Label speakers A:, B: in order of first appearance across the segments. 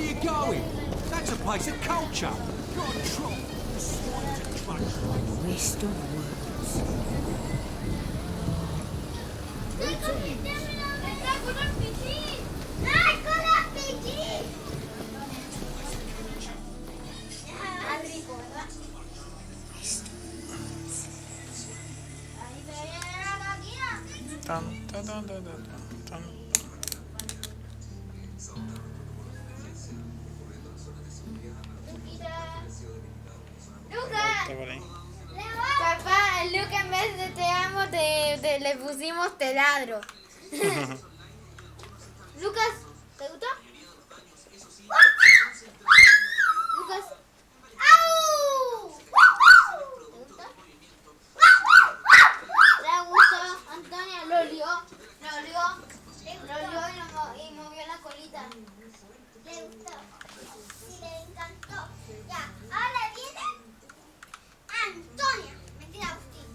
A: Where you going? That's a place of culture. Go on, trot. Swine to trudge.
B: Rest of words.
C: Tan, tan, tan, tan, tan, tan. Está por ahí.
D: Papá, Luca, en vez de te amo, le pusimos te ladro. Lucas, ¿te gustó? Lucas. ¡Au! ¿Te gustó? ¿Le gustó? Antonia lo olió y movió la colita. ¿Le gustó? Sí, le encantó. Ya, ahora viene Antonia. Me queda Agustín.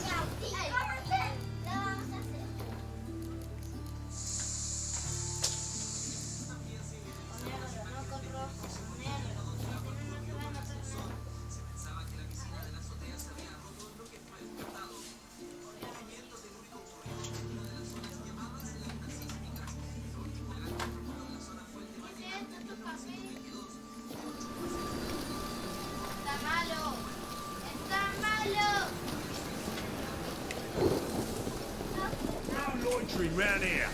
D: Ya, Agustín. ¿Qué vamos a hacer? ¿Qué vamos a hacer? Ponérmelo, no con rojo. Ponérmelo. No se va a notar nada.
A: Round here.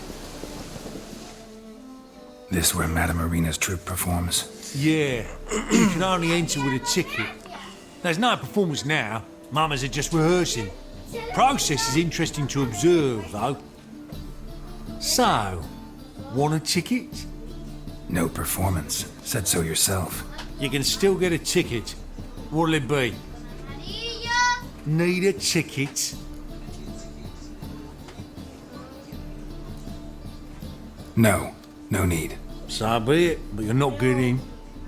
E: This where Madame Marina's troupe performs?
A: Yeah, you can only enter with a ticket. There's no performance now. Mamas are just rehearsing. Process is interesting to observe, though. So, want a ticket?
E: No performance. Said so yourself.
A: You can still get a ticket. What'll it be? Need a ticket?
E: No. No need.
A: So be it, but you're not getting in.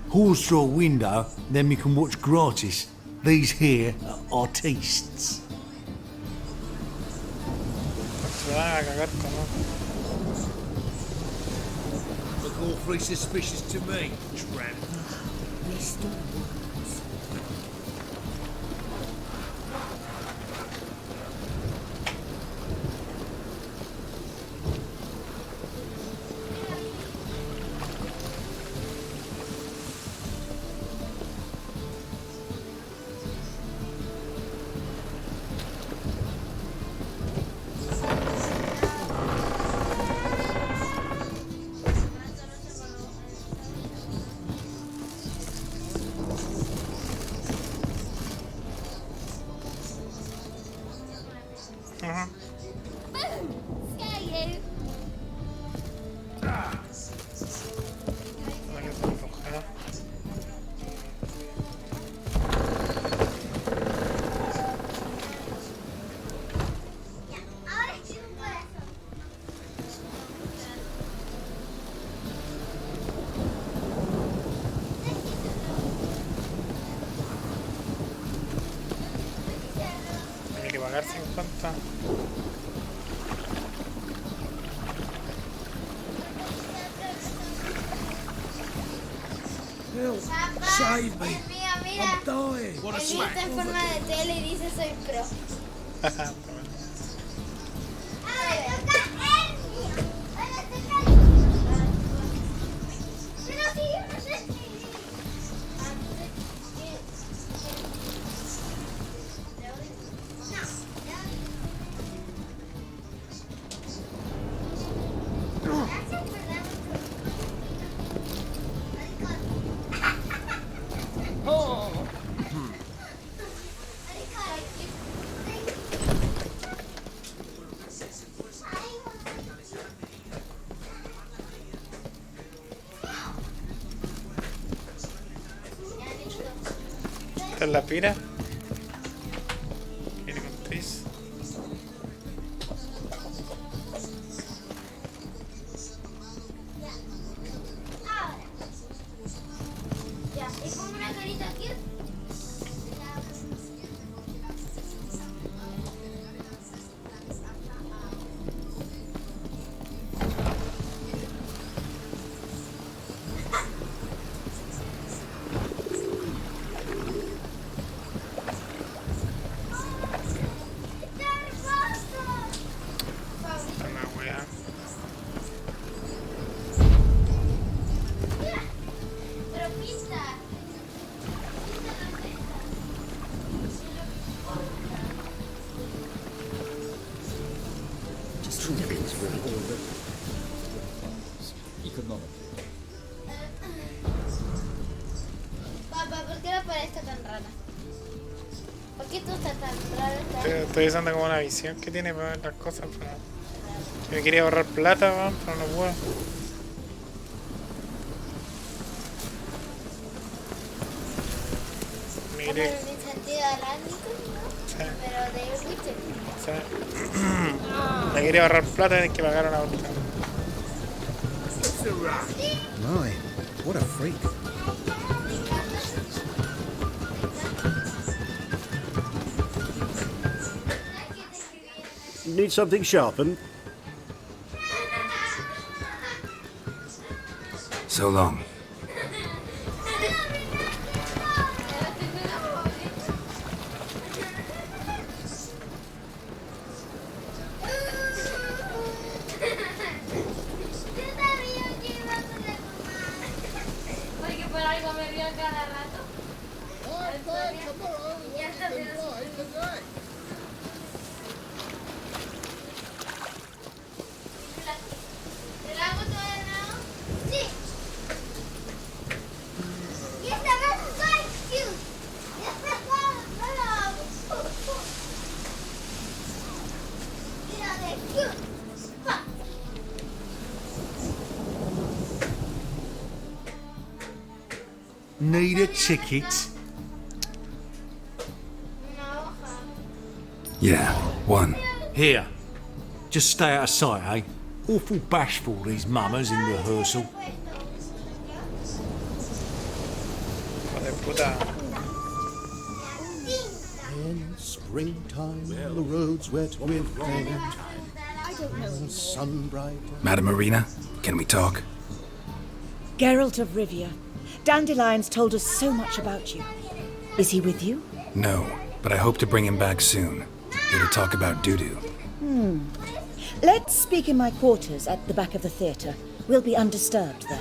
A: Horse through a window, then we can watch gratis. These here are artistes.
C: Se van a cagar con
A: Look all three suspicious to me, tramp.
B: Rest of words.
C: Hay que pagar 50.
A: Save me.
D: Mira, mira.
A: I'm dying. What a
D: El
A: smack.
D: está en forma de tele y dice soy pro.
C: Esta es la pira. Viene con tris.
D: Ya, y pongo una carita aquí. ¿Qué tú estás tan raro?
C: Estoy usando como una visión que tiene para ver las cosas, pero... que me quería ahorrar plata, weón, pero no puedo. Me
D: Como
C: quería...
D: en el sentido arácnico, ¿no?
C: Sí,
D: Pero de Witcher.
C: sí. Me quería ahorrar plata y hay que pagar una vuelta.
F: My, what a freak.
G: Need something sharpened?
E: So long.
D: Porque por algo me río cada rato. ¿Te la hago todo de nuevo? Sí. Y esta vez soy cute. Y esta vez no lo hago. Mira de cute. Pa.
A: Need a ticket?
D: Una hoja.
E: Yeah, one.
A: Here. Just stay out of sight, eh? Awful bashful, these mummers in rehearsal.
C: Hijo de puta.
G: In springtime, the roads wet with rain. Sun bright.
E: Madam Marina, can we talk?
B: Geralt of Rivia. Dandelion's told us so much about you. Is he with you?
E: No, but I hope to bring him back soon. Here to talk about doo-doo.
B: Let's speak in my quarters at the back of the theatre. We'll be undisturbed there.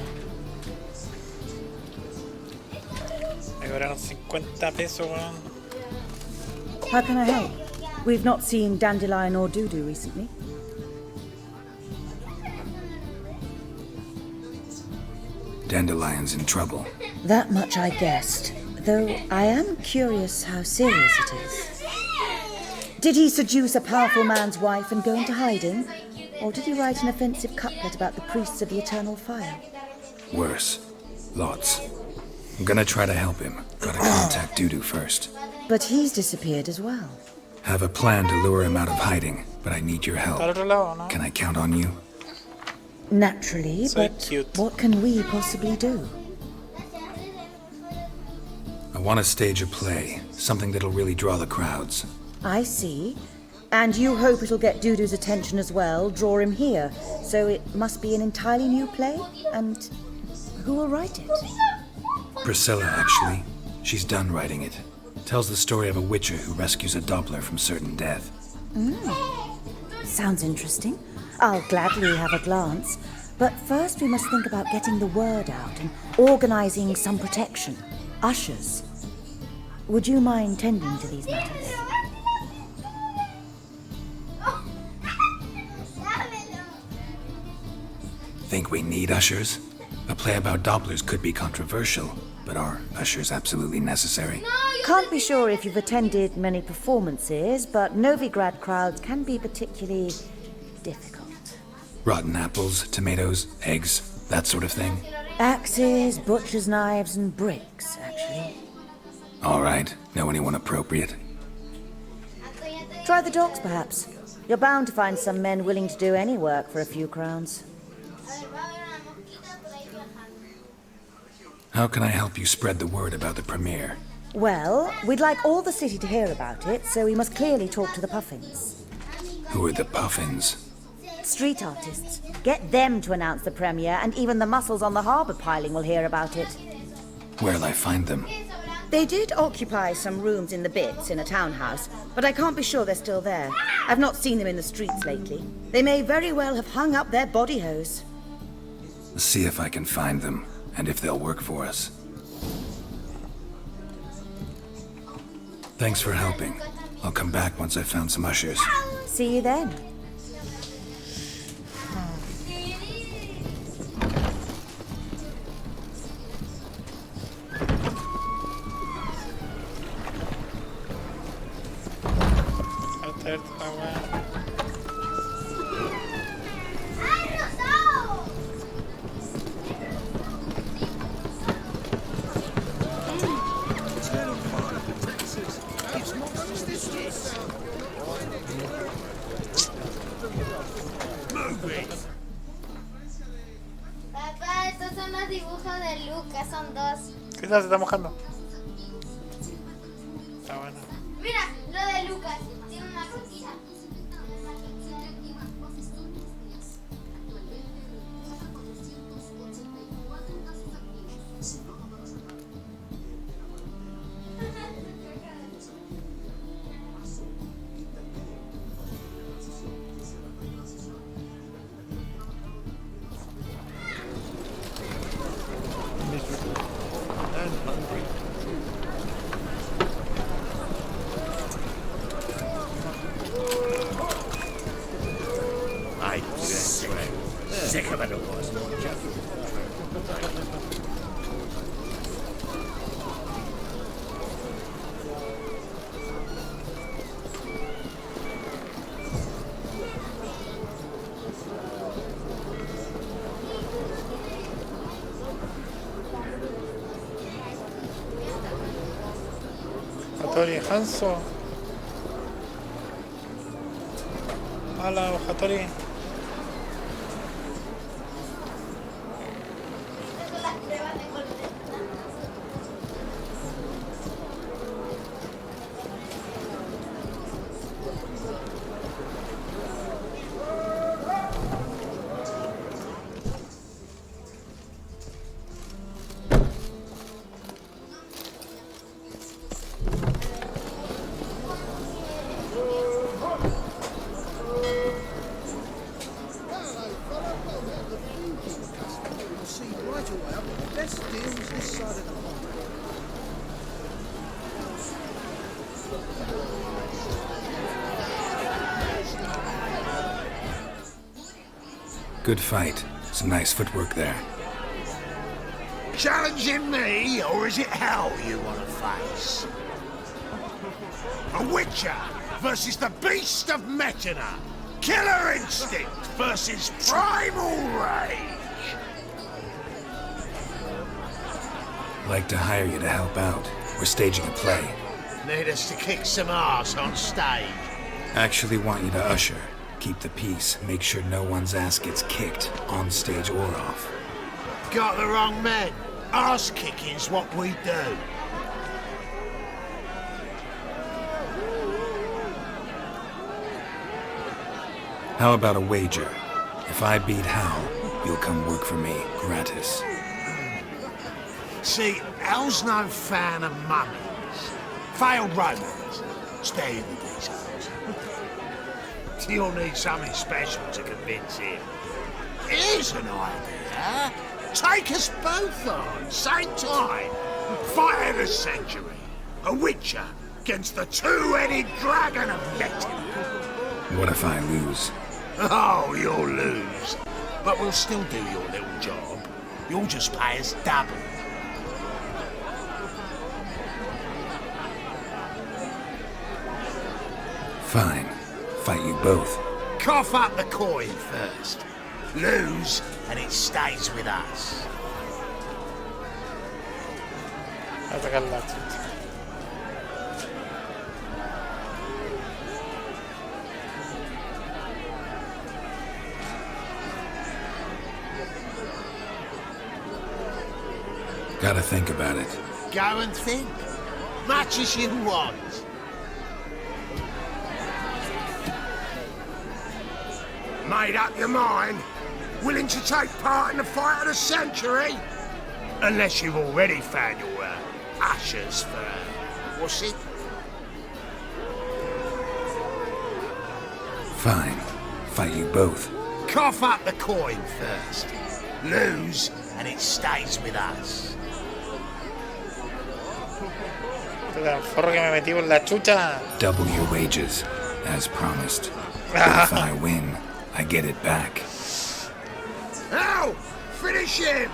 C: Me cobraron 50 pesos, weón.
B: How can I help? We've not seen Dandelion or Dudu recently.
E: Dandelion's in trouble.
B: That much I guessed, though I am curious how serious it is. Did he seduce a powerful man's wife and go into hiding? Or did he write an offensive couplet about the priests of the eternal fire?
E: Worse. Lots. I'm gonna try to help him. Gotta contact Dudu first.
B: But he's disappeared as well.
E: Have a plan to lure him out of hiding, but I need your
C: Está al
E: help.
C: otro lado, ¿no?
E: Can I count on you?
B: Naturally,
C: So
B: but
C: cute.
B: what can we possibly do?
E: I want to stage a play, something that'll really draw the crowds.
B: I see. And you hope it'll get Dudu's attention as well, draw him here. So it must be an entirely new play? And who will write it?
E: Priscilla, actually. She's done writing it. Tells the story of a witcher who rescues a Doppler from certain death.
B: Sounds interesting. I'll gladly have a glance. But first we must think about getting the word out and organizing some protection. Ushers. Would you mind tending to these matters?
E: Think we need ushers? A play about Dopplers could be controversial, but are ushers absolutely necessary?
B: Can't be sure if you've attended many performances, but Novigrad crowds can be particularly difficult.
E: Rotten apples, tomatoes, eggs, that sort of thing?
B: Axes, butcher's knives, and bricks, actually.
E: All right. Know anyone appropriate?
B: Try the docks, perhaps. You're bound to find some men willing to do any work for a few crowns.
E: How can I help you spread the word about the premiere?
B: Well, we'd like all the city to hear about it, so we must clearly talk to the Puffins.
E: Who are the Puffins?
B: Street artists. Get them to announce the premiere, and even the muscles on the harbour piling will hear about it.
E: Where'll I find them?
B: They did occupy some rooms in the Bits in a townhouse, but I can't be sure they're still there. I've not seen them in the streets lately. They may very well have hung up their body hose.
E: See if I can find them, and if they'll work for us. Thanks for helping. I'll come back once I've found some ushers.
B: See you then.
C: esta weá.
D: ¡Ay, Rosado! Papá, estos son los dibujos de Lucas, son dos.
C: ¿Qué tal? Se está mojando. Está bueno.
D: Mira, lo de Lucas. Tiene una rosquita.
A: Sick of it, of course.
C: Hattori Hanzo. Hola, Hattori.
D: Son las pruebas de golpe.
F: You'll see right away I've got the best deals this side of the pond.
E: Good fight. Some nice footwork there.
A: Challenging me, or is it hell you want to face? A Witcher versus the Beast of Metina. Killer instinct versus primal rage.
E: Like to hire you to help out. We're staging a play.
A: Need us to kick some ass on stage.
E: Actually want you to usher. Keep the peace. Make sure no one's ass gets kicked, on stage or off.
A: Got the wrong men. Ass kicking's what we do.
E: How about a wager? If I beat Hal, you'll come work for me, gratis.
A: See, Al's no fan of mummies. Failed romance. Spare you the details. You'll need something special to convince him. Here's an idea. Take us both on, same time. Fight of the century. A Witcher against the two-headed dragon of Metin.
E: What if I lose?
A: Oh, you'll lose. But we'll still do your little job. You'll just pay us double.
E: Fine. Fight you both.
A: Cough up the coin first. Lose, and it stays with us.
C: Voy a sacar la chucha.
E: Gotta think about it.
A: Go and think. Much as you want. Made up your mind? Willing to take part in the fight of the century? Unless you've already found your ushers for what's it?
E: Fine. Fight you both.
A: Cough up the coin first. Lose, and it stays with us.
C: El forro que me metí por la chucha.
E: Double your wages, as promised. But if I win, I get it back.
A: Now, finish him!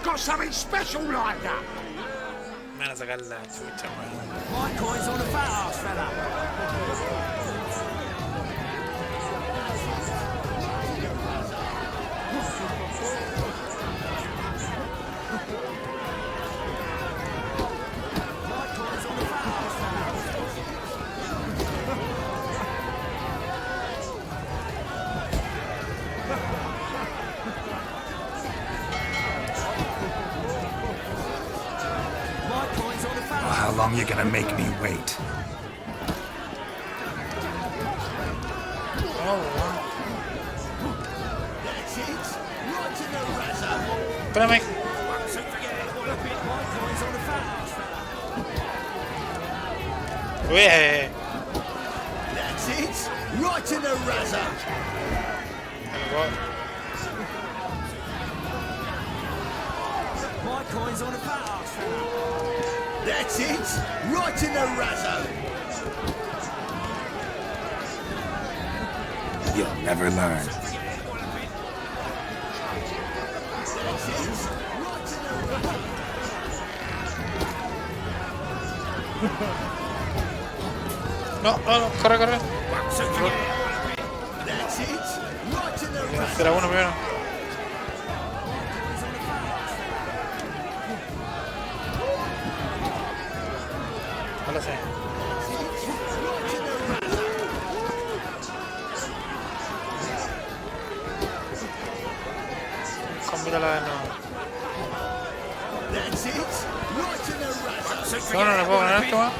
A: Got something special lined up.
C: Me van a sacar la chucha, weón.
A: My coin's on the fat ass, fella.
E: long you gonna make me wait?
C: Espérame. Uy,
F: That's it. Right in the razor. My coin's on a fat ass. That's it. Right in the razor.
E: You'll never learn.
C: No, corre, corre.
F: That's it. Right in the razor.
C: Será uno primero. Ahora sí. Combínala de nuevo.
F: That's it. Right in the razor.
C: No, no le puedo poner esto más.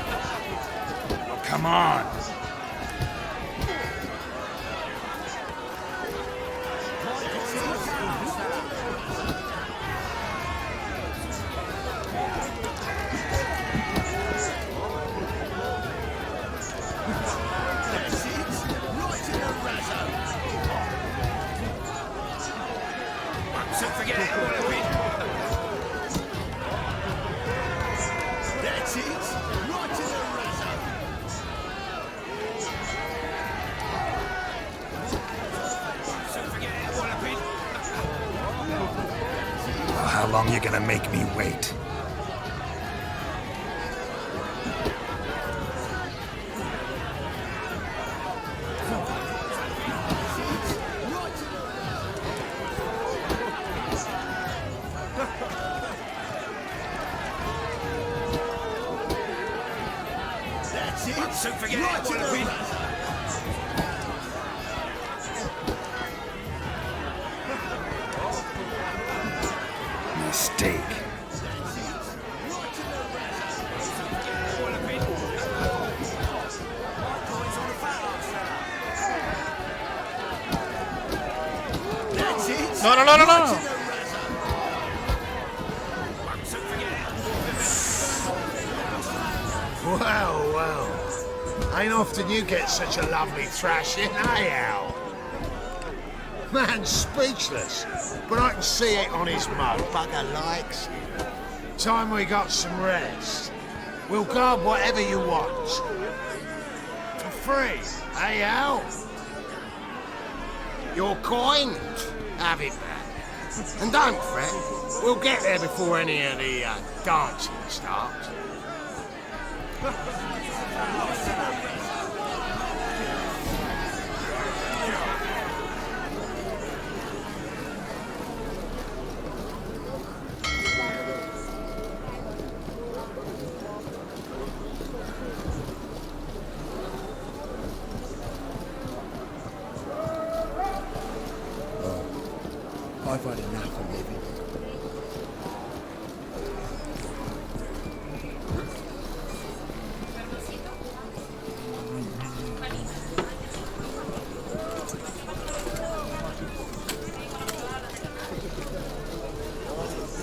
E: Come on.
F: That's it. Right in the razor. That's it. Right in the razor.
E: Well, how long you gonna make me wait?
F: That's it. Right in the razor.
E: Mistake.
F: That's it.
C: No, no, no, no, no.
F: Right in the razor.
A: Well, well. Ain't often you get such a lovely thrashing, eh, Al? Man's speechless, but I can see it on his mug. Bugger likes it. Time we got some rest. We'll guard whatever you want. For free, eh, Al? Your coin? Have it back. And don't fret, we'll get there before any of the dancing starts.
F: I've had enough of living.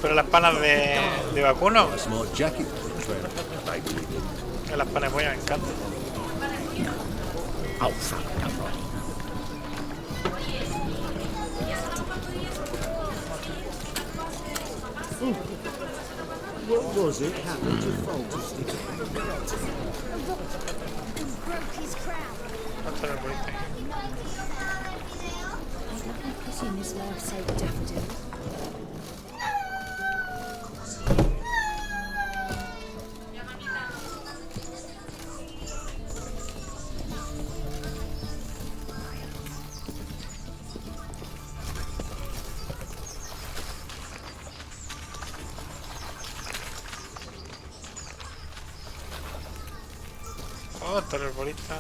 C: Pero las panas de vacuno,
G: A smart jacket.
C: las panas de pollo me encantan.
F: What was it happened to Folters?
D: Broke his crown.
C: Otra bolita.
B: I've seen this life-saving daffodil.
C: Otra bolita.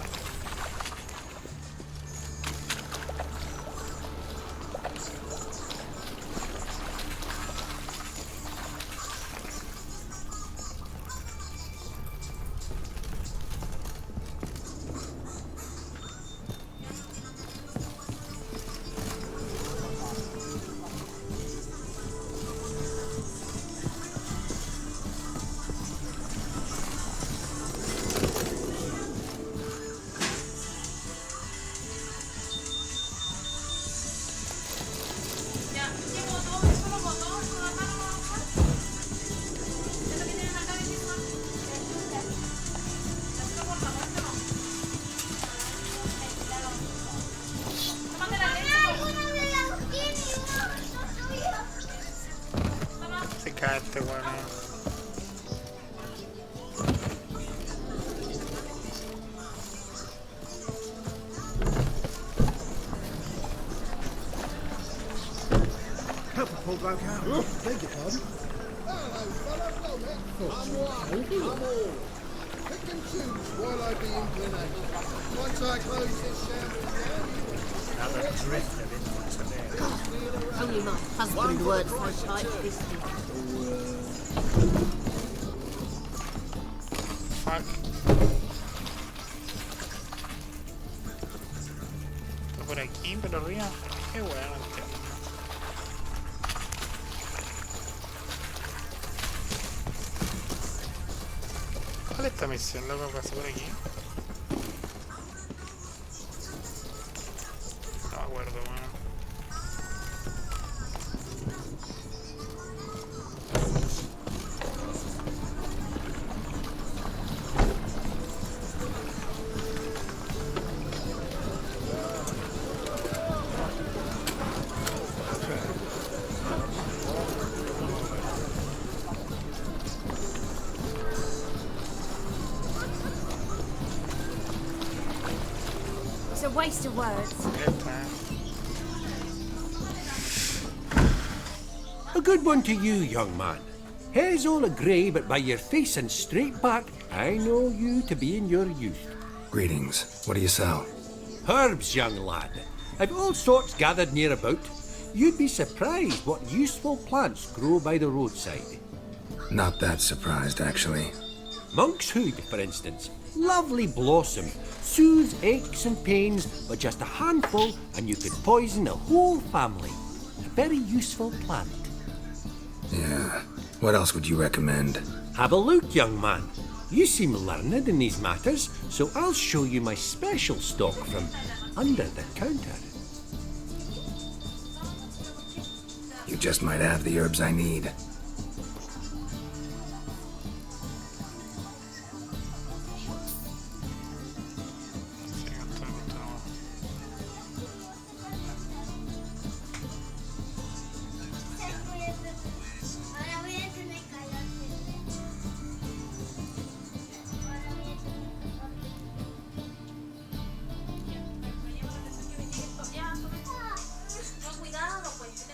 C: acá este weón.
F: Couple broke out. Oh, beg your pardon.
H: Pick and choose while I be inclination. Once I close this shambles down,
A: Another drift of infants in there.
I: Only my husband works so tight fisted.
C: Fuck. Está por aquí, pero arriba. Qué weón, no entiendo. ¿Cuál es esta misión? ¿Lo que pasa por aquí? No me acuerdo, weón.
I: It's a waste of words.
J: A good one to you, young man. Hair's all a grey, but by your face and straight back, I know you to be in your youth.
E: Greetings. What do you sell?
J: Herbs, young lad. I've all sorts gathered near about. You'd be surprised what useful plants grow by the roadside.
E: Not that surprised, actually.
J: Monk's hood, for instance. Lovely blossom. Soothes aches and pains, but just a handful and you could poison a whole family. A very useful plant.
E: Yeah. What else would you recommend?
J: Have a look, young man. You seem learned in these matters, so I'll show you my special stock from under the counter.
E: You just might have the herbs I need.
D: Ahora voy a tener calor. Ahora voy a
I: Con cuidado, pues.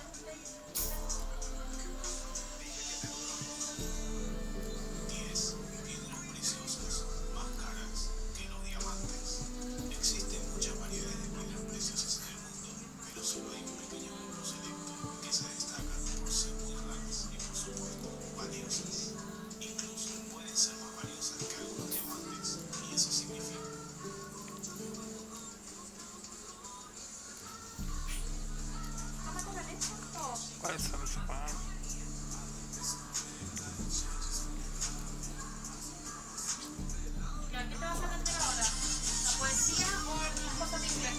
C: ¿Cuáles son esos?
I: ¿Qué te vas a aprender ahora? ¿La poesía o las cosas de inglés?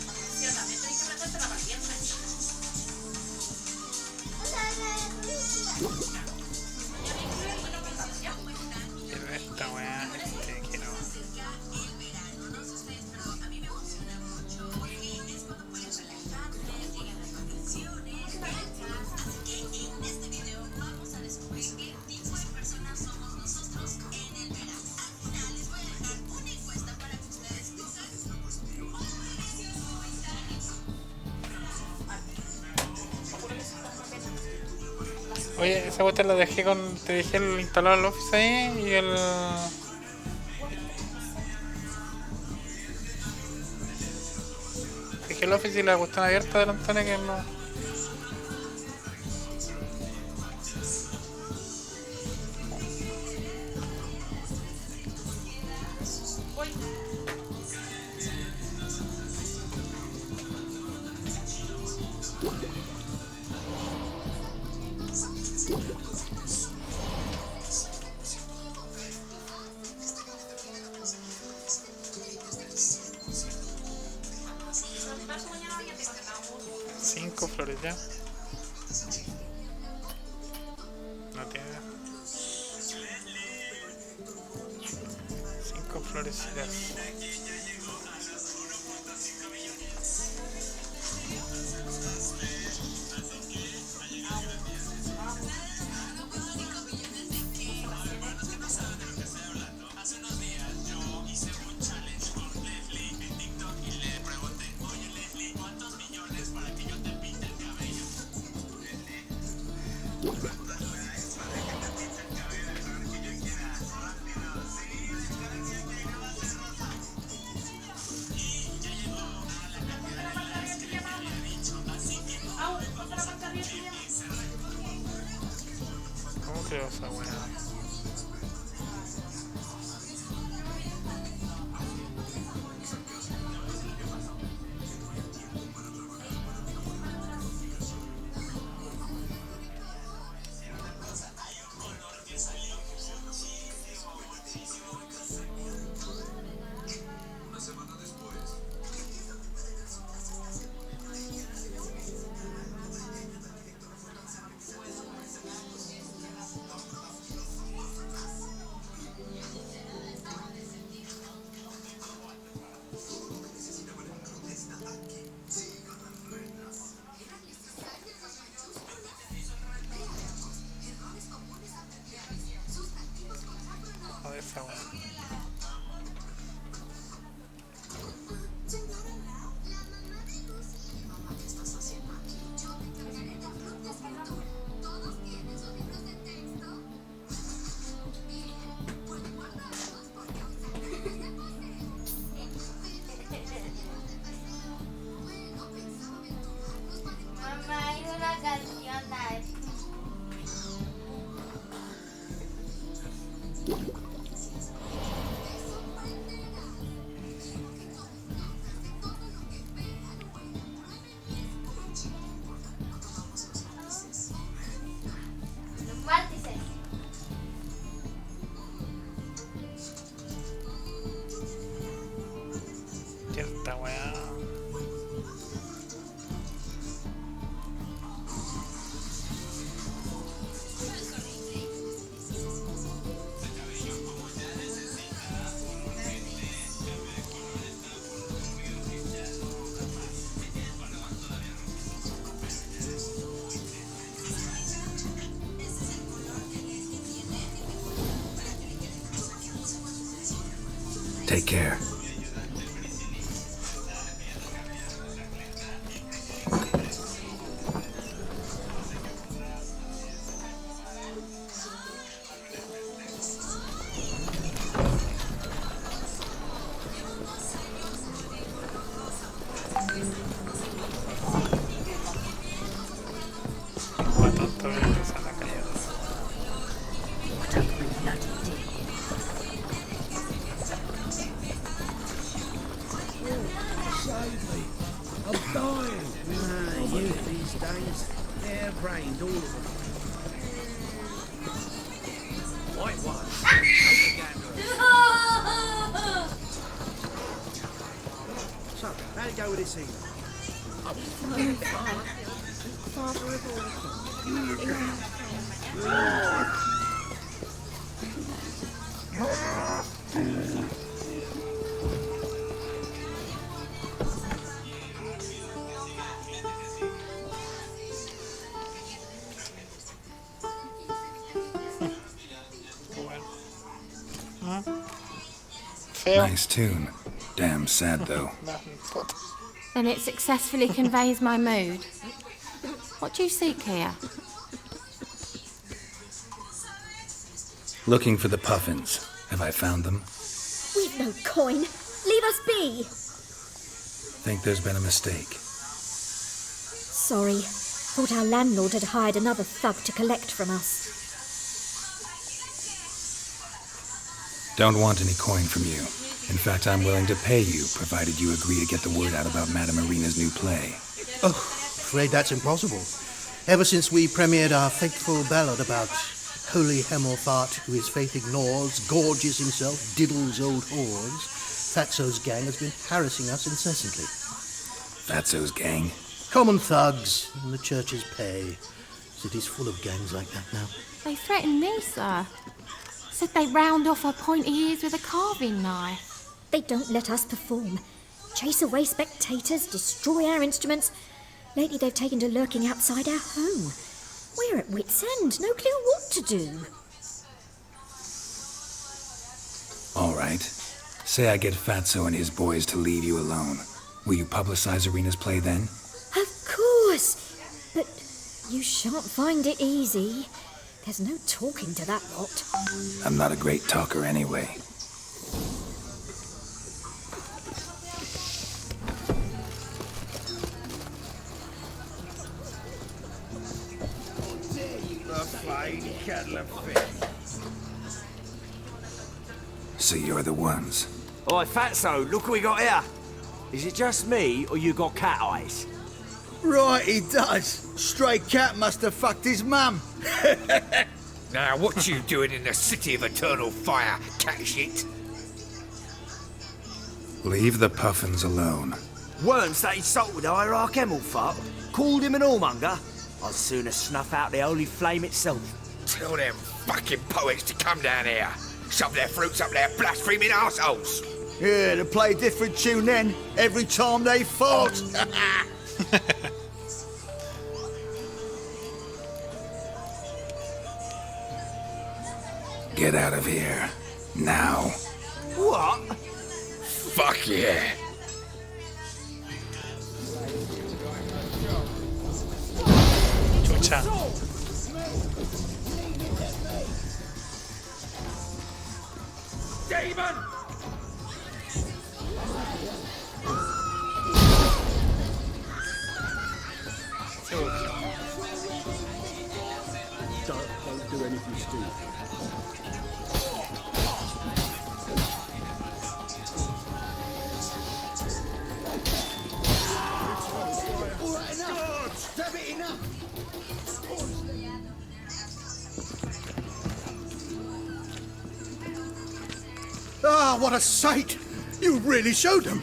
I: La poesía también tenés que aprenderte la paciencia.
C: ¿Qué es esta weá? Quiero. Oye, esa cuestión la dejé con. Te dejé el instalar el Office ahí y el. Dejé el Office y la cuestión abierta de la Antonia que no. Cinco flores ya. No tiene. 5 florecitas. asquerosa, weón. Joder, esa weón.
D: Mamá, hay una canción ahí. Los mártires.
C: Cierta weá.
E: Take care.
C: Fue tonto ver que se la cayó.
B: What a bloody day.
F: Save me. I'm dying. Ah, you these days. Hair-brained, all of them. White one. So, how'd it go with this evening?
C: Feo.
E: Nice tune. Damn sad, though.
C: Puta.
K: Then it successfully conveys my mood. What do you seek here?
E: Looking for the puffins. Have I found them?
L: We've no coin. Leave us be.
E: Think there's been a mistake.
L: Sorry. Thought our landlord had hired another thug to collect from us.
E: Don't want any coin from you. In fact, I'm willing to pay you, provided you agree to get the word out about Madame Marina's new play.
F: Oh, afraid that's impossible. Ever since we premiered our fateful ballad about holy Hemmelfart, who his faith ignores, gorges himself, diddles old whores, Fatso's gang has been harassing us incessantly.
E: Fatso's gang?
F: Common thugs in the church's pay. City's full of gangs like that now.
K: They threatened me, sir. Said they'd round off her pointy ears with a carving knife.
L: They don't let us perform. Chase away spectators, destroy our instruments. Lately they've taken to lurking outside our home. We're at wit's end, no clue what to do.
E: All right. Say I get Fatso and his boys to leave you alone. Will you publicize Arena's play then?
L: Of course. But you shan't find it easy. There's no talking to that lot.
E: I'm not a great talker anyway.
A: fine kettle of fish.
E: So you're the ones.
M: Oi, Fatso, look what we got here. Is it just me, or you got cat eyes?
N: Right, he does. Stray cat must have fucked his mum.
A: Now, what you doing in the city of eternal fire, cat shit?
E: Leave the puffins alone.
M: Worms that insulted Hierarch Emelfart, called him an whoremonger. I'd sooner snuff out the holy flame itself.
A: Tell them fucking poets to come down here. Shove their fruits up their blaspheming arseholes.
N: Yeah, to play a different tune then, every time they fought.
E: Get out of here. Now.
M: What?
A: Fuck yeah.
C: Chucha.
A: Demon!
G: Don't do anything stupid.
F: Ah, what a sight! You really showed them.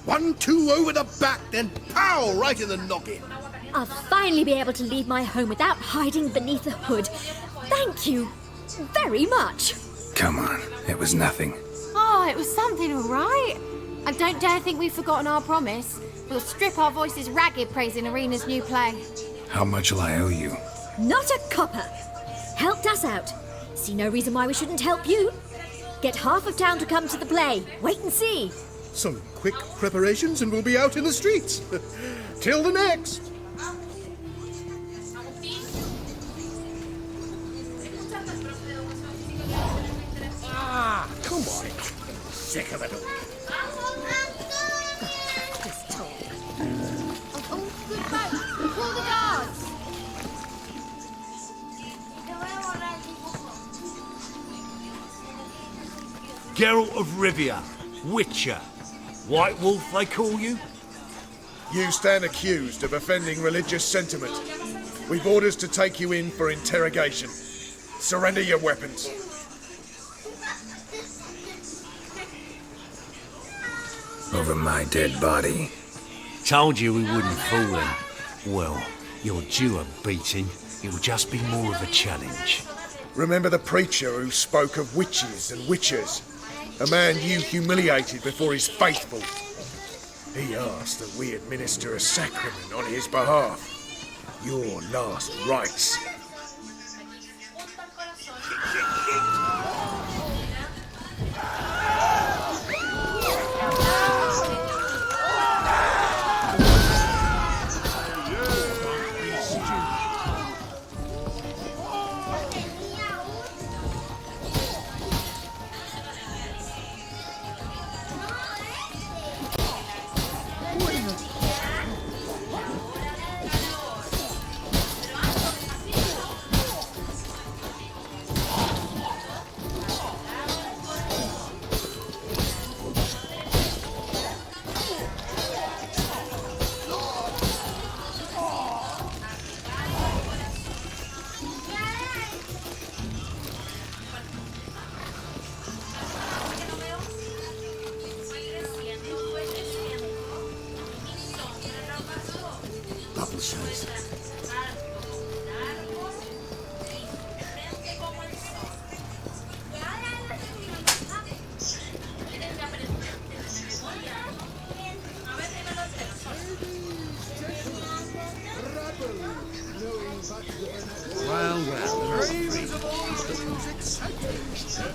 F: 1-2 over the back, then pow, right in the noggin.
L: I'll finally be able to leave my home without hiding beneath the hood. Thank you very much.
E: Come on, it was nothing.
K: Oh, it was something, all right. I don't dare think we've forgotten our promise. We'll strip our voices ragged praising Arena's new play.
E: How much will I owe you?
L: Not a copper. Helped us out. See no reason why we shouldn't help you. Get half of town to come to the play. Wait and see.
F: Some quick preparations and we'll be out in the streets. Till the next.
A: Ah, come on. Sick of it all.
D: Oh, goodbye. Call the guards.
O: Geralt of Rivia, Witcher. White Wolf, they call you?
H: You stand accused of offending religious sentiment. We've orders to take you in for interrogation. Surrender your weapons.
E: Over my dead body.
J: Told you we wouldn't fool him. Well, you're due a beating. It'll just be more of a challenge.
H: Remember the preacher who spoke of witches and witchers? A man you humiliated before his faithful. He asked that we administer a sacrament on his behalf. Your last rites.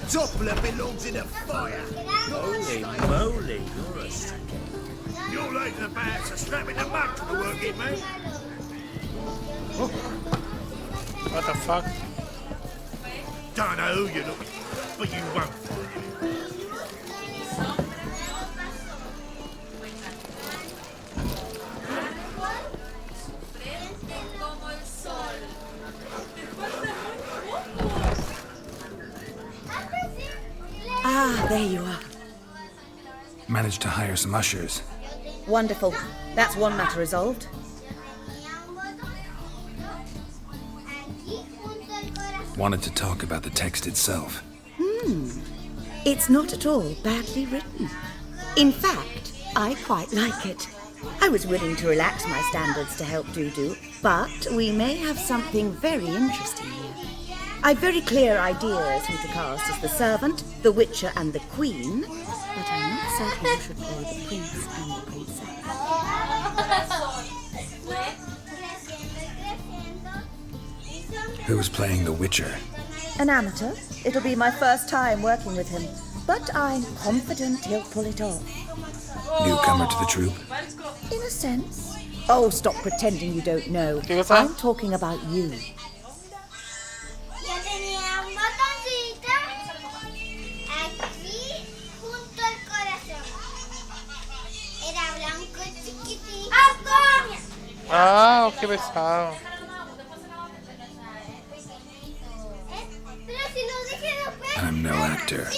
A: Doppler belongs in a fire. Holy moly, you're a sick. You're late to the bad, so snap in the mud to the working man.
C: What the fuck?
A: Don't know who you're looking for, but you won't find him.
B: There you are.
E: Managed to hire some ushers.
B: Wonderful. That's one matter resolved.
E: Wanted to talk about the text itself.
B: It's not at all badly written. In fact, I quite like it. I was willing to relax my standards to help Dudu, but we may have something very interesting here. I've very clear ideas who to cast as the servant, the witcher and the queen, but I'm not certain who should play the prince and the princess.
E: Who's playing the witcher?
B: An amateur. It'll be my first time working with him, but I'm confident he'll pull it off.
E: Newcomer to the troupe?
B: In a sense. Oh, stop pretending you don't know. I'm talking about you.
C: Ah, qué pesado.
E: I'm no actor.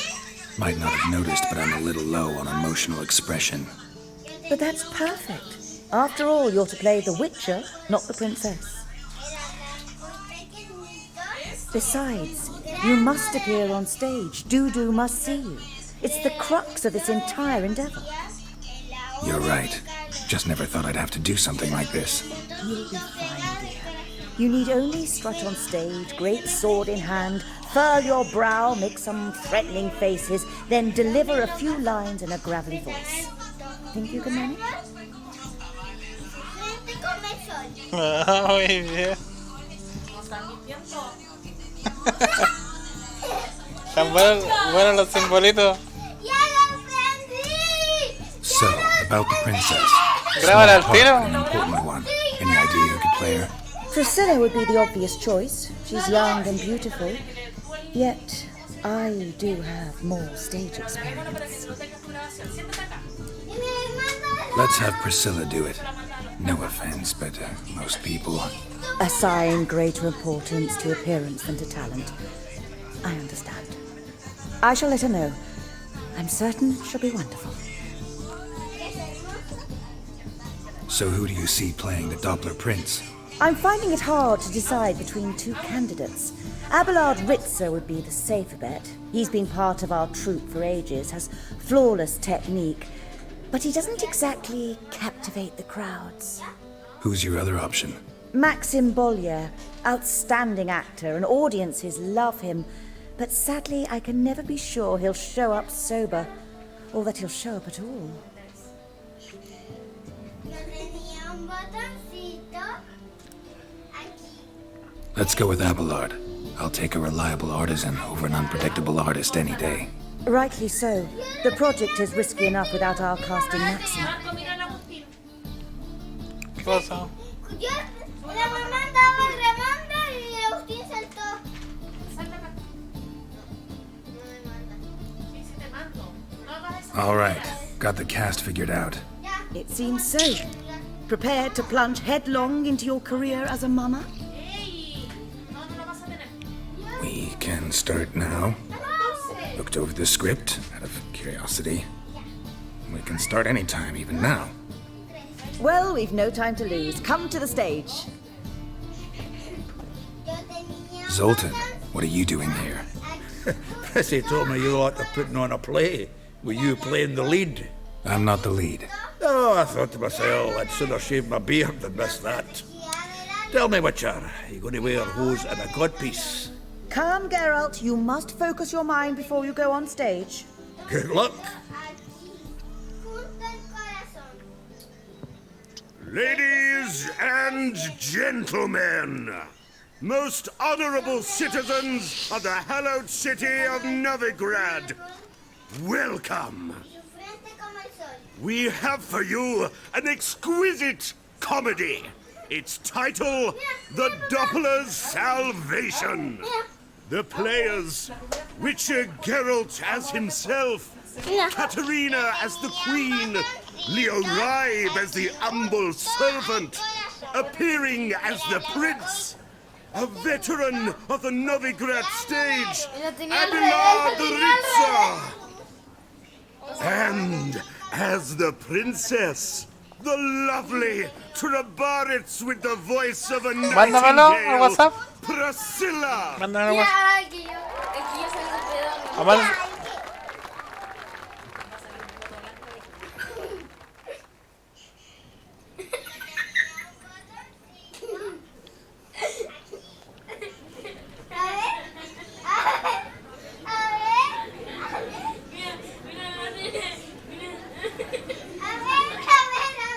E: Might not have noticed, but I'm a little low on emotional expression.
B: But that's perfect. After all, you're to play the witcher, not the princess. Besides, you must appear on stage. Dudu must see you. It's the crux of this entire endeavor.
E: You're right. Just never thought I'd have to do something like this.
B: You'll be fine, dear. You need only strut on stage, great sword in hand, furl your brow, make some threatening faces, then deliver a few lines in a gravelly voice. Think you can manage?
C: Ah, muy bien. Tan buenos los simbolitos.
E: So, about the princess.
C: Grábala al tiro.
E: An important one. Any idea who could play her?
B: Priscilla would be the obvious choice. She's young and beautiful. Yet, I do have more stage experience.
E: Let's have Priscilla do it. No offense, but most people...
B: Assign greater importance to appearance than to talent. I understand. I shall let her know. I'm certain she'll be wonderful.
E: So who do you see playing the Doppler Prince?
B: I'm finding it hard to decide between two candidates. Abelard Ritzer would be the safer bet. He's been part of our troupe for ages, has flawless technique, but he doesn't exactly captivate the crowds.
E: Who's your other option?
B: Maxim Bollier, outstanding actor, and audiences love him, but sadly I can never be sure he'll show up sober, or that he'll show up at all.
E: Let's go with Abelard. I'll take a reliable artisan over an unpredictable artist any day.
B: Rightly so. The project is risky enough without our casting Maxim.
C: ¿Qué pasó?
E: All right, got the cast figured out.
B: It seems so. Prepared to plunge headlong into your career as a mama?
E: We can start now. Looked over the script out of curiosity. We can start anytime, even now.
B: Well, we've no time to lose. Come to the stage.
E: Zoltan, what are you doing here?
O: Prissy told me you like to putting on a play. Were you playing the lead?
E: I'm not the lead.
O: Oh, I thought to myself, I'd sooner shave my beard than miss that. Tell me, Witcher, are you going to wear hose and a godpiece?
B: Calm, Geralt. You must focus your mind before you go on stage.
O: Good luck.
H: Ladies and gentlemen, most honorable citizens of the hallowed city of Novigrad, welcome. We have for you an exquisite comedy. Its title, The Doppler's Salvation. The players, Witcher Geralt as himself, Katerina as the Queen, Leo Ribe as the humble servant, appearing as the Prince, a veteran of the Novigrad stage, Abelard Ritzer.
P: And as the princess, the lovely Trabarits with the voice of a
C: Mándamelo al
P: nightingale,
C: WhatsApp.
P: Priscilla.
C: Mándamelo al
D: Mira,
C: WhatsApp.
D: ahora que yo salgo pedo.
C: Vamos.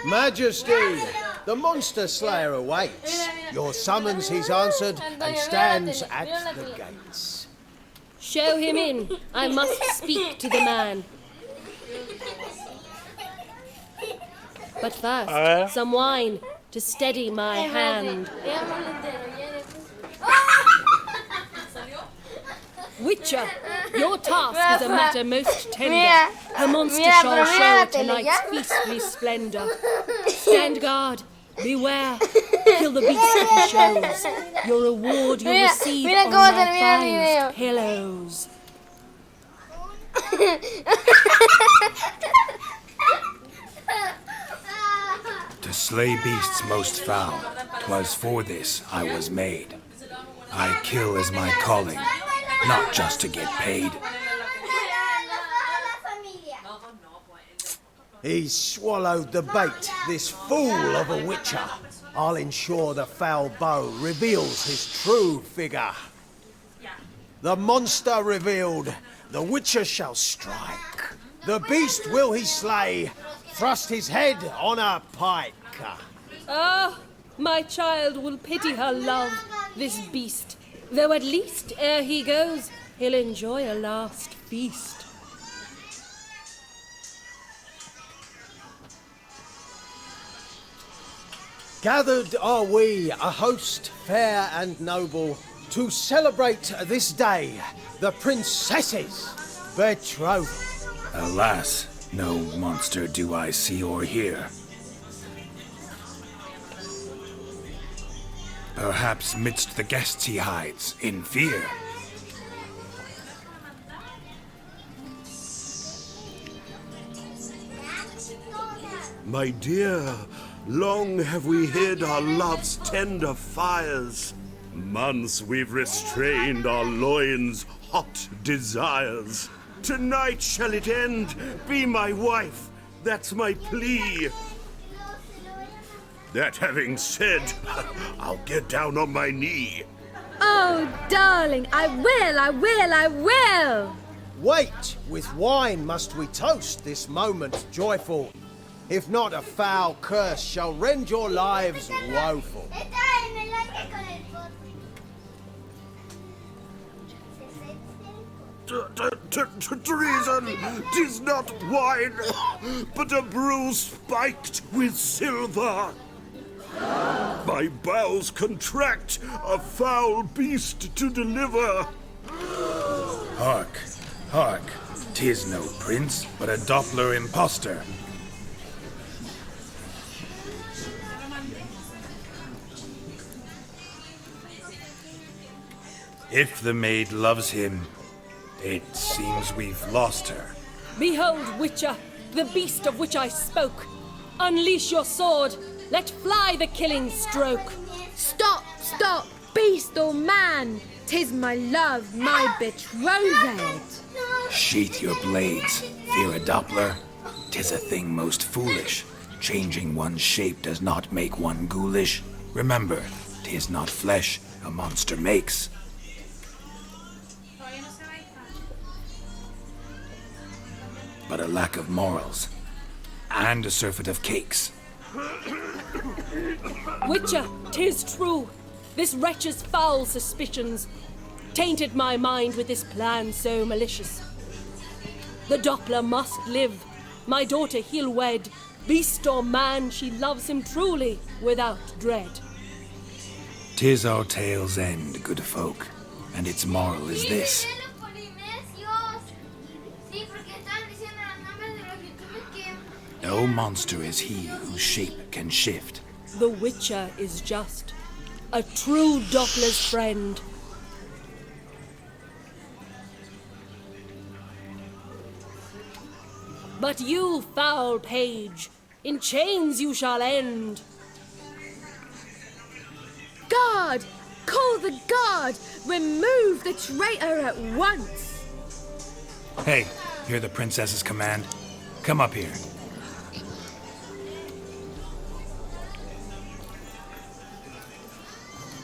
Q: Majesty, the monster slayer awaits. Your summons he's answered and stands at the gates.
R: Show him in. I must speak to the man. But first, some wine to steady my hand. Witcher, your task is a matter most tender. A monster shall show tonight's feastly splendor. Stand guard, beware, kill the beast if he shows. Your reward you'll receive on my finest pillows.
E: To slay beasts most foul, 'twas for this I was made. I kill as my calling, not just to get paid.
Q: He's swallowed the bait, this fool of a witcher. I'll ensure the foul bow reveals his true figure. The monster revealed, the witcher shall strike. The beast will he slay, thrust his head on a pike.
R: Ah, my child will pity her love, this beast. Though at least, ere he goes, he'll enjoy a last feast.
Q: Gathered are we, a host fair and noble, to celebrate this day, the princess's betrothal.
E: Alas, no monster do I see or hear. Perhaps midst the guests he hides, in fear.
P: My dear, long have we hid our love's tender fires. Months we've restrained our loins' hot desires. Tonight shall it end. Be my wife, that's my plea. That having said, I'll get down on my knee.
L: Oh, darling, I will!
Q: Wait, with wine must we toast this moment joyful. If not, a foul curse shall rend your lives woeful.
P: Treason! 'Tis not wine, but a brew spiked with silver. My bowels contract, a foul beast to deliver.
E: Hark, hark, 'tis no prince, but a Doppler impostor. If the maid loves him, it seems we've lost her.
R: Behold, Witcher, the beast of which I spoke. Unleash your sword. Let fly the killing stroke.
L: Stop, beast or man! 'Tis my love, my betrothed.
E: Sheath your blades, fear a Doppler. 'Tis a thing most foolish. Changing one's shape does not make one ghoulish. Remember, 'tis not flesh a monster makes. But a lack of morals, and a surfeit of cakes.
R: Witcher, 'tis true. This wretch's foul suspicions tainted my mind with this plan so malicious. The Doppler must live. My daughter he'll wed. Beast or man, she loves him truly, without dread.
E: 'Tis our tale's end, good folk, and its moral is this. No monster is he whose shape can shift.
R: The Witcher is just a true Doppler's friend. But you, foul page, in chains you shall end.
S: Guard! Call the guard! Remove the traitor at once!
E: Hey, hear the princess's command? Come up here.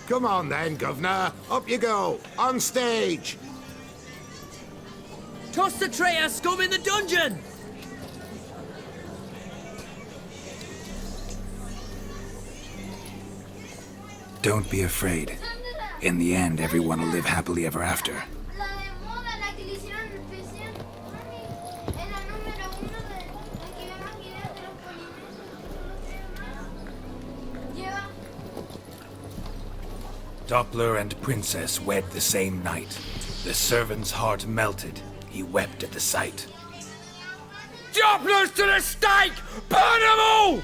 A: Come on then, Governor. Up you go. On stage.
M: Toss the traitor scum in the dungeon!
E: Don't be afraid. In the end, everyone will live happily ever after.
D: La de moda, la que le hicieron especial. Es la número 1 de la que ve más videos de los polinesios. Lleva
E: Doppler and Princess wed the same night. The servant's heart melted. He wept at the sight.
M: Dopplers to the stake! Burn them all!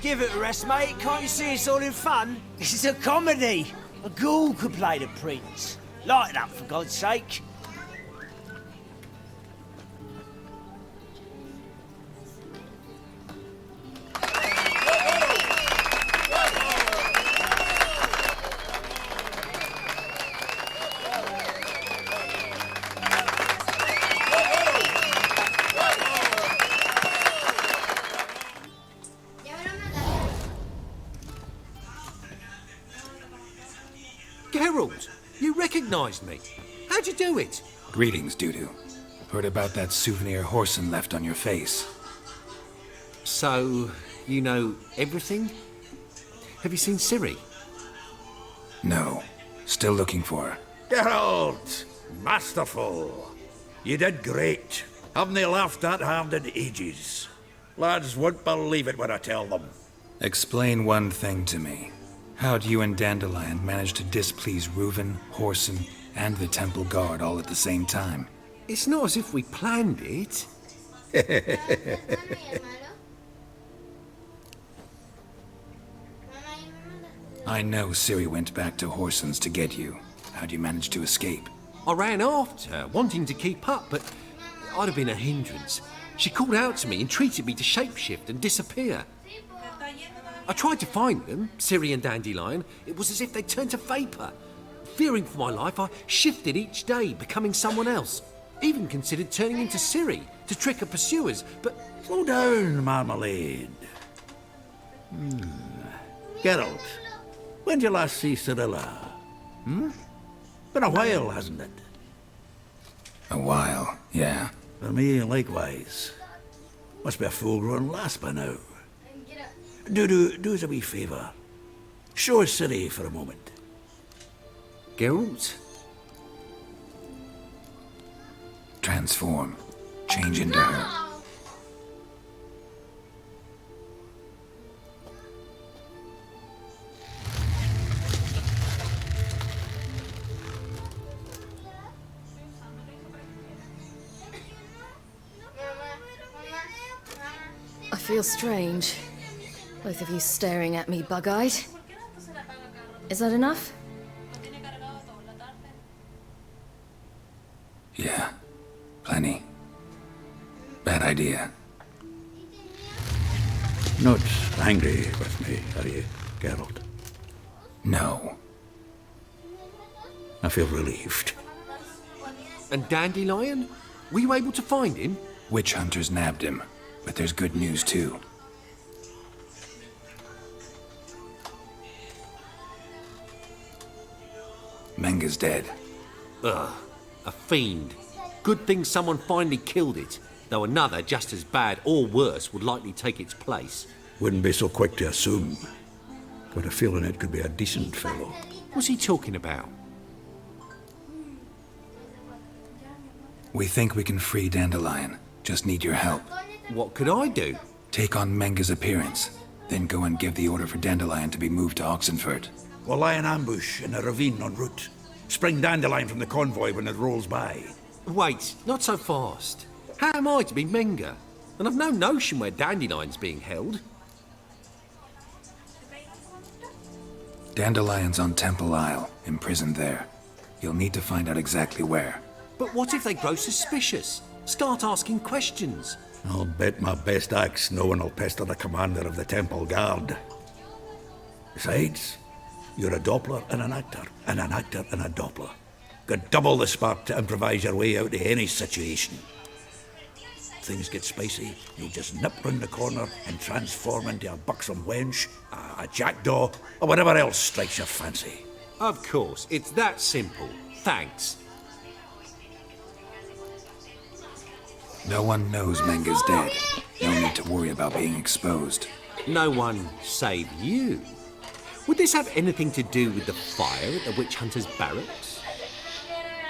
M: Give it a rest, mate. Can't you see it's all in fun? This is a comedy. A ghoul could play the prince. Lighten up, for God's sake.
J: Geralt, you recognised me. How'd you do it?
E: Greetings, Dudu. Heard about that souvenir Horson left on your face.
J: So, you know everything? Have you seen Ciri?
E: No. Still looking for her.
O: Geralt! Masterful! You did great. Haven't they laughed that hard in ages? Lads won't believe it when I tell them.
E: Explain one thing to me. How do you and Dandelion manage to displease Reuven, Horson, and the Temple Guard all at the same time?
J: It's not as if we planned it.
E: I know Ciri went back to Horson's to get you. How'd you manage to escape?
J: I ran after her, wanting to keep up, but I'd have been a hindrance. She called out to me, entreated me to shapeshift and disappear. I tried to find them, Ciri and Dandelion. It was as if they'd turned to vapour. Fearing for my life, I shifted each day, becoming someone else. Even considered turning into Ciri to trick her pursuers, but...
O: Slow down, Marmalade. Geralt, when did you last see Cirilla? Been a while, hasn't it?
E: A while, yeah.
O: For me, likewise. Must be a full-grown lass by now. Do us a wee favour. Show us Ciri for a moment.
J: Geralt?
E: Transform. Change into her.
S: I feel strange. Both of you staring at me bug-eyed. Is that enough?
E: Yeah. Plenty. Bad idea.
O: Not angry with me, are you, Geralt?
E: No.
O: I feel relieved.
J: And Dandelion? Were you able to find him?
E: Witch hunters nabbed him, but there's good news too. Menga's dead.
J: Ugh, a fiend. Good thing someone finally killed it, though another just as bad or worse would likely take its place.
O: Wouldn't be so quick to assume. Got a feeling it could be a decent fellow.
J: What's he talking about?
E: We think we can free Dandelion. Just need your help.
J: What could I do?
E: Take on Menga's appearance, then go and give the order for Dandelion to be moved to Oxenford.
O: We'll lie in ambush in a ravine en route. Spring Dandelion from the convoy when it rolls by.
J: Wait, not so fast. How am I to be Menga? And I've no notion where Dandelion's being held.
E: Dandelion's on Temple Isle, imprisoned there. You'll need to find out exactly where.
J: But what if they grow suspicious? Start asking questions?
O: I'll bet my best axe no one will pester the commander of the Temple Guard. Besides, you're a Doppler and an actor and a Doppler. Got double the spark to improvise your way out of any situation. Things get spicy, you'll just nip round the corner and transform into a buxom wench, a jackdaw, or whatever else strikes your fancy.
J: Of course, it's that simple. Thanks.
E: No one knows Menga's dead. No need to worry about being exposed.
J: No one save you. Would this have anything to do with the fire at the witch hunter's barracks?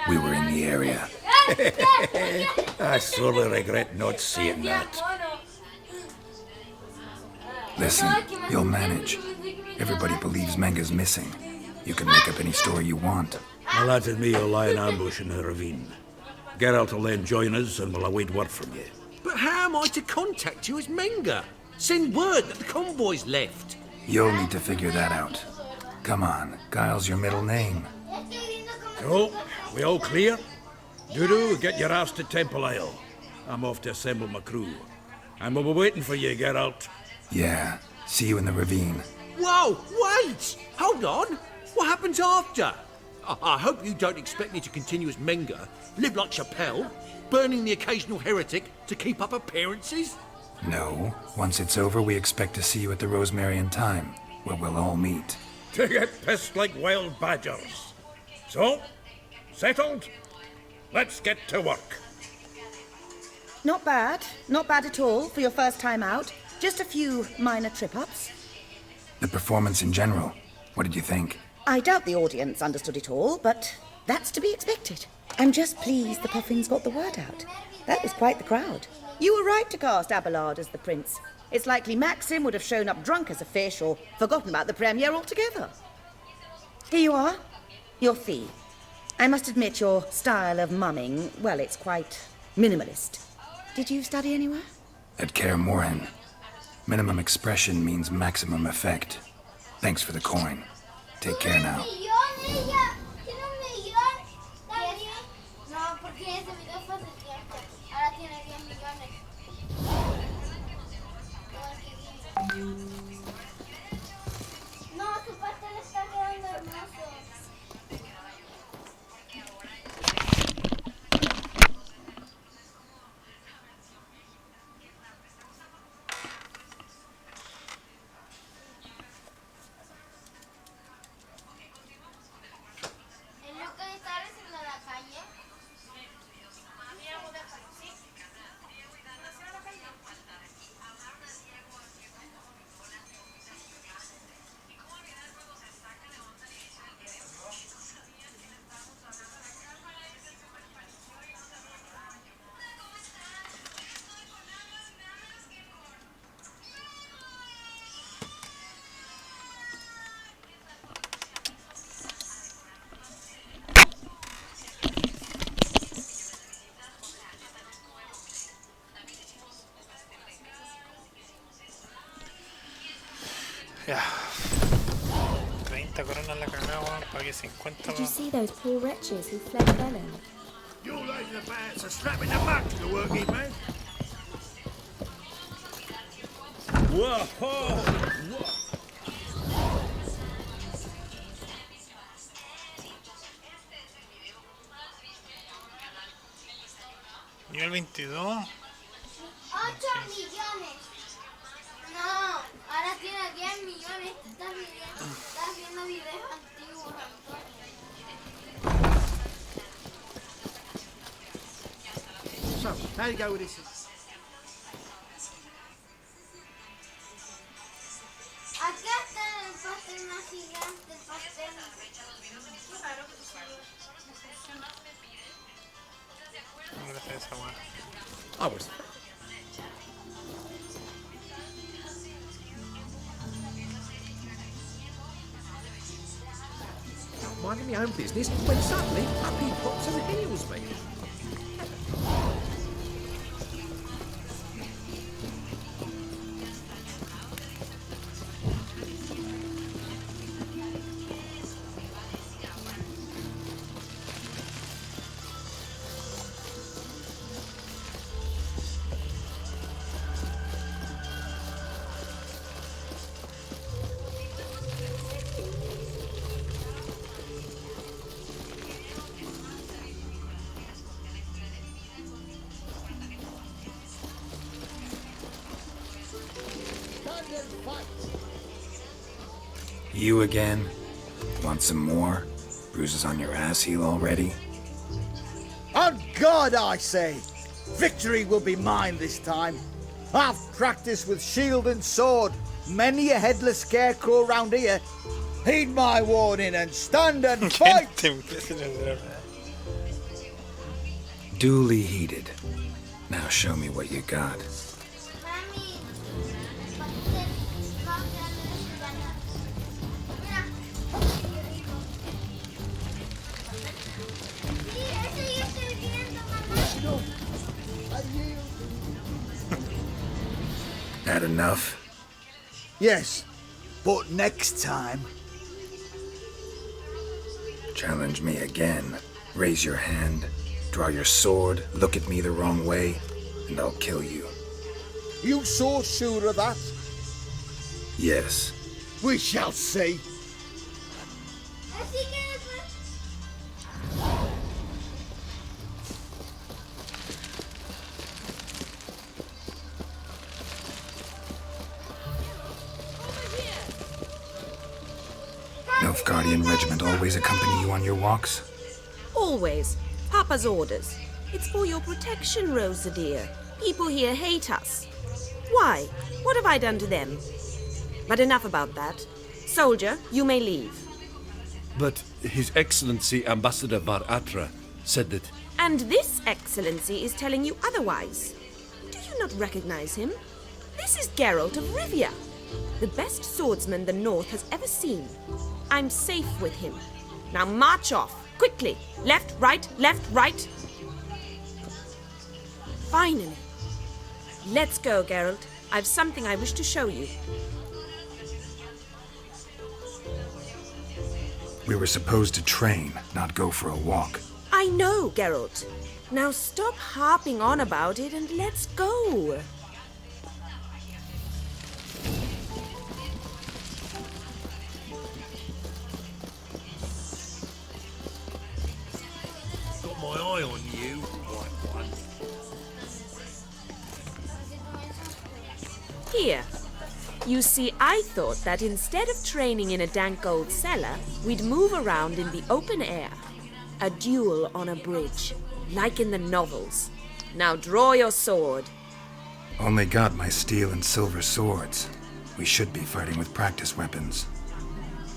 E: We were in the area.
O: I sorely regret not seeing that.
E: Listen, you'll manage. Everybody believes Menga's missing. You can make up any story you want.
O: My lads and me will lie in ambush in the ravine. Geralt will then join us and we'll await word from you.
J: But how am I to contact you as Menga? Send word that the convoy's left.
E: You'll need to figure that out. Come on, Guile's your middle name.
O: So, we all clear? Dudu, get your ass to Temple Isle. I'm off to assemble my crew. And we'll be waiting for you, Geralt.
E: Yeah, see you in the ravine.
J: Whoa, wait! Hold on! What happens after? I hope you don't expect me to continue as Menga, live like Chappelle, burning the occasional heretic to keep up appearances?
E: No, once it's over, we expect to see you at the Rosemary in Time, where we'll all meet.
O: To get pissed like wild badgers. So, settled? Let's get to work.
B: Not bad. Not bad at all for your first time out. Just a few minor trip-ups.
E: The performance in general, what did you think?
B: I doubt the audience understood it all, but that's to be expected. I'm just pleased the Puffins got the word out. That was quite the crowd. You were right to cast Abelard as the prince. It's likely Maxim would have shown up drunk as a fish or forgotten about the premiere altogether. Here you are, your fee. I must admit your style of mumming, well, it's quite minimalist. Did you study anywhere?
E: At Kaer Morhen. Minimum expression means maximum effect. Thanks for the coin. Take care now.
D: No, su parte le está quedando hermoso. ¿El loco está en la calle?
C: Ya. 30 coronas la cagada, weón. Pagué 50.
L: Did you see those poor wretches who fled Bellum?
H: You lays the bats are strapping the back to the working man.
O: Whoa! Whoa!
C: Nivel 22.
D: 8 millones. No, ahora tiene 10 millones. Estás viendo videos antiguos, Antonio.
N: So, how do you go with this?
D: Acá está el pastel más gigante, el pastel.
C: Gracias a esa weá.
O: I was.
J: Minding my own business when suddenly up he pops and heals me.
E: You again? Want some more? Bruises on your ass heel already?
N: On God, I say! Victory will be mine this time. I've practiced with shield and sword. Many a headless scarecrow round here. Heed my warning and stand and fight!
E: Duly heeded. Now show me what you got. That enough?
N: Yes, but next time.
E: Challenge me again. Raise your hand, draw your sword, look at me the wrong way, and I'll kill you.
N: You so sure of that?
E: Yes.
N: We shall see.
E: Nilfgaardian regiment always accompany you on your walks?
T: Always. Papa's orders. It's for your protection, Rosa dear. People here hate us. Why? What have I done to them? But enough about that. Soldier, you may leave.
J: But His Excellency Ambassador Var Atra said that...
T: And this excellency is telling you otherwise. Do you not recognize him? This is Geralt of Rivia, the best swordsman the North has ever seen. I'm safe with him. Now march off, quickly. Left, right, left, right. Finally. Let's go, Geralt. I've something I wish to show you.
E: We were supposed to train, not go for a walk.
T: I know, Geralt. Now stop harping on about it and let's go.
A: Got my eye on you, right one.
T: Here. You see, I thought that instead of training in a dank old cellar, we'd move around in the open air. A duel on a bridge, like in the novels. Now draw your sword.
E: Only got my steel and silver swords. We should be fighting with practice weapons.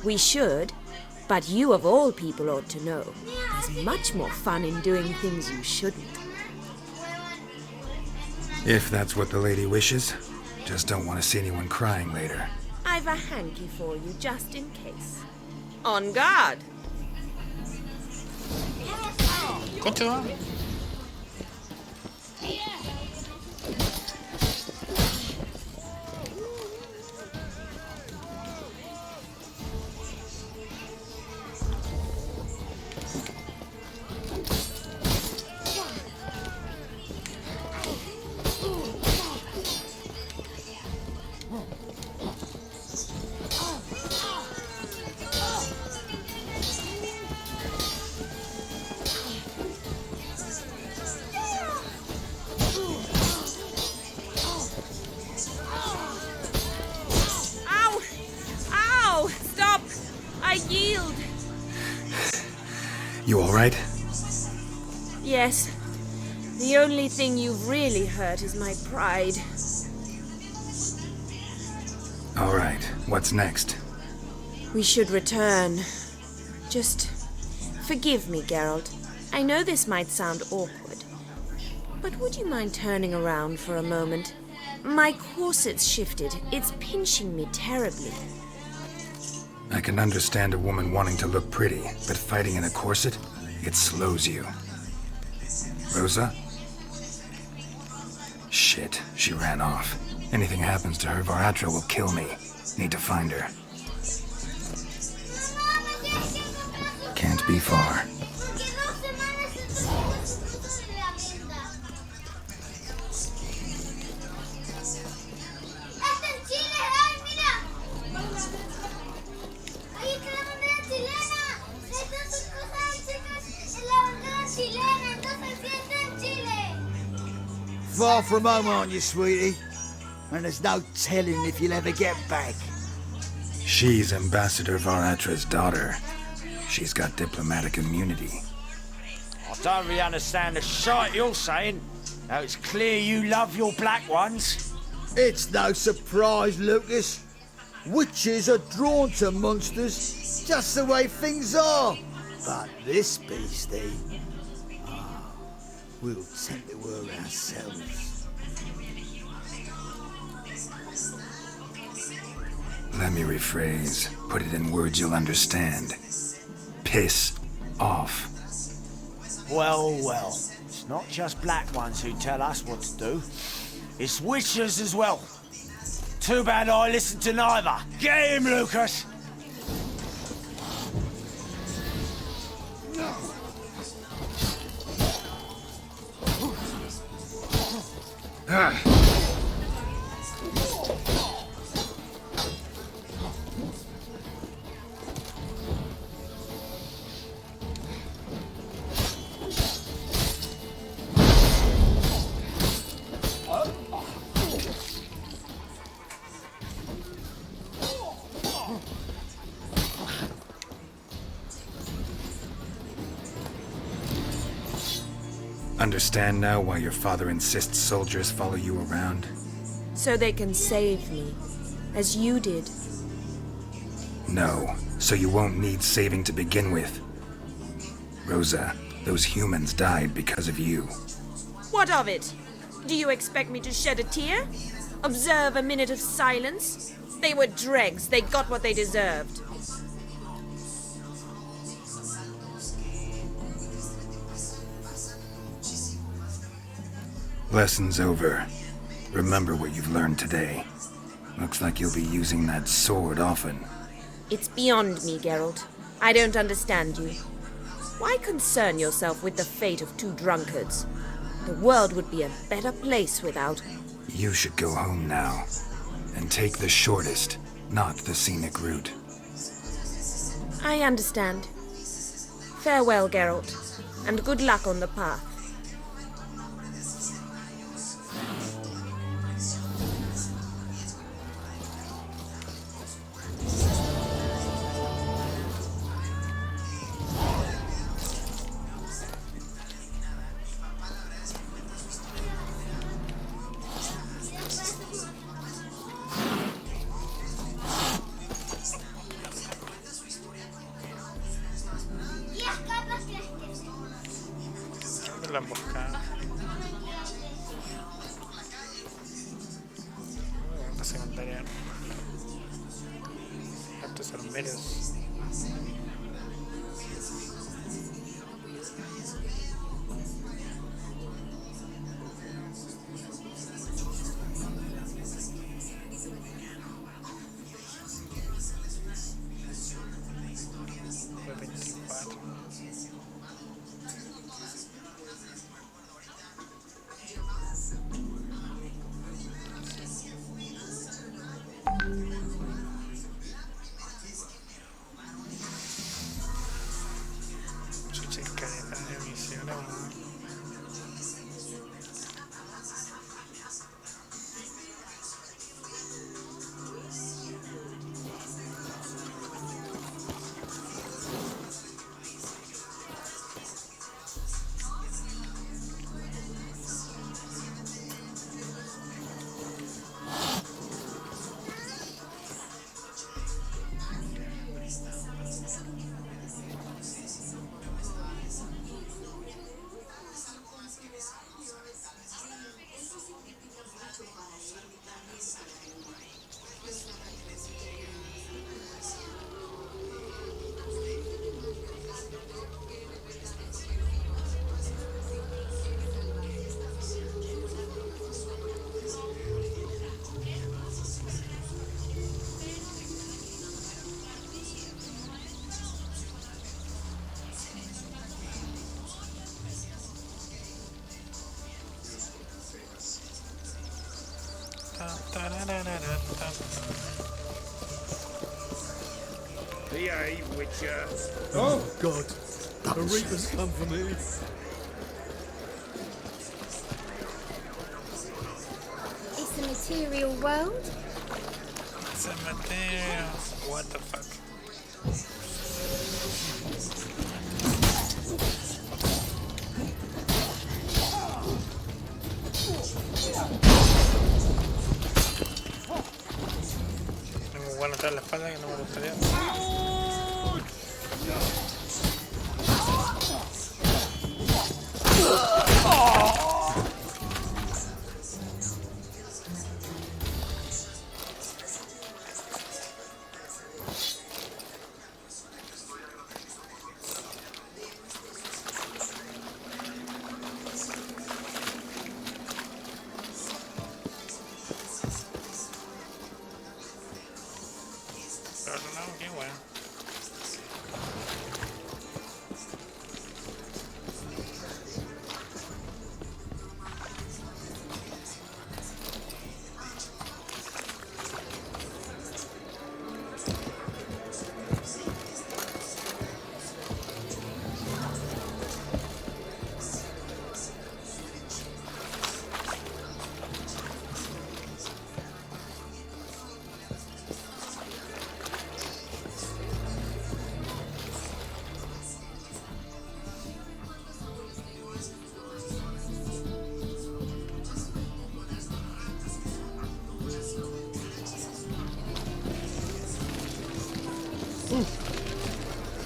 T: We should, but you of all people ought to know. There's much more fun in doing things you shouldn't.
E: If that's what the lady wishes. Just don't want to see anyone crying later.
T: I've a hanky for you, just in case. On guard!
C: Continue.
E: You all right?
T: Yes. The only thing you've really hurt is my pride.
E: All right. What's next?
T: We should return. Just forgive me, Geralt. I know this might sound awkward, but would you mind turning around for a moment? My corset's shifted. It's pinching me terribly.
E: I can understand a woman wanting to look pretty, but fighting in a corset, it slows you. Rosa? Shit, she ran off. Anything happens to her, Var Atra will kill me. Need to find her. Can't be far.
N: Far from home, aren't you, sweetie? And there's no telling if you'll ever get back.
E: She's Ambassador Varatra's daughter. She's got diplomatic immunity.
M: I don't really understand the shite you're saying. Now it's clear you love your black ones.
N: It's no surprise, Lucas. Witches are drawn to monsters, just the way things are. But this beastie, we'll tend to her ourselves.
E: Let me rephrase. Put it in words you'll understand. Piss off.
M: Well, well. It's not just black ones who tell us what to do. It's witches as well. Too bad I listened to neither. Get him, Lucas!
E: Understand now why your father insists soldiers follow you around?
T: So they can save me, as you did.
E: No, so you won't need saving to begin with. Rosa, those humans died because of you.
T: What of it? Do you expect me to shed a tear? Observe a minute of silence? They were dregs. They got what they deserved.
E: Lesson's over. Remember what you've learned today. Looks like you'll be using that sword often.
T: It's beyond me, Geralt. I don't understand you. Why concern yourself with the fate of two drunkards? The world would be a better place without...
E: You should go home now. And take the shortest, not the scenic route.
T: I understand. Farewell, Geralt, and good luck on the path.
C: La emboscada. Una secundaria. Estos son varios.
H: Behave, Witcher.
G: Oh, God. The Reaper's come for me.
K: It's the material world.
C: cementerio. What the fuck. Tengo bueno atrás la espalda que no me gustaría. Pero no, qué bueno.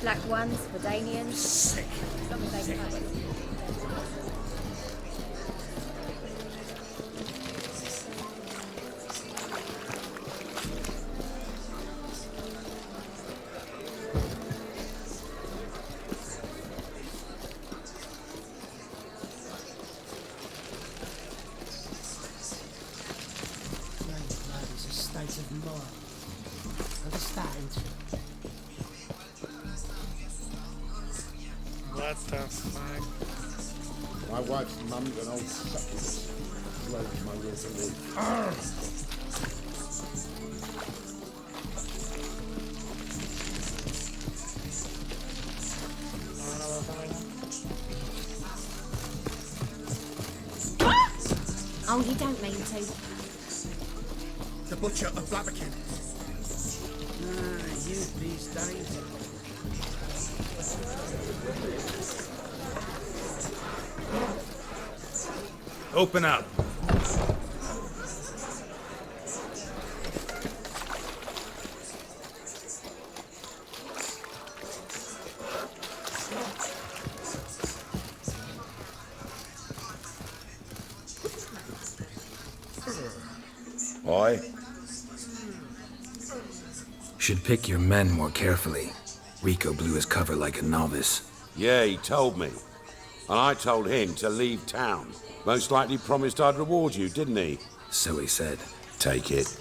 B: Black ones for Danians.
A: Sick.
B: As long as they can have it.
Q: It's a state of mind. Understand?
C: What the fuck?
G: My wife's mum's an old succubus. Blows my will to live.
K: Oh, you don't mean to.
F: The butcher of Blaviken.
M: Youth these days.
E: Open up.
H: Aye.
E: Should pick your men more carefully. Rico blew his cover like a novice.
P: Yeah, he told me. And I told him to leave town. Most likely promised I'd reward you, didn't he?
E: So he said.
P: Take it.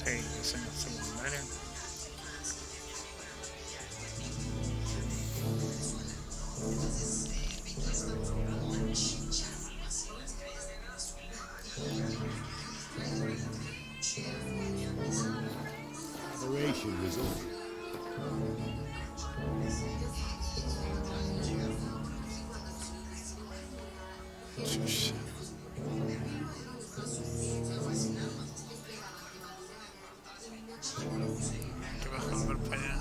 C: Sí, escena secundaria.
G: Aberration result.
C: Que bajo ver para allá.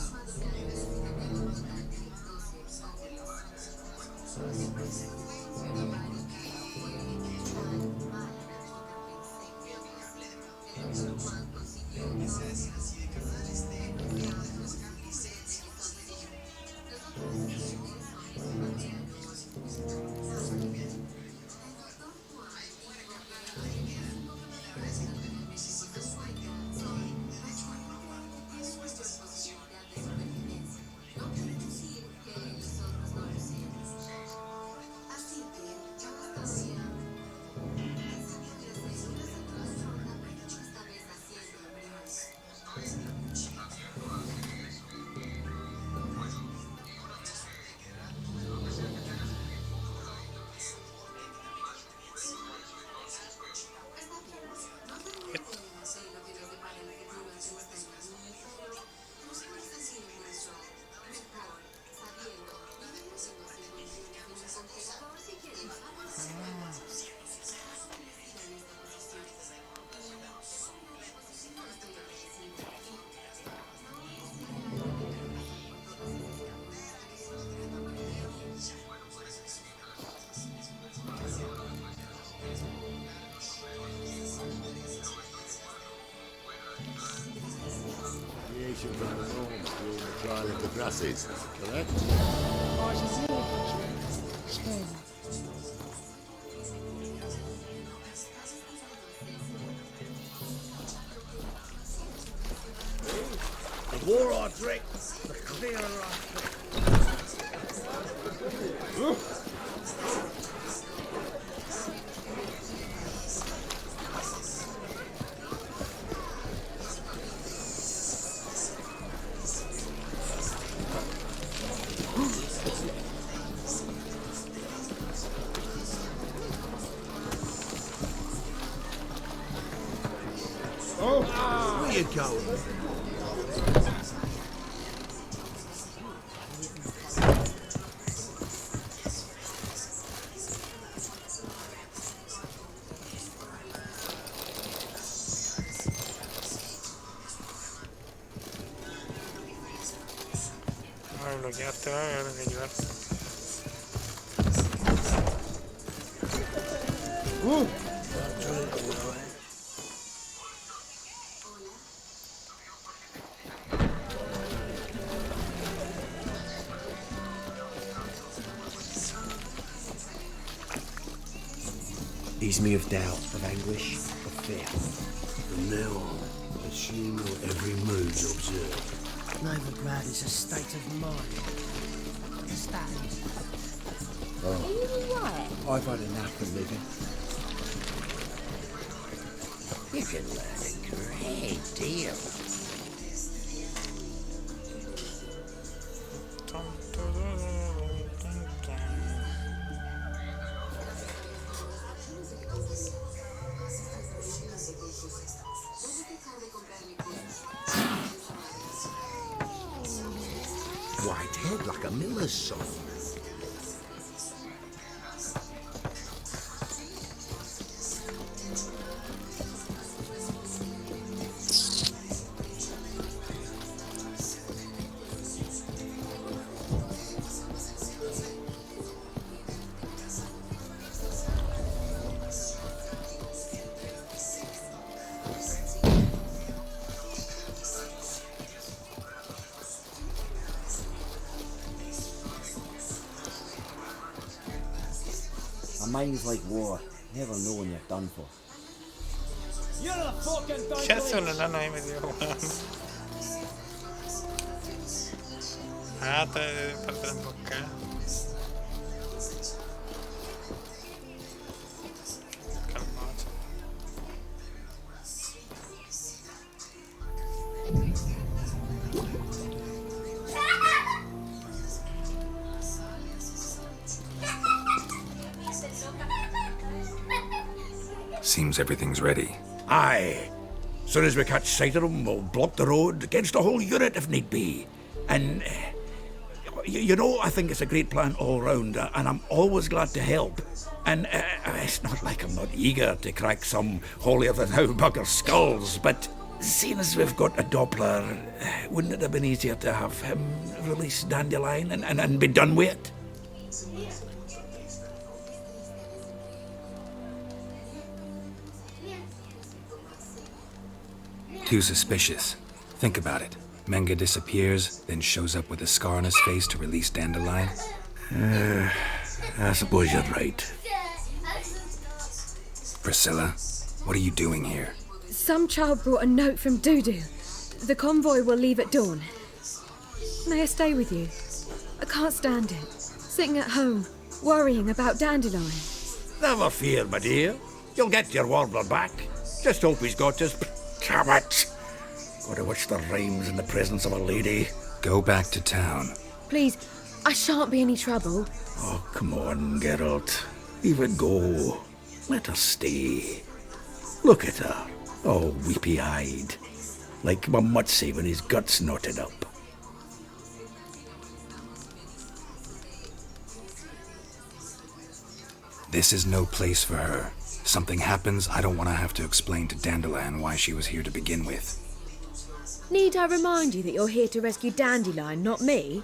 P: should run home during the trial of the grasses, correct?
O: The more I drink, the clearer I feel. Where you going?
C: Voy a bloquearte, voy a ver que ayudarte.
Q: Ease me of doubt, of anguish, of fear.
P: From now on, assume your every move observed.
Q: Novigrad is a state of mind. Understand?
N: Are
Q: you alright? I've had enough of living.
N: You can learn a great deal.
P: White head like a miller's son.
Q: A mind's like water, never know when you're done for.
C: ¿Qué hace un enano ahí metido jugando? Ah, está de parte de la emboscada. Calmado.
E: Seems everything's ready.
O: Aye. Soon as we catch sight of them, we'll block the road against a whole unit if need be. And, you know, I think it's a great plan all round, and I'm always glad to help. And it's not like I'm not eager to crack some holier-than-thou bugger skulls, but seeing as we've got a Doppler, wouldn't it have been easier to have him release Dandelion and be done with it?
E: Too suspicious. Think about it. Menga disappears, then shows up with a scar on his face to release Dandelion.
O: I suppose you're right.
E: Priscilla, what are you doing here?
L: Some child brought a note from Dudu. The convoy will leave at dawn. May I stay with you? I can't stand it. Sitting at home, worrying about Dandelion.
O: Never fear, my dear. You'll get your warbler back. Just hope he's got his... Damn it! Gotta watch the rhymes in the presence of a lady.
E: Go back to town.
L: Please, I shan't be any trouble.
O: Oh, come on, Geralt. Leave it go. Let her stay. Look at her, all weepy-eyed. Like my Mutsy when his guts knotted up.
E: This is no place for her. Something happens, I don't want to have to explain to Dandelion why she was here to begin with.
L: Need I remind you that you're here to rescue Dandelion, not me?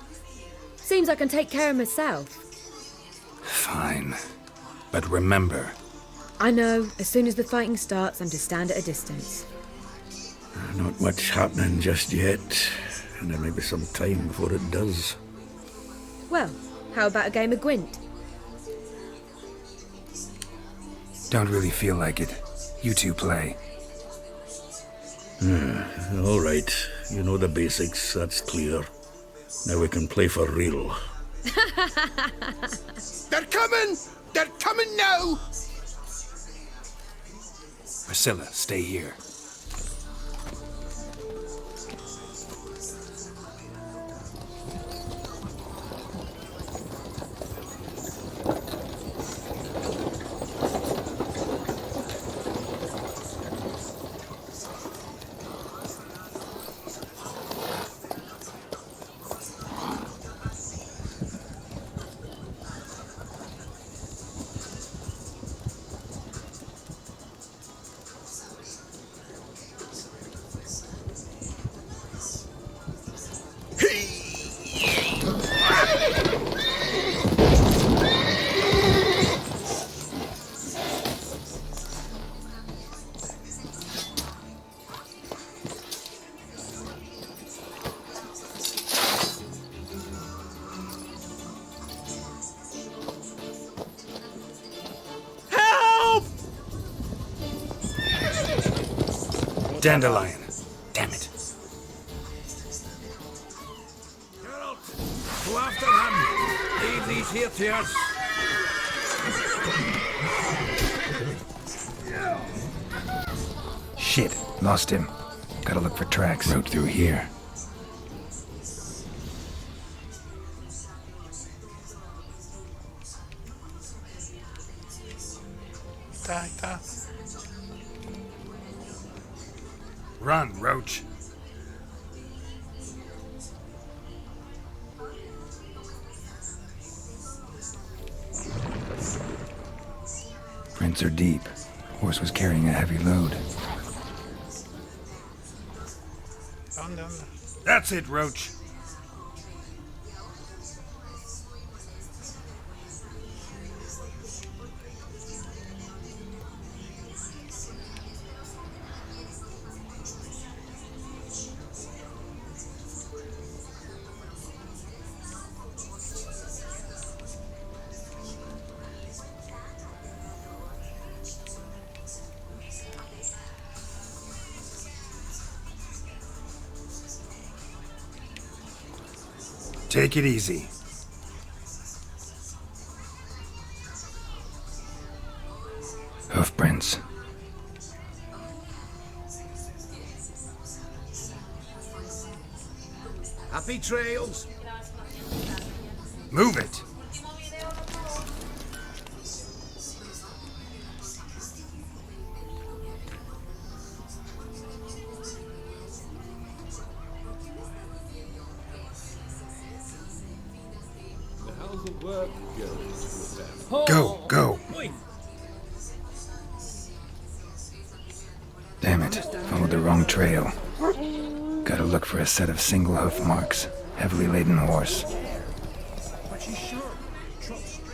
L: Seems I can take care of myself.
E: Fine. But remember...
L: I know, as soon as the fighting starts, I'm to stand at a distance.
O: Not much happening just yet. and there may be some time before it does.
T: Well, how about a game of Gwent?
E: Don't really feel like it. You two play.
O: All right. You know the basics, that's clear. Now we can play for real.
A: They're coming! They're coming now!
E: Priscilla, stay here. Dandelion. Damn it.
O: Go after him! Leave these here to us!
E: Shit, lost him. Gotta look for tracks. Road through here.
C: Tá.
E: Run, Roach. Prints are deep. Horse was carrying a heavy load. That's it, Roach. Take it easy. Hoof prints.
O: Happy trails!
E: Move it! Go! Damn it, followed the wrong trail. Gotta look for a set of single hoof marks. Heavily laden horse.
O: But she's sure. Trot straight.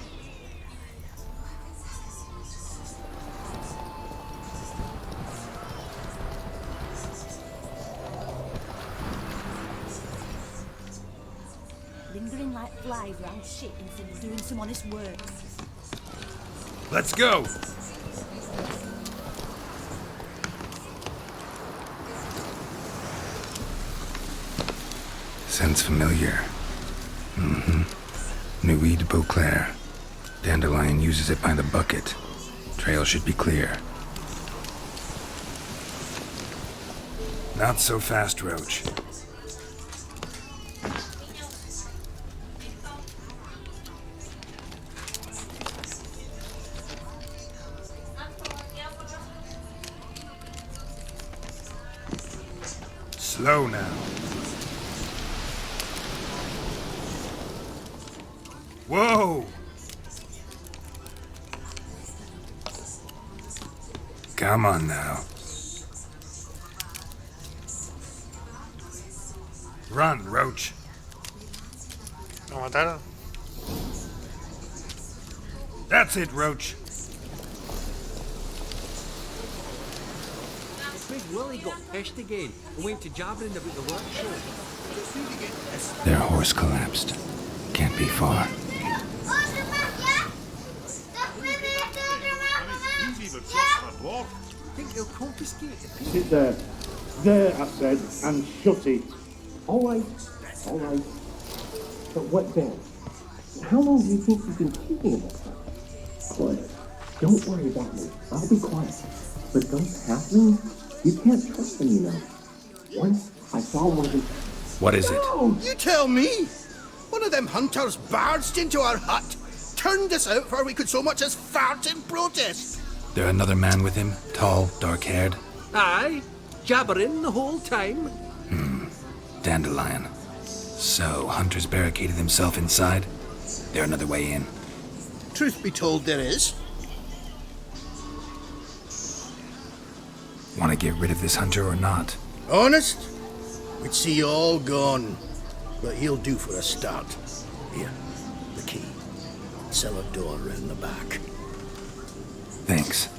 U: Lingering like flies around shit instead of doing some honest work.
E: Let's go! Sounds familiar. Nuit de Beauclair. Dandelion uses it by the bucket. Trail should be clear. Not so fast, Roach. Slow now. Whoa! Come on now. Run, Roach.
C: ¿Lo mataron?
E: That's it, Roach.
J: Big Willie got pissed again and went to jabbering about the workshop.
E: Their horse collapsed. Can't be far.
J: Think he'll confiscate the pig?
I: Sit there. There, I said, and shut it.
V: All right. But what then? How long do you think you've been keeping him this time? Quiet. Don't worry about me. I'll be quiet. But those halflings, you can't trust them, you know. Once I saw one of them.
E: What is it?
F: Oh, you tell me! One of them hunters barged into our hut, turned us out before we could so much as fart in protest.
E: There another man with him? Tall, dark-haired?
J: Aye, jabbering the whole time.
E: Dandelion. So, Hunter's barricaded himself inside? There another way in?
F: Truth be told, there is.
E: Want to get rid of this hunter or not?
F: Honest? We'd see you all gone. But he'll do for a start. Here, the key. Cellar door round the back.
E: Thanks.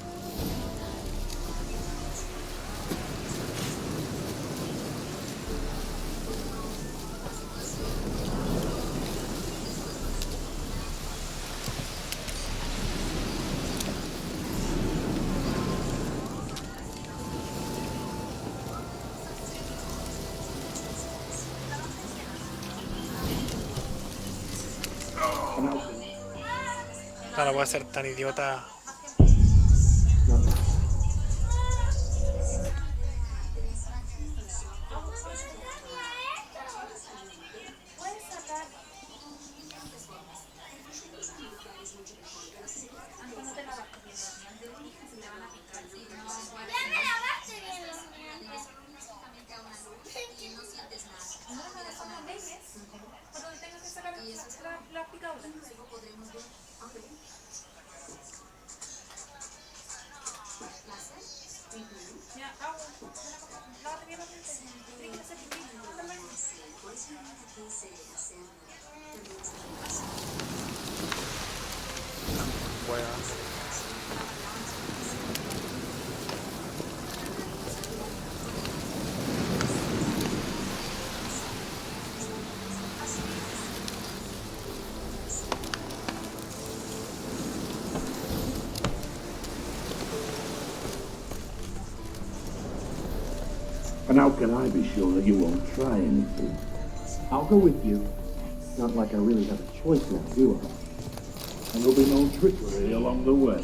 C: No puede ser tan idiota.
I: And how can I be sure that you won't try anything?
V: I'll go with you. It's not like I really have a choice now, do I?
I: And there'll be no trickery along the way.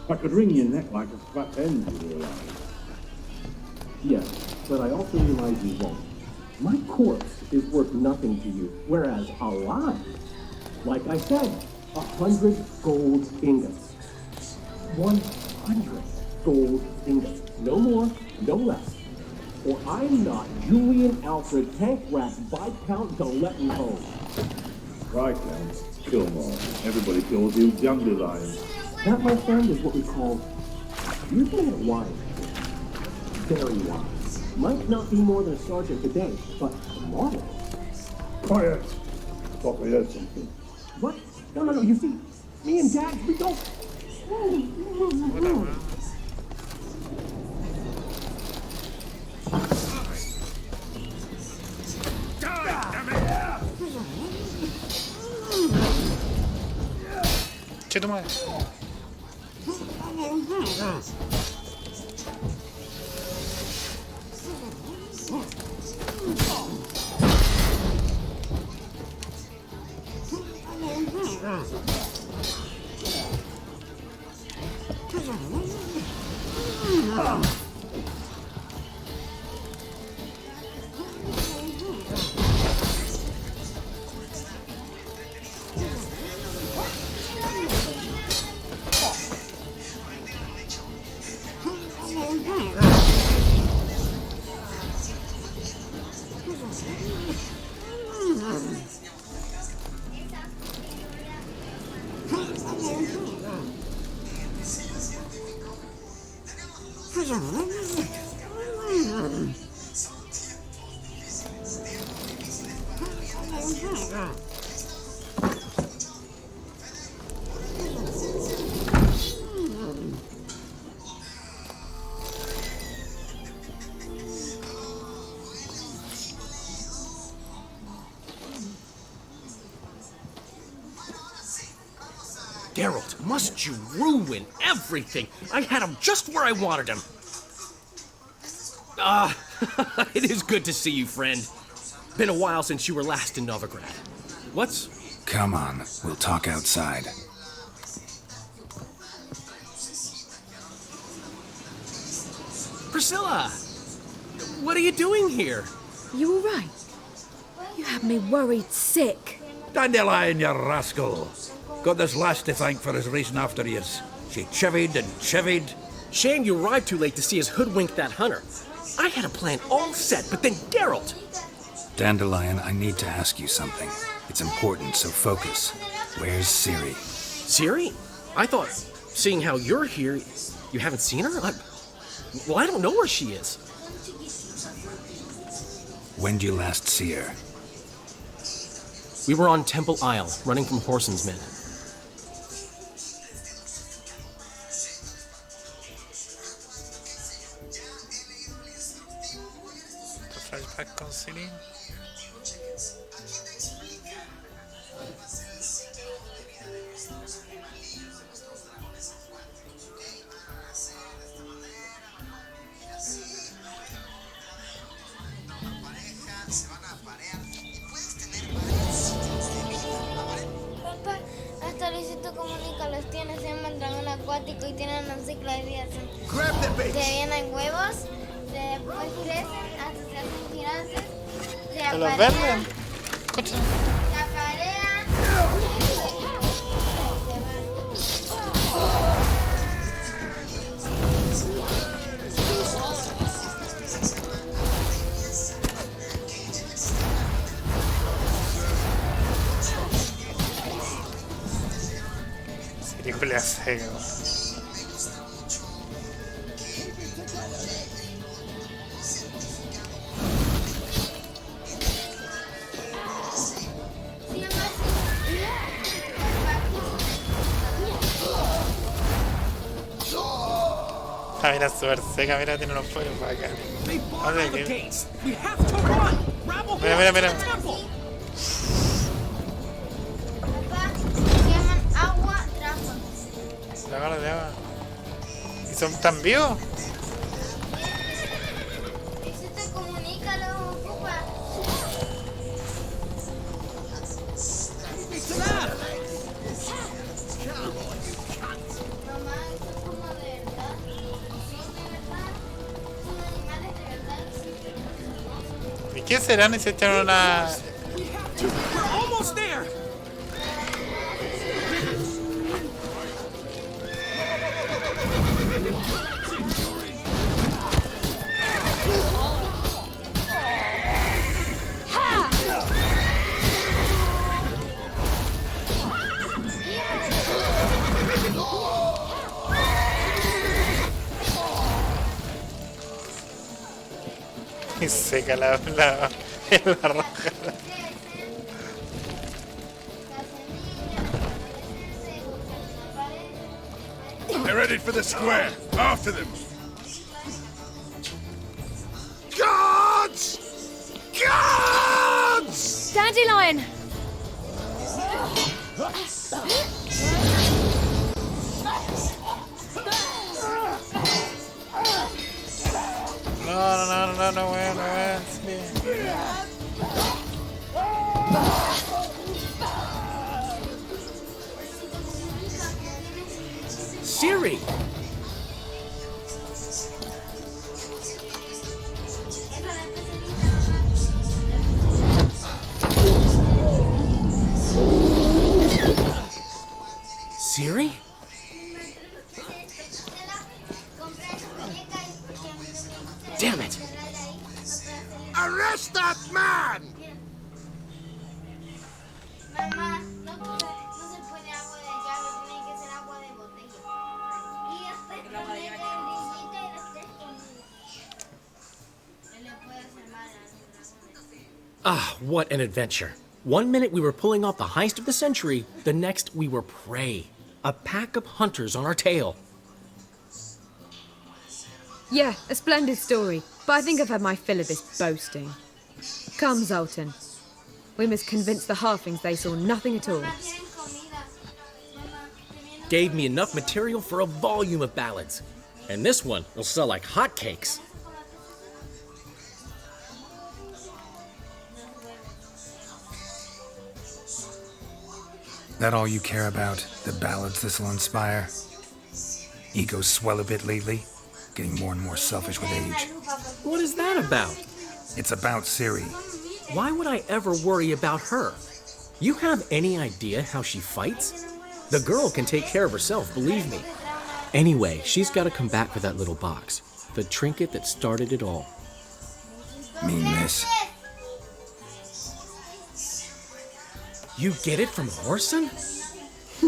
I: I could wring your neck like a fat hen, you realize.
V: Yes, but I also realize you won't. My corpse is worth nothing to you, whereas alive, like I said, 100 gold ingots. 100 gold ingots. No more, no less. Or I'm not Julian Alfred Tank Rack Viscount Galetten-Home.
I: Right then, Kilmore. Everybody calls you Dandelion.
V: That, my friend, is what we call usually a wise. Very wise. Might not be more than a sergeant today, but tomorrow.
I: Quiet! Thought I heard something.
V: What? No, you see, me and Dad, we don't...
C: Che tu madre.
R: must you ruin everything? I had him just where I wanted him. It is good to see you, friend. Been a while since you were last in Novigrad. What's...
E: Come on, we'll talk outside.
R: Priscilla! What are you doing here?
L: You all right? You had me worried sick.
O: Dandelion, you rascal. Got this lass to thank for his racing after yous. She chivied and chivied.
R: Shame you arrived too late to see us hoodwink that hunter. I had a plan all set, but then Geralt...
E: Dandelion, I need to ask you something. It's important, so focus. Where's Ciri?
R: Ciri? I thought, seeing how you're here, you haven't seen her? Well, I don't know where she is.
E: When did you last see her?
R: We were on Temple Isle, running from Whoreson's men.
C: Flashback con Ciri.
D: Papá, hasta Luisito Comunica los tiene, se llama el dragón acuático y tienen una enciclopedia. Te vienen huevos, después crecen, hasta se hacen gigantes, se
C: ¿De los
D: aparean,
C: verdes? Escucha.
D: se aparean,
C: Película seca. Ah, mira, súper seca, mira, tiene unos fuegos para acá. Mira, mira, mira.
D: agua, trampa.
C: Dragones de agua. ¿Y son tan vivos?
D: Luisito Comunica los ocupa. Mamá, esto es como de verdad. Son de verdad. Son animales de verdad.
C: ¿Y qué serán? Y se echaron una...
R: We're almost there!
C: Y seca la roja.
H: They're headed for the square. After them. Guards! Guards!
K: Dandelion!
C: No, weón,
R: Ciri! Ciri? Damn it!
H: Arrest that man!
D: Mamá, no se puede agua de llave, tiene que ser agua de botella. Y después ponerle el brillito y los tres conmigo. Él le puede hacer mal a los dragones.
R: Ah, what an adventure. 1 minute we were pulling off the heist of the century, the next we were prey. A pack of hunters on our tail.
S: Yeah, a splendid story, but I think I've had my fill of this boasting. Come, Zoltan. We must convince the halflings they saw nothing at all.
D: Mamá, tienen comida. Mamá, te viene
R: gave me enough material for a volume of ballads. And this one will sell like hotcakes.
E: That all you care about? The ballads this'll inspire? Egos swell a bit lately? Getting more and more selfish with age.
R: What is that about?
E: It's about Ciri.
R: Why would I ever worry about her? You have any idea how she fights? The girl can take care of herself, believe me. Anyway, she's got to come back for that little box. The trinket that started it all.
E: Mean this.
R: You get it from Horson?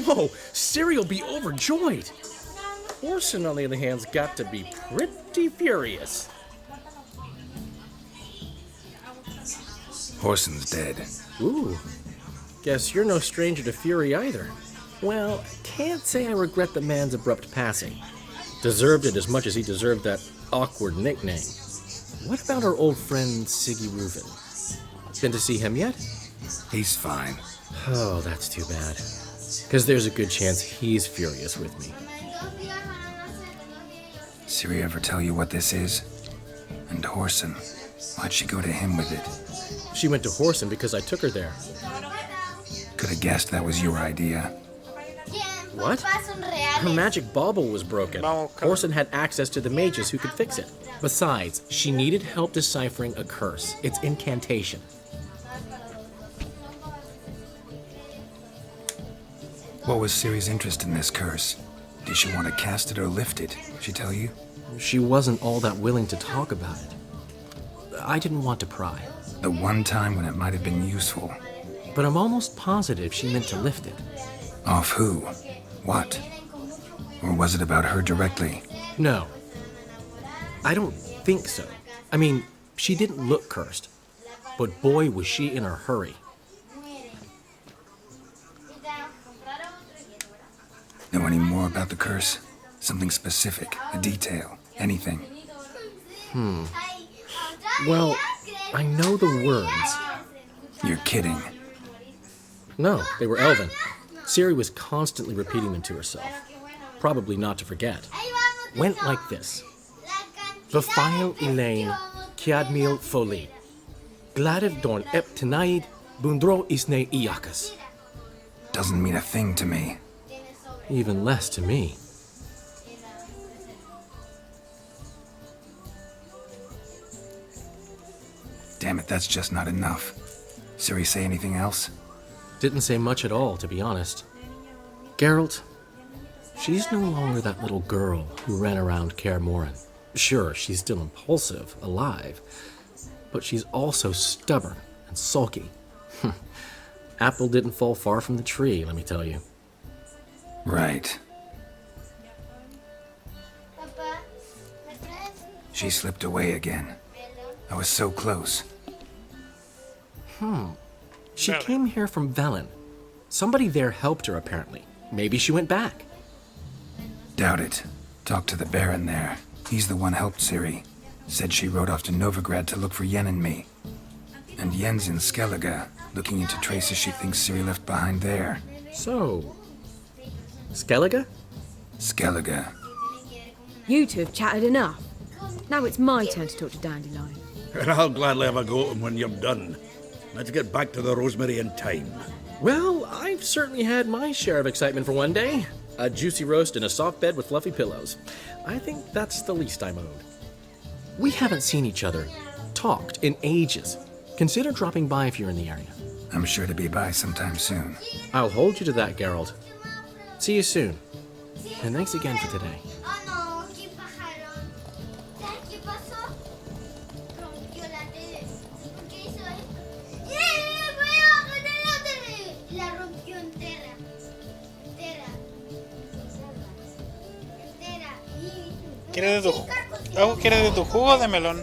R: Whoa, Ciri will be overjoyed. Horson, on the other hand, has got to be pretty furious.
E: Horson's dead.
R: Ooh, guess you're no stranger to fury either. Well, can't say I regret the man's abrupt passing. Deserved it as much as he deserved that awkward nickname. What about our old friend Siggy Reuven? Been to see him yet?
E: He's fine.
R: Oh, that's too bad. Because there's a good chance he's furious with me.
E: Ciri ever tell you what this is? And Horson, why'd she go to him with it?
R: She went to Horson because I took her there.
E: Could have guessed that was your idea.
R: What? Her magic bauble was broken. Horson had access to the mages who could fix it. Besides, she needed help deciphering a curse. It's incantation.
E: What was Ciri's interest in this curse? Did she want to cast it or lift it? She tell you?
R: She wasn't all that willing to talk about it. I didn't want to pry.
E: The one time when it might have been useful.
R: But I'm almost positive she meant to lift it.
E: Off who? What? Or was it about her directly?
R: No. I don't think so. I mean, she didn't look cursed. But boy, was she in a hurry.
E: Know any more about the curse? Something specific, a detail, anything?
R: Well, I know the words.
E: You're kidding.
R: No, they were Elven. Ciri was constantly repeating them to herself. Probably not to forget. Went like this. Vafail Elaine, Kiadmil Foli. Gladev Dorn Ep Tenaid, Bundro Isne Iakas.
E: Doesn't mean a thing to me.
R: Even less to me.
E: Damn it, that's just not enough. Ciri say anything else?
R: Didn't say much at all, to be honest. Geralt, she's no longer that little girl who ran around Kaer Morhen. Sure, she's still impulsive, alive, but she's also stubborn and sulky. Apple didn't fall far from the tree, let me tell you.
E: Right. She slipped away again. I was so close.
R: She came here from Velen. Somebody there helped her, apparently. Maybe she went back.
E: Doubt it. Talked to the Baron there. He's the one helped Ciri. Said she rode off to Novigrad to look for Yen and me. And Yen's in Skellige, looking into traces she thinks Ciri left behind there.
R: So, Skellige?
E: Skellige.
S: You two have chatted enough. Now it's my turn to talk to Dandelion.
O: And I'll gladly have a go at him when you're done. Let's get back to the rosemary in time.
R: Well, I've certainly had my share of excitement for one day. A juicy roast in a soft bed with fluffy pillows. I think that's the least I'm owed. We haven't seen each other, talked in ages. Consider dropping by if you're in the area.
E: I'm sure to be by sometime soon.
R: I'll hold you to that, Geralt. See you soon. And thanks again for today.
C: ¿Quieres de tu jugo de melón?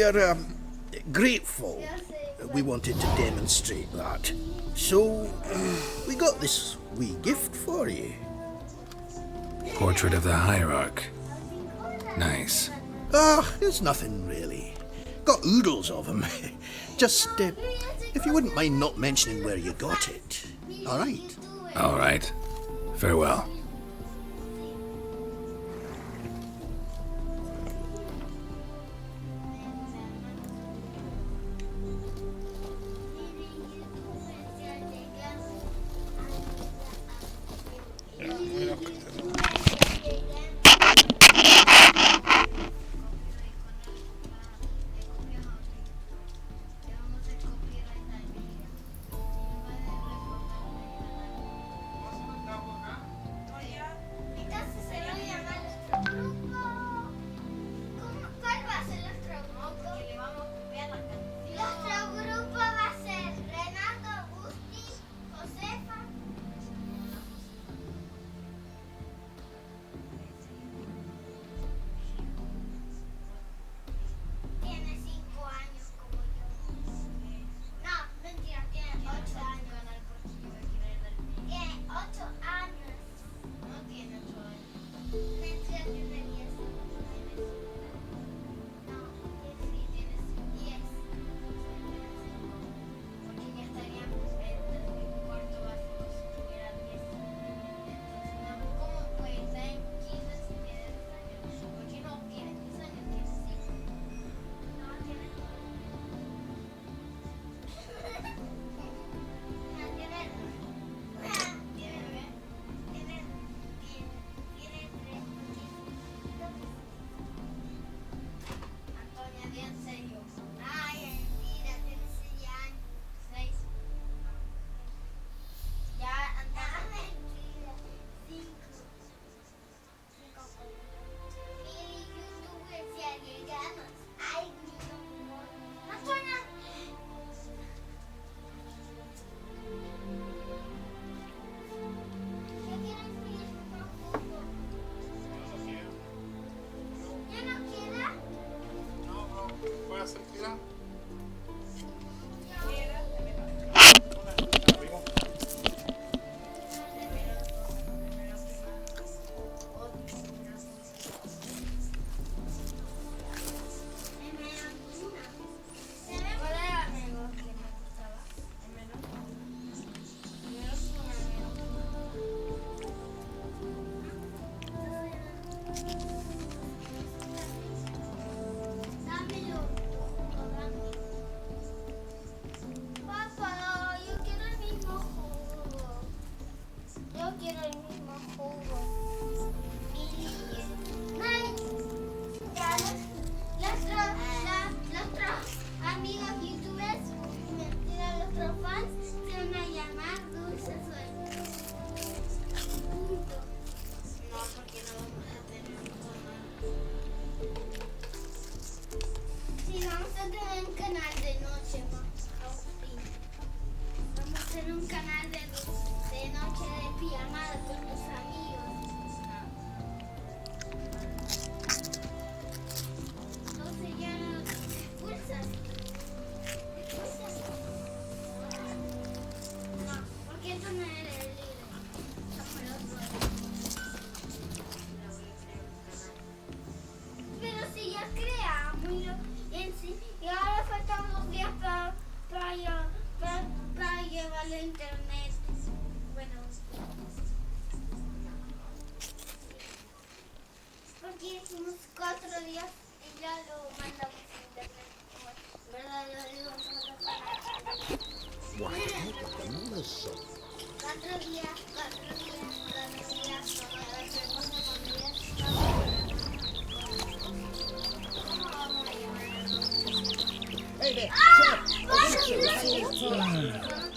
F: we're grateful. We wanted to demonstrate that. So, we got this wee gift for you.
E: Portrait of the Hierarch. Nice.
F: It's nothing really. Got oodles of them. Just, if you wouldn't mind not mentioning where you got it. All right?
E: All right. Farewell.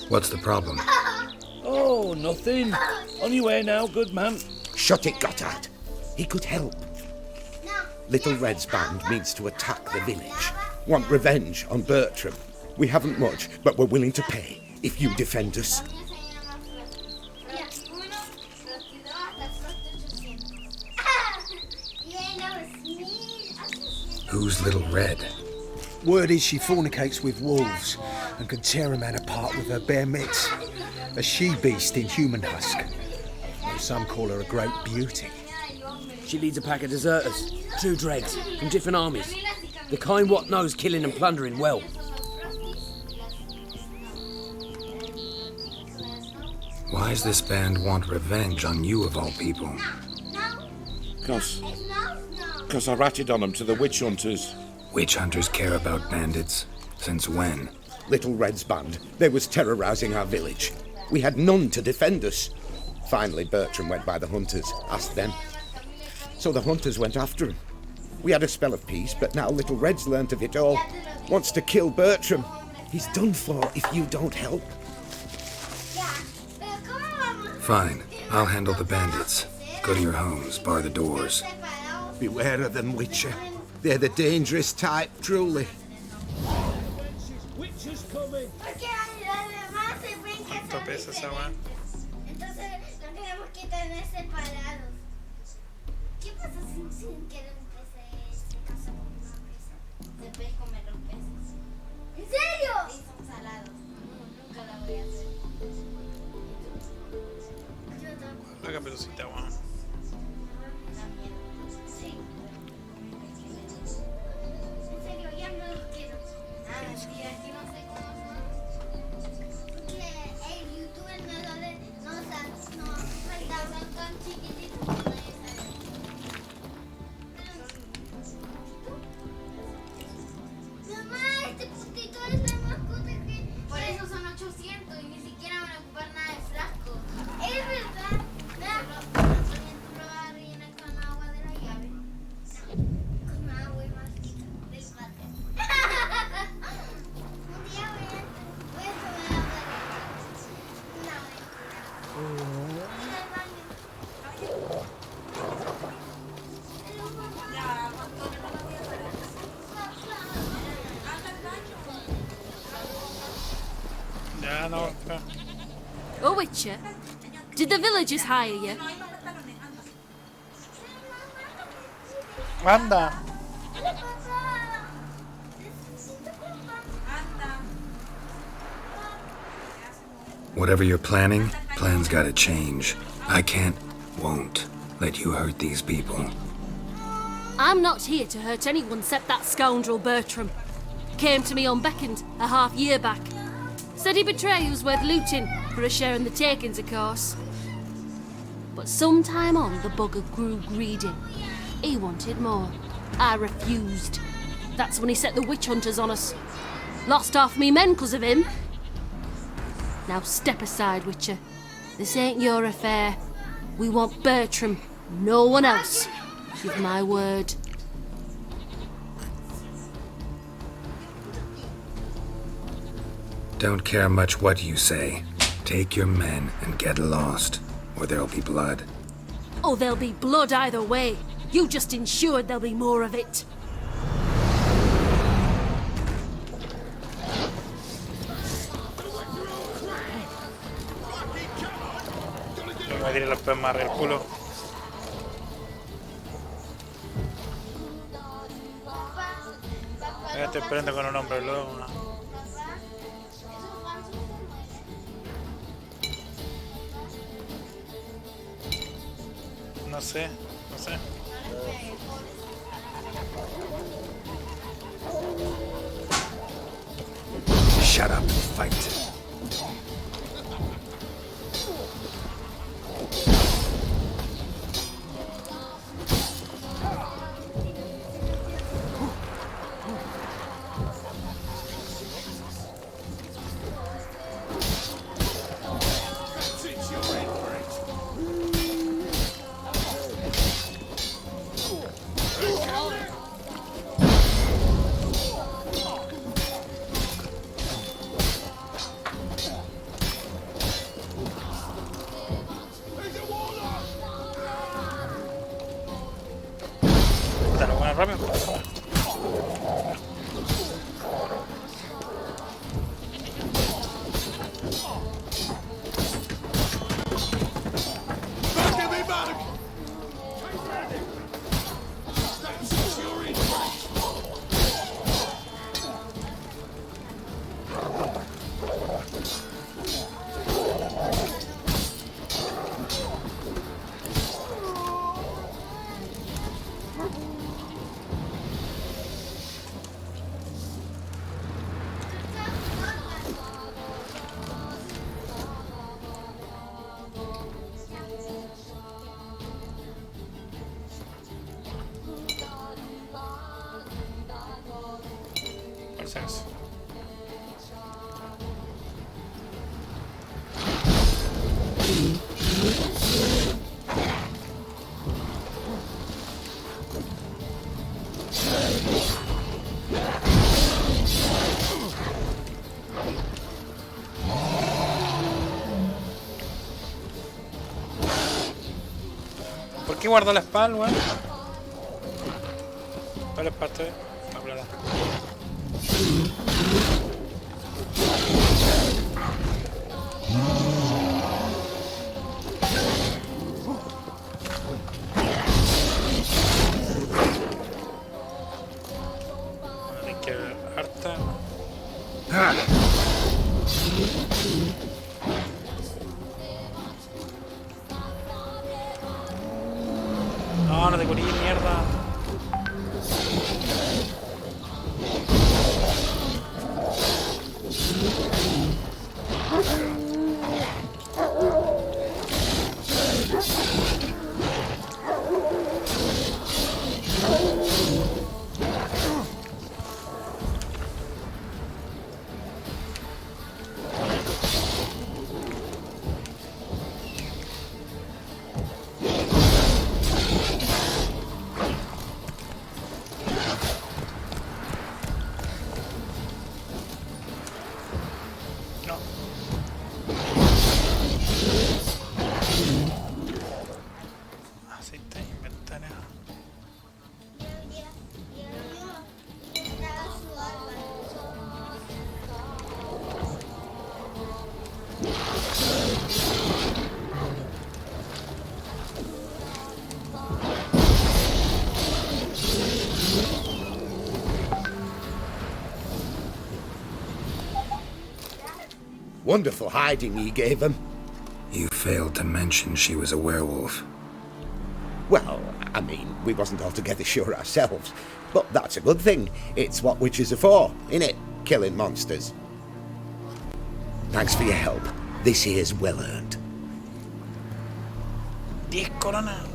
E: What's the problem?
B: Oh, nothing. On your way now, good man.
M: Shut it, Gotthard. He could help. Little Red's band means to attack the village. Want revenge on Bertram. We haven't much, but we're willing to pay if you defend us.
E: Who's Little Red?
Q: Word is she fornicates with wolves and can tear a man apart with her bare mitts. A she-beast in human husk. Though some call her a great beauty.
G: She leads a pack of deserters, 2 dregs, from different armies. The kind what knows killing and plundering well.
E: Why's this band want revenge on you of all people?
M: Because I ratted on them to the witch hunters.
E: Witch hunters care about bandits? Since when?
M: Little Red's band, they was terrorising our village. We had none to defend us. Finally, Bertram went by the hunters, asked them. So the hunters went after him. We had a spell of peace, but now Little Red's learnt of it all. Wants to kill Bertram. He's done for if you don't help.
E: Fine. I'll handle the bandits. Go to your homes, bar the doors.
M: Beware of them, Witcher. They're the dangerous type, truly.
A: Witcher's coming.
C: ¿Cuánto pesa esa weá?
D: Entonces no tenemos que tener separados. ¿Qué pasa si que un pez se casa con una presa? Se puede comer los peces. ¿En serio? Y son salados. Nunca la voy a hacer.
C: La caperucita, weón.
D: Sí. En serio, ya no los quiero. Ah, sí, aquí no sé cómo son. Porque el youtuber no faltaba tan chiquitito que no es así. Mamá, este puntito es la mascota que... Por eso son 800 y ni siquiera van a ocupar nada de frasco. Es verdad. También tú lo vas a rellenar con agua de la llave. No, con agua y masita del váter. Un día voy a tomar agua
C: Ya no.
N: Oh, Witcher, did the villagers hire you?
C: Anda.
E: Whatever you're planning, plans gotta change. I can't, won't let you hurt these people.
N: I'm not here to hurt anyone except that scoundrel Bertram. Came to me unbeckoned a half-year back. Said he'd betray who's worth looting for a share in the takings, of course. But sometime on, the bugger grew greedy. He wanted more. I refused. That's when he set the witch hunters on us. Lost half me men 'cause of him. Now step aside, Witcher. This ain't your affair. We want Bertram, no one else. Give my word.
E: Don't care much what you say. Take your men and get lost, or there'll be blood.
N: Oh, there'll be blood either way. You just ensured there'll be more of it.
C: Me tiré los peces más el culo. Estoy esperando con un hombre luego. No sé, no sé.
E: Shut up and fight.
C: ¿Por qué guardo la espada, weón? ¿Cuál es parte? La plata. Hay que ver harta. No, no te curí, mierda.
M: Wonderful hiding you gave him.
E: You failed to mention she was a werewolf.
M: Well, I mean, we wasn't altogether sure ourselves. But that's a good thing. It's what witches are for, innit? Killing monsters. Thanks for your help. This here's well earned.
C: 10 coronas.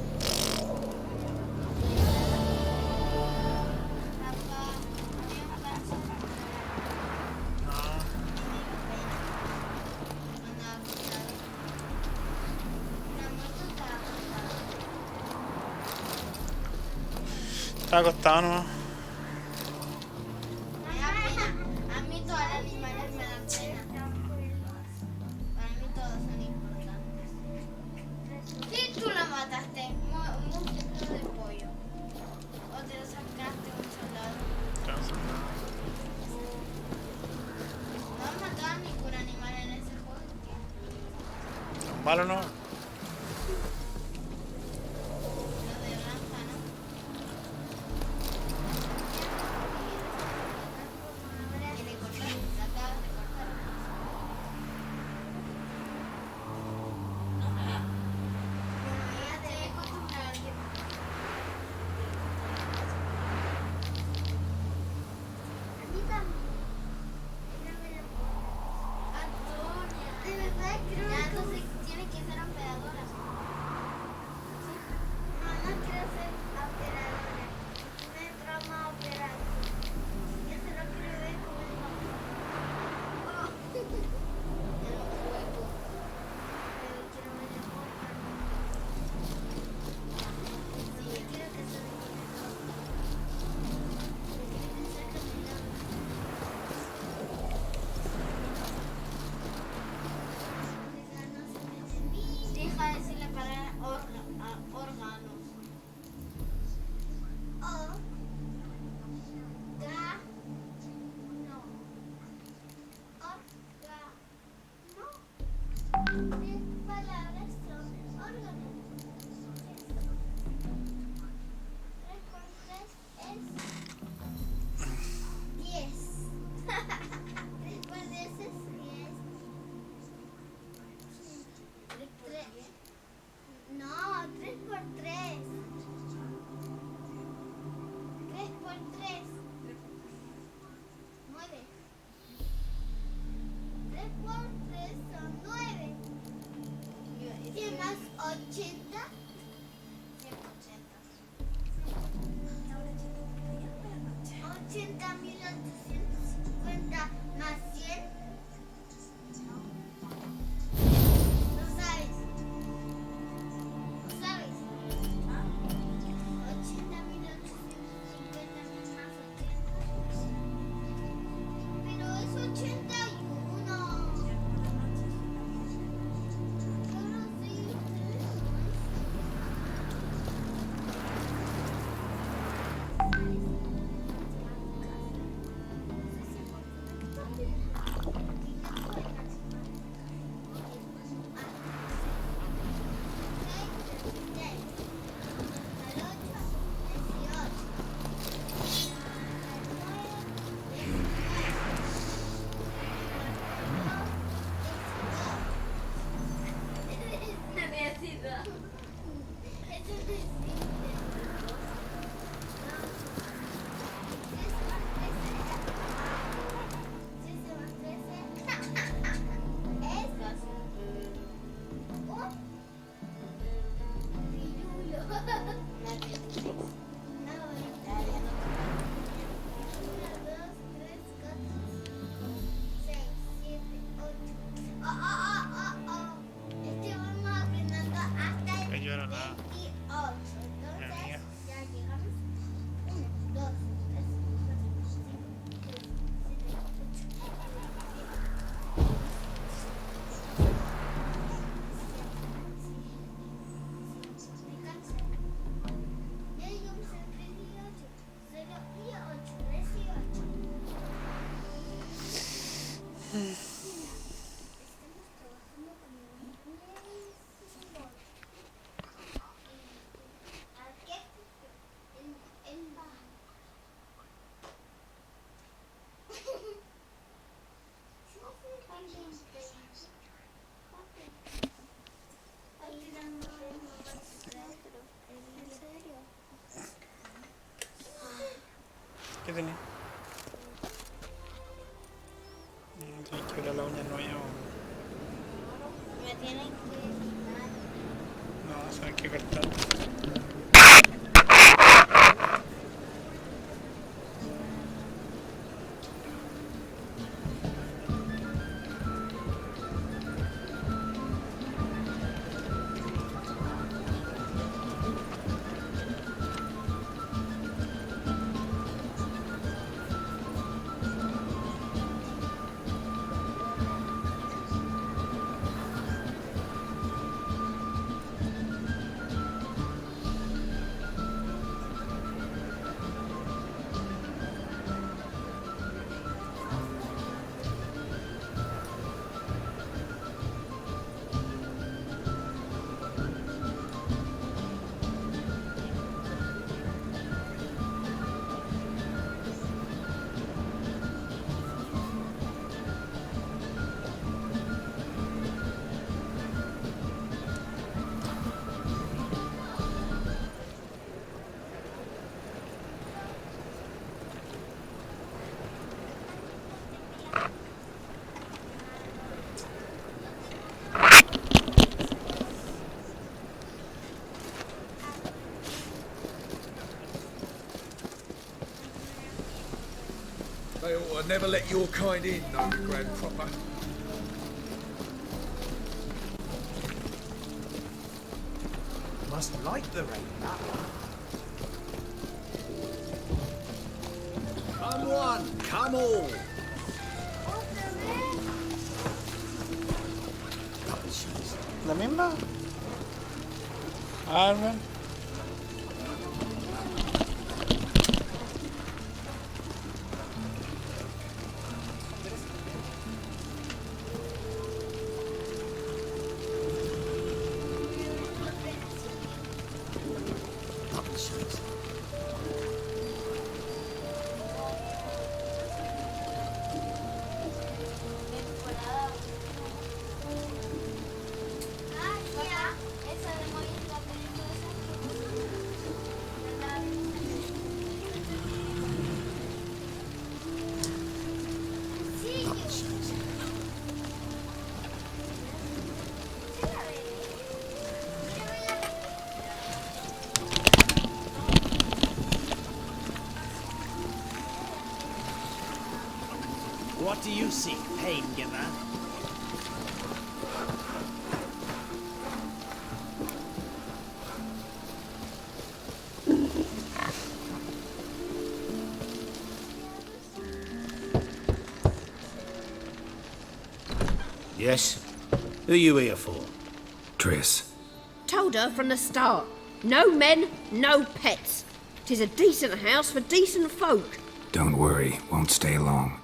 C: Está acostado nomás.
D: A mí todos los animales me dan pena. Para mí todos son importantes. Si tú lo mataste, un muslo de pollo. O te lo sacaste un soldado. No has matado a ningún animal en ese juego.
C: Malo no.
D: ¿No sabes?
C: ¿Qué tenés? Tienes que ver la uña nueva.
D: Me tienen que...
C: No, se hay que cortar.
H: They ought to never let your kind in, no grand proper.
Q: Must like the rain, that one.
A: Come one, come all.
C: ¿La misma? Arma.
P: What do you seek, pain giver?
A: Yes? Who you here for?
E: Triss.
T: Told her from the start. No men, no pets. 'Tis a decent house for decent folk.
E: Don't worry, won't stay long.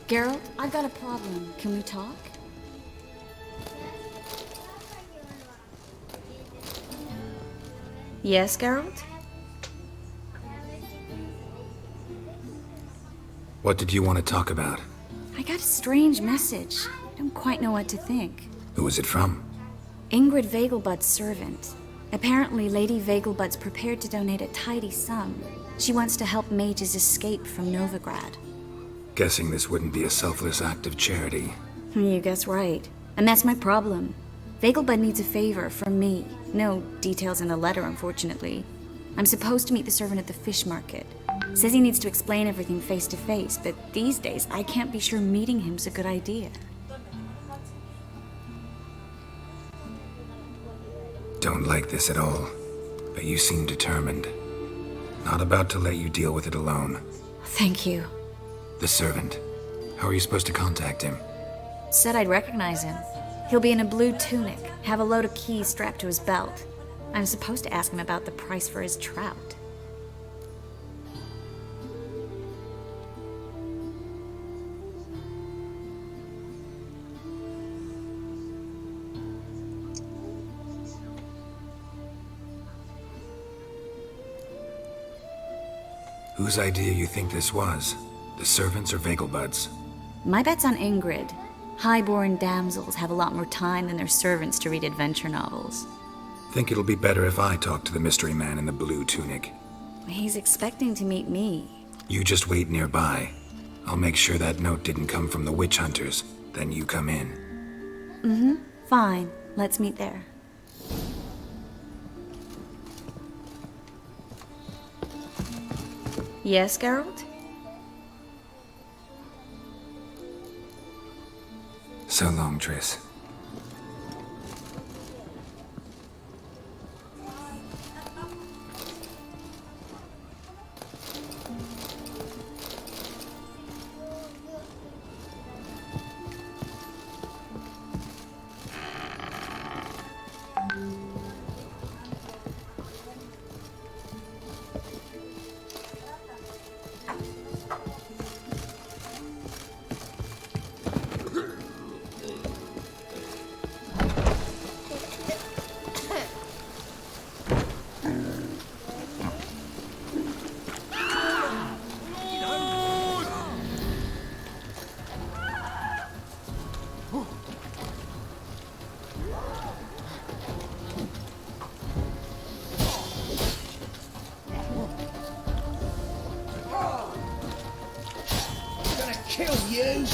L: Geralt, I've got a problem. Can we talk? Yes, Geralt?
E: What did you want to talk about?
L: I got a strange message. I don't quite know what to think.
E: Who was it from?
L: Ingrid Vegelbud's servant. Apparently, Lady Vegelbud's prepared to donate a tidy sum. She wants to help mages escape from Novigrad.
E: Guessing this wouldn't be a selfless act of charity.
L: You guess right. And that's my problem. Vegelbud needs a favor from me. No details in the letter, unfortunately. I'm supposed to meet the servant at the fish market. Says he needs to explain everything face to face, but these days I can't be sure meeting him's a good idea.
E: Don't like this at all, but you seem determined. Not about to let you deal with it alone.
L: Thank you.
E: The servant. How are you supposed to contact him?
L: Said I'd recognize him. He'll be in a blue tunic, have a load of keys strapped to his belt. I'm supposed to ask him about the price for his trout.
E: Whose idea you think this was? The servants or Vegelbud's?
L: My bet's on Ingrid. High-born damsels have a lot more time than their servants to read adventure novels.
E: Think it'll be better if I talk to the mystery man in the blue tunic.
L: He's expecting to meet me.
E: You just wait nearby. I'll make sure that note didn't come from the witch hunters. Then you come in.
L: Mm-hmm. Fine. Let's meet there. Yes, Geralt?
E: So long, Triss.
A: Kill you!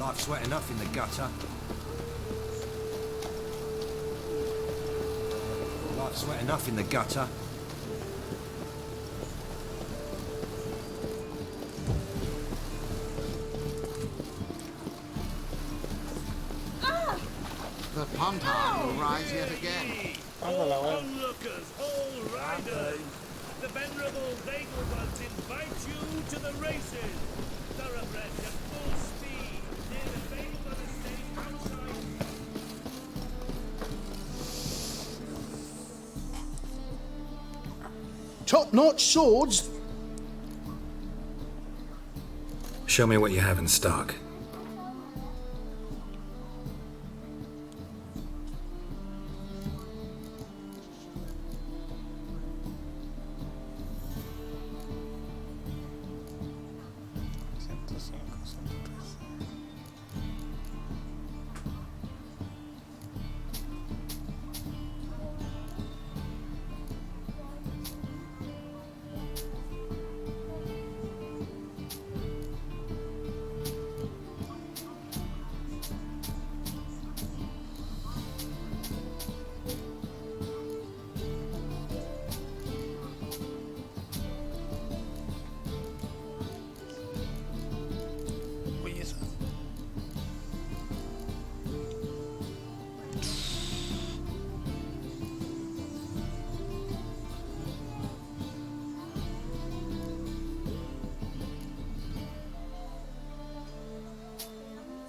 J: Life's wet enough in the gutter. Life's wet enough in the gutter.
A: The Pontar will rise yet again.
B: Onlookers, all riders, the venerable Vegelbuds invite you to the races. Thoroughbred at full speed near the Vegelbud estate outside.
F: Top-notch swords?
E: Show me what you have in stock.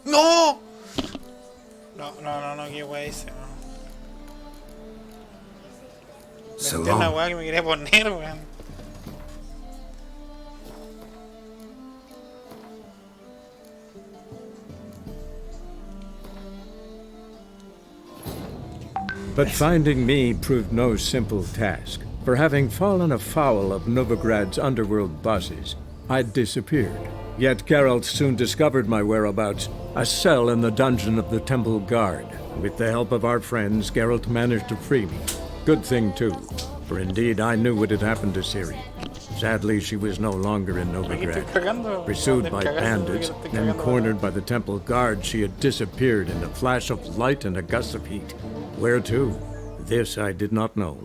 C: ¡No! No, qué wey ese, no.
E: So
C: Esta es la
E: long.
C: weá que me quería poner, weón.
U: But finding me proved no simple task. For having fallen afoul of Novigrad's underworld bosses, I'd disappeared. Yet Geralt soon discovered my whereabouts, a cell in the dungeon of the Temple Guard. With the help of our friends, Geralt managed to free me. Good thing, too, for indeed I knew what had happened to Ciri. Sadly, she was no longer in Novigrad. Pursued by bandits, then cornered by the Temple Guard, she had disappeared in a flash of light and a gust of heat. Where to? This I did not know.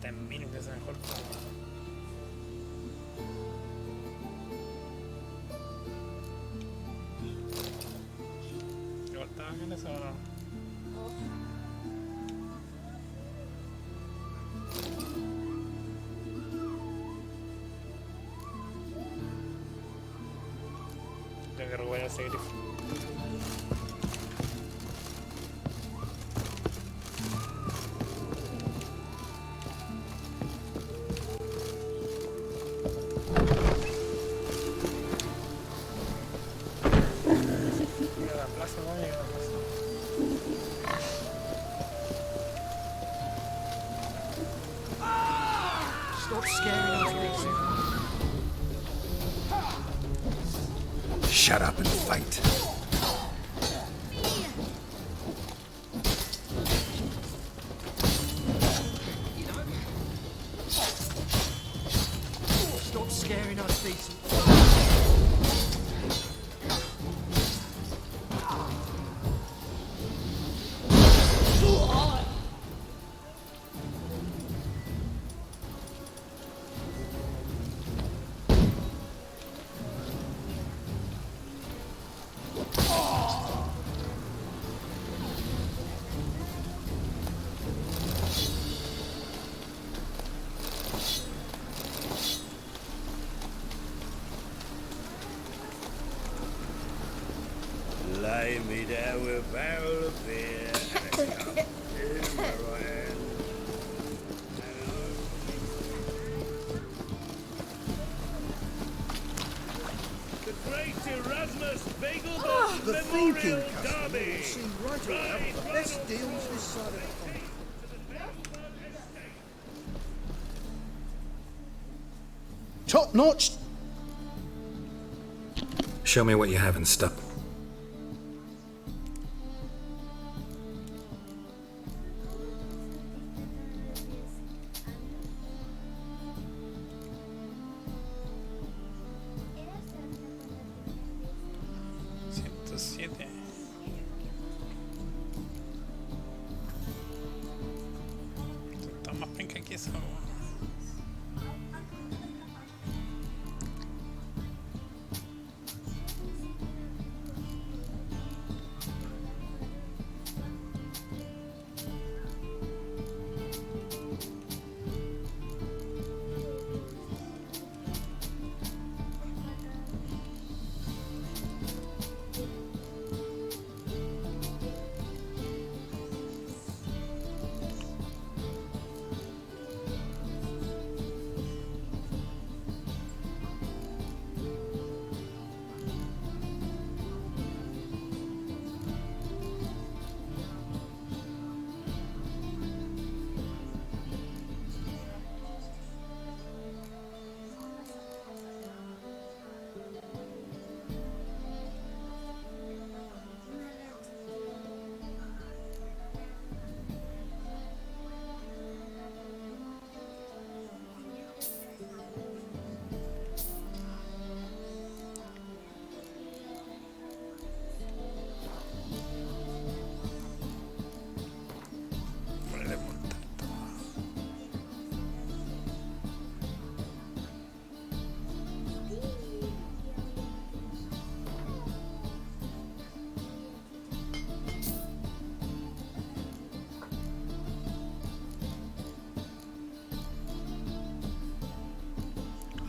C: en mil veces mejor. ¿Igual estaba en eso o no? Tengo que recuperar ese grifo.
J: Stop scaring us, Dixie.
E: Shut up and fight.
J: Stop scaring us, Dixie.
B: Lay me down with a barrel of beer and a cup in my right hand. The great Erasmus Beaglebot
F: The
B: Memorial
F: thinking customer
B: Derby.
F: will see right away the best deals this side of the pond. Top notch.
E: Show me what you have in stock.
C: Está más penca que eso.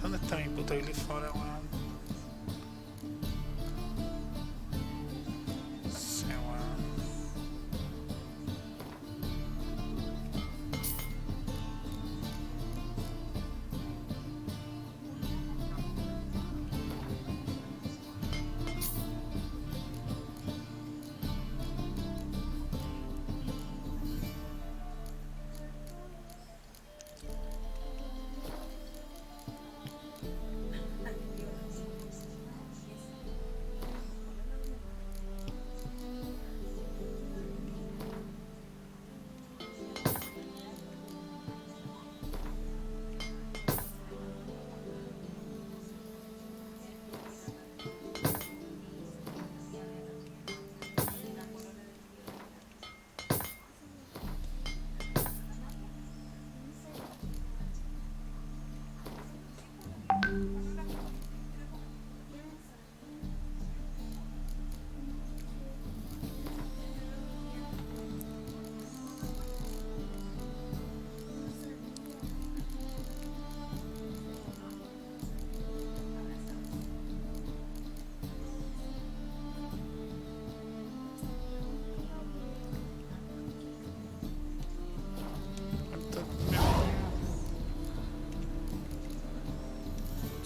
C: ¿Dónde está mi puto glifo ahora, weón? Sí, weón.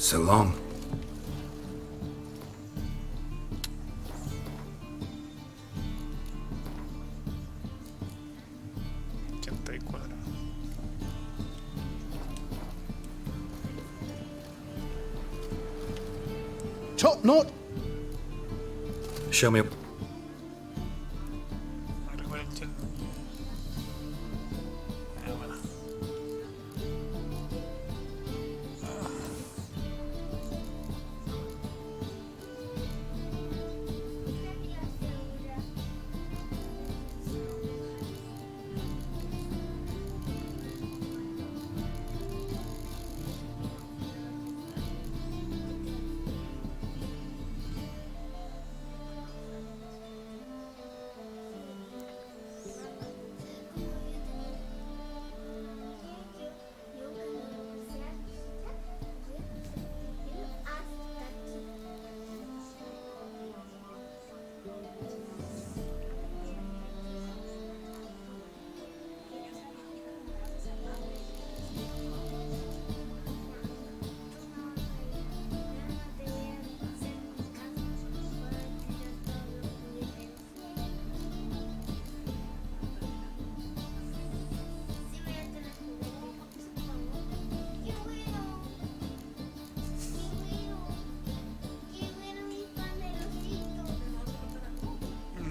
E: So long.
F: Top knot.
O: Show me.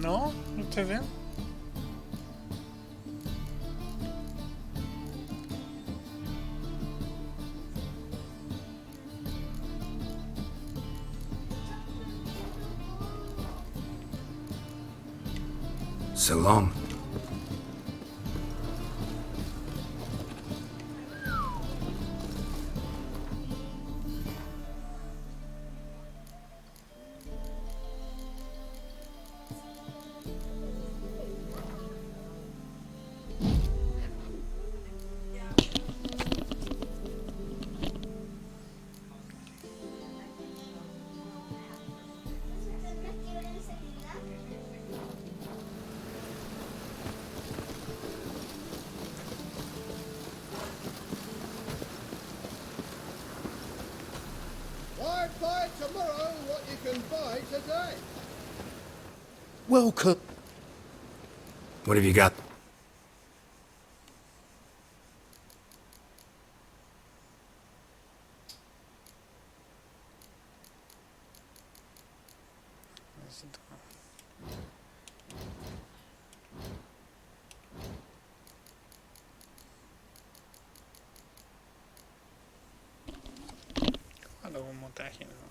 C: No, no estoy bien.
E: So long.
Q: Why buy tomorrow what you can buy today?
F: Welcome.
E: What have you got?
C: Hago un montaje, ¿no?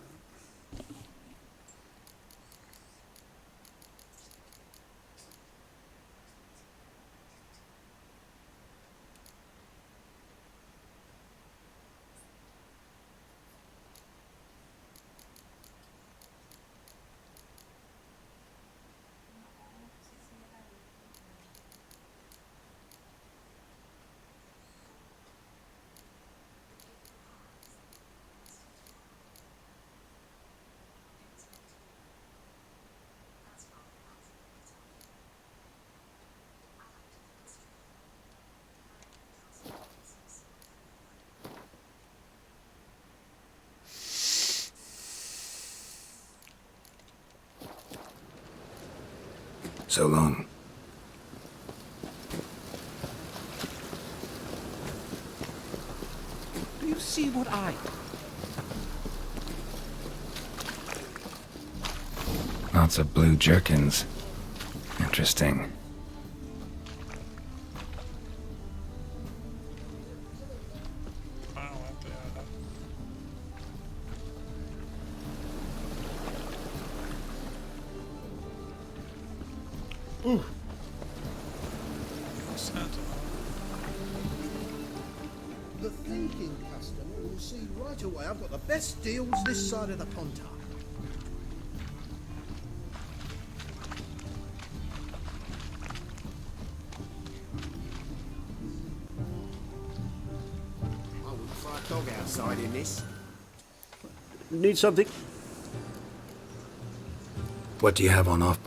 E: So long.
M: Do you see what I...
E: Lots of blue jerkins. Interesting.
F: Ooh. The thinking customer will see right away I've got the best deals this side of the Pontar.
Q: I wouldn't fry a dog outside in this.
M: Need something?
E: What do you have on offer?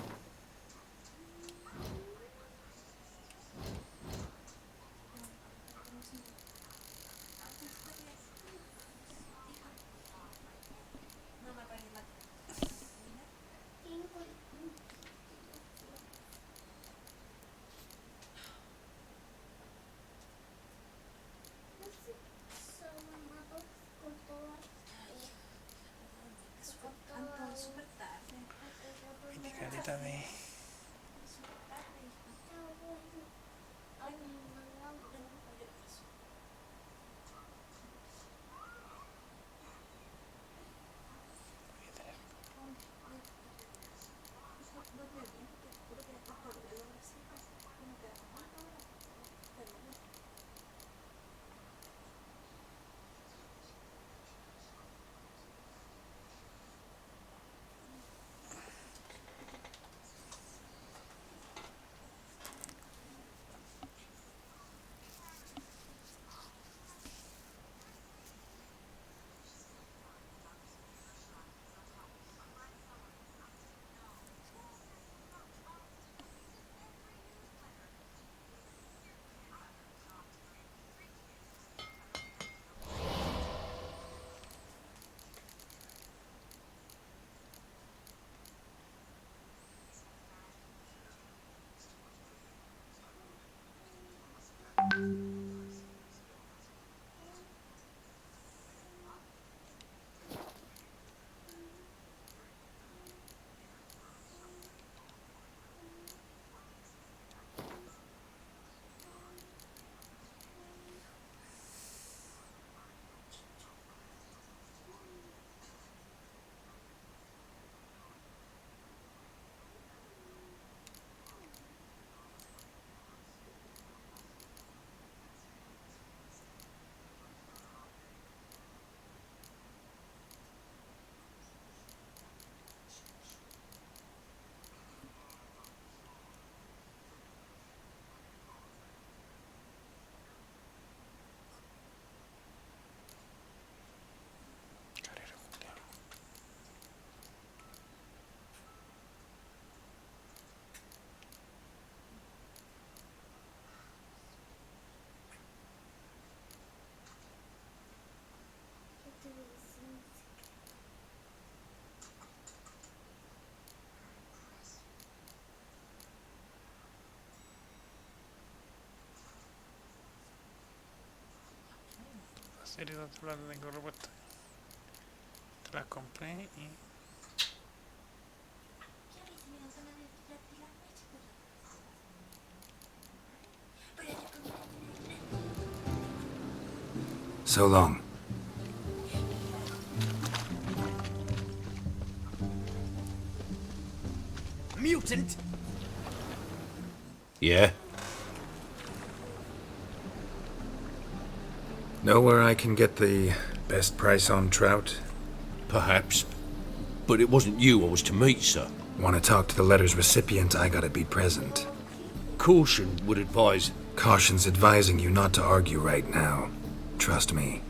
C: Serie de otro lado tengo repuesto. Te las compré y...
E: So long.
J: Mutant!
E: Yeah? Know where I can get the best price on trout?
I: Perhaps. But it wasn't you I was to meet, sir.
E: Want to talk to the letter's recipient, I gotta be present.
I: Caution would advise...
E: Caution's advising you not to argue right now. Trust me.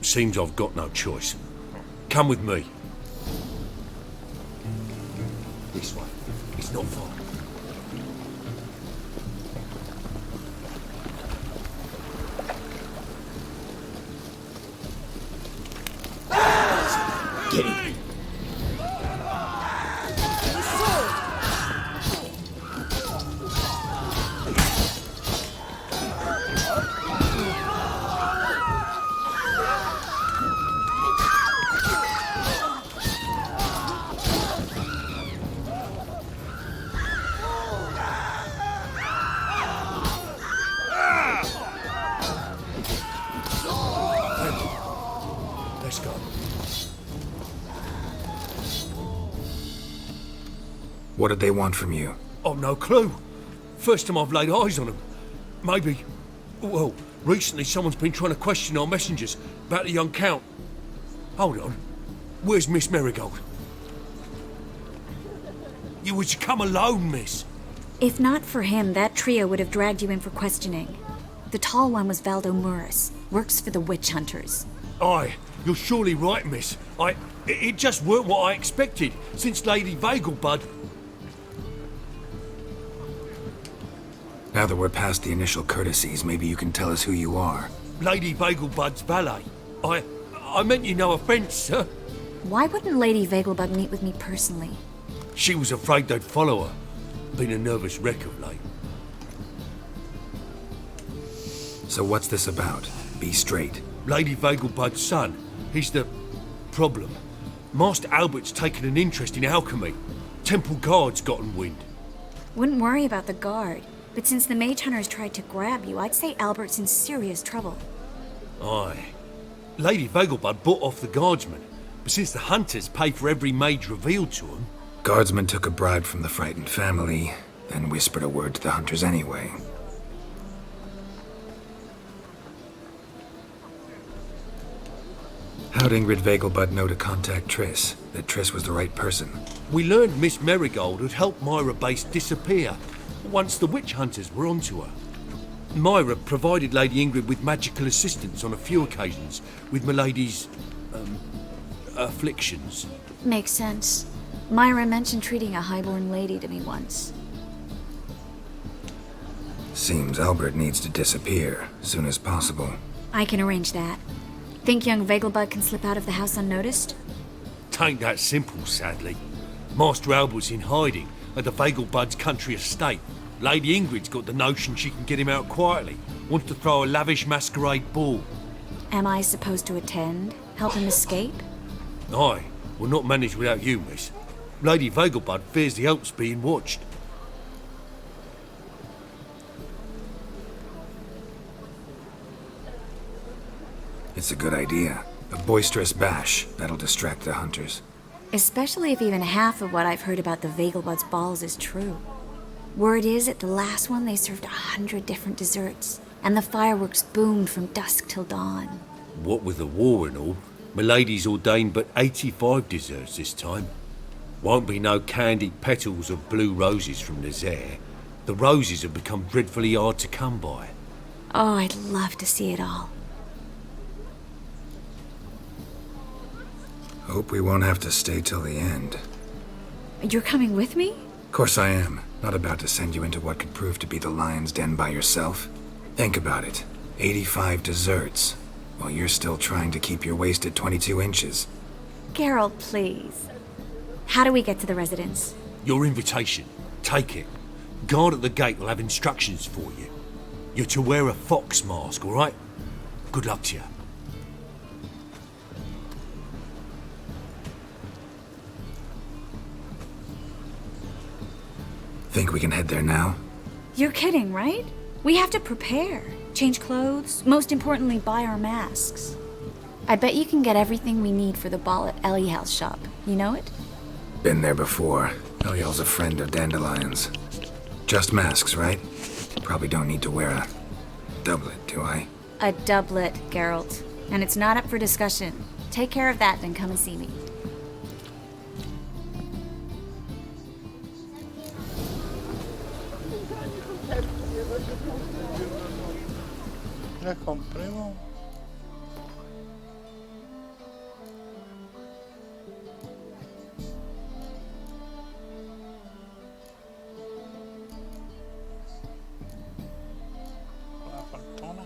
I: Seems I've got no choice. Come with me. This way. It's not far.
M: Get him!
I: Let's go.
E: What did they want from you?
I: I've no clue. First time I've laid eyes on them. Maybe... Well, recently someone's been trying to question our messengers about the young Count. Hold on. Where's Miss Marigold? You was to come alone, miss.
L: If not for him, that trio would have dragged you in for questioning. The tall one was Valdo Muris, works for the witch hunters.
I: Aye, you're surely right, miss. It just weren't what I expected, since Lady Vegelbud...
E: Now that we're past the initial courtesies, maybe you can tell us who you are.
I: Lady Vegelbud's valet. I meant you no offence, sir.
L: Why wouldn't Lady Vegelbud meet with me personally?
I: She was afraid they'd follow her. Been a nervous wreck of late.
E: So what's this about? Be straight.
I: Lady Vegelbud's son. He's the problem. Master Albert's taken an interest in alchemy. Temple Guard's gotten wind.
L: Wouldn't worry about the guard. But since the mage hunters tried to grab you, I'd say Albert's in serious trouble.
I: Aye. Lady Vegelbud bought off the guardsmen. But since the hunters pay for every mage revealed to them...
E: Guardsmen took a bribe from the frightened family, then whispered a word to the hunters anyway. How'd Ingrid Vegelbud know to contact Triss? That Triss was the right person?
I: We learned Miss Marigold had helped Myra Base disappear once the witch hunters were onto her. Myra provided Lady Ingrid with magical assistance on a few occasions with Milady's... afflictions.
L: Makes sense. Myra mentioned treating a highborn lady to me once.
E: Seems Albert needs to disappear, soon as possible.
L: I can arrange that. Think young Vegelbud can slip out of the house unnoticed?
I: Tain't that simple, sadly. Master Albert's in hiding at the Vegelbud's country estate. Lady Ingrid's got the notion she can get him out quietly. Wants to throw a lavish masquerade ball.
L: Am I supposed to attend? Help him escape?
I: Aye, will not manage without you, miss. Lady Vegelbud fears the Alps being watched.
E: It's a good idea. A boisterous bash that'll distract the hunters.
L: Especially if even half of what I've heard about the Vegelbud's balls is true. Word is, at the last one they served 100 different desserts, and the fireworks boomed from dusk till dawn.
I: What with the war and all, Milady's ordained but 85 desserts this time. Won't be no candied petals of blue roses from Nazaire. The roses have become dreadfully hard to come by.
L: Oh, I'd love to see it all.
E: Hope we won't have to stay till the end.
L: You're coming with me?
E: Of course I am. Not about to send you into what could prove to be the lion's den by yourself. Think about it. 85 desserts, while you're still trying to keep your waist at 22 inches.
L: Geralt, please. How do we get to the residence?
I: Your invitation. Take it. Guard at the gate will have instructions for you. You're to wear a fox mask, all right? Good luck to you.
E: Think we can head there now?
L: You're kidding, right? We have to prepare. Change clothes. Most importantly, buy our masks. I bet you can get everything we need for the ball at Eliel's shop. You know it?
E: Been there before. Eliel's a friend of Dandelion's. Just masks, right? Probably don't need to wear a doublet, do I?
L: A doublet, Geralt. And it's not up for discussion. Take care of that, then come and see me.
C: La compremos. La fortuna.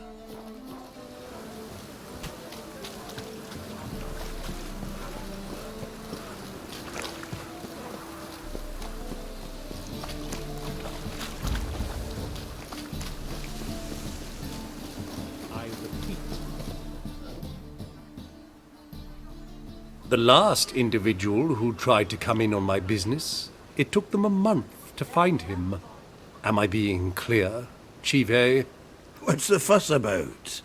I: The last individual who tried to come in on my business, it took them a month to find him. Am I being clear, Chive?
O: What's the fuss about?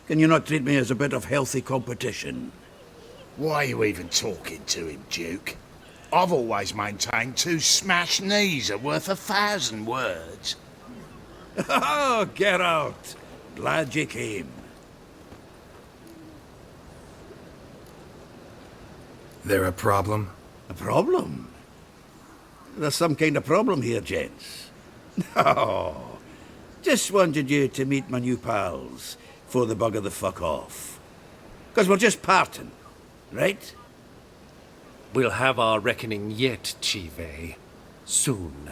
O: Can you not treat me as a bit of healthy competition?
A: Why are you even talking to him, Duke? I've always maintained 2 smashed knees are worth 1,000 words.
O: Oh, Geralt! Glad you came.
E: There a problem?
O: A problem? There's some kind of problem here, gents. No. Just wanted you to meet my new pals before they bugger the fuck off. 'Cause we're just parting, right?
I: We'll have our reckoning yet, Chive. Soon.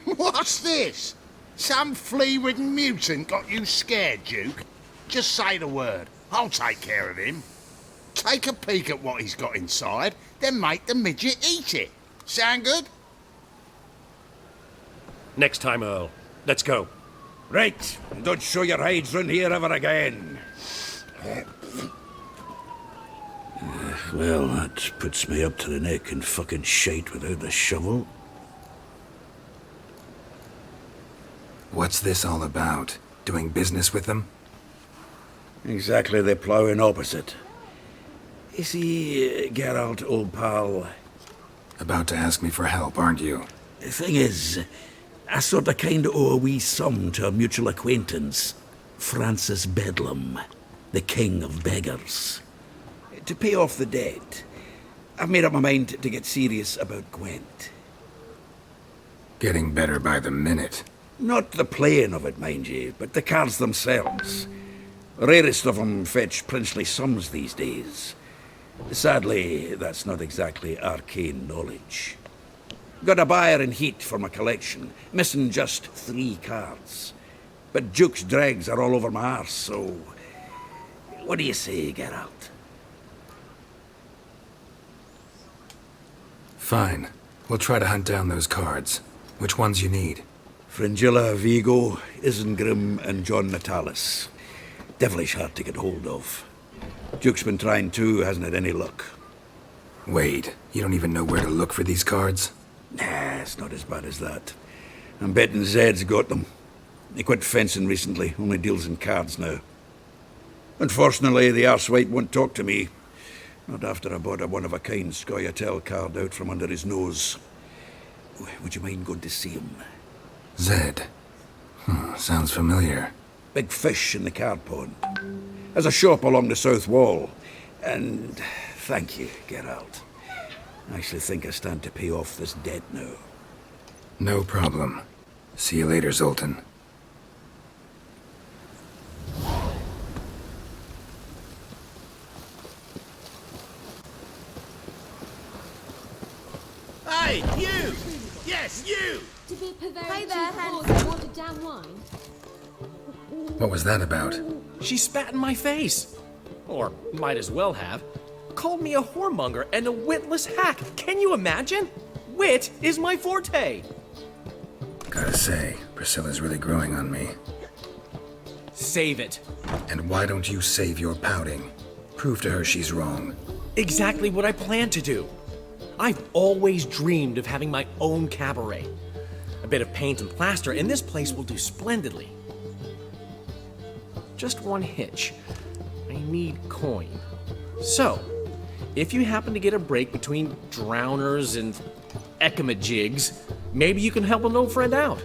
A: What's this? Some flea-ridden mutant got you scared, Duke? Just say the word. I'll take care of him. Take a peek at what he's got inside, then make the midget eat it. Sound good?
I: Next time, Earl. Let's go.
O: Right. And don't show your hides round here ever again. Well, that puts me up to the neck in fucking shite without the shovel.
E: What's this all about? Doing business with them?
O: Exactly the ploughing opposite. You see, Geralt, old pal...
E: About to ask me for help, aren't you?
O: The thing is, I sort of kind of owe a wee sum to a mutual acquaintance, Francis Bedlam, the king of beggars. To pay off the debt, I've made up my mind to get serious about Gwent.
E: Getting better by the minute.
O: Not the playing of it, mind you, but the cards themselves. Rarest of them fetch princely sums these days. Sadly, that's not exactly arcane knowledge. Got a buyer in heat for my collection, missing just 3 cards. But Duke's dregs are all over my arse, so... What do you say, Geralt?
E: Fine. We'll try to hunt down those cards. Which ones you need?
O: Fringilla, Vigo, Isengrim, and John Natalis. Devilish hard to get hold of. Duke's been trying too, hasn't had any luck.
E: Wait, you don't even know where to look for these cards?
O: Nah, it's not as bad as that. I'm betting Zed's got them. He quit fencing recently, only deals in cards now. Unfortunately, the arsewite won't talk to me. Not after I bought a one-of-a-kind Scoia'tael card out from under his nose. Would you mind going to see him?
E: Zed. Sounds familiar.
O: Big fish in the card pond. Has a shop along the south wall. And thank you, Geralt. I actually think I stand to pay off this debt now.
E: No problem. See you later, Zoltan.
B: Hey, you! Yes, you!
N: To be
D: Hey there,
N: handsome. Want a damn wine?
E: What was that about?
R: She spat in my face. Or might as well have. Called me a whoremonger and a witless hack. Can you imagine? Wit is my forte.
E: Gotta say, Priscilla's really growing on me.
R: Save it.
E: And why don't you save your pouting? Prove to her she's wrong.
R: Exactly what I plan to do. I've always dreamed of having my own cabaret. A bit of paint and plaster, and this place will do splendidly. Just one hitch. I need coin. So, if you happen to get a break between drowners and ekamajigs, maybe you can help an old friend out.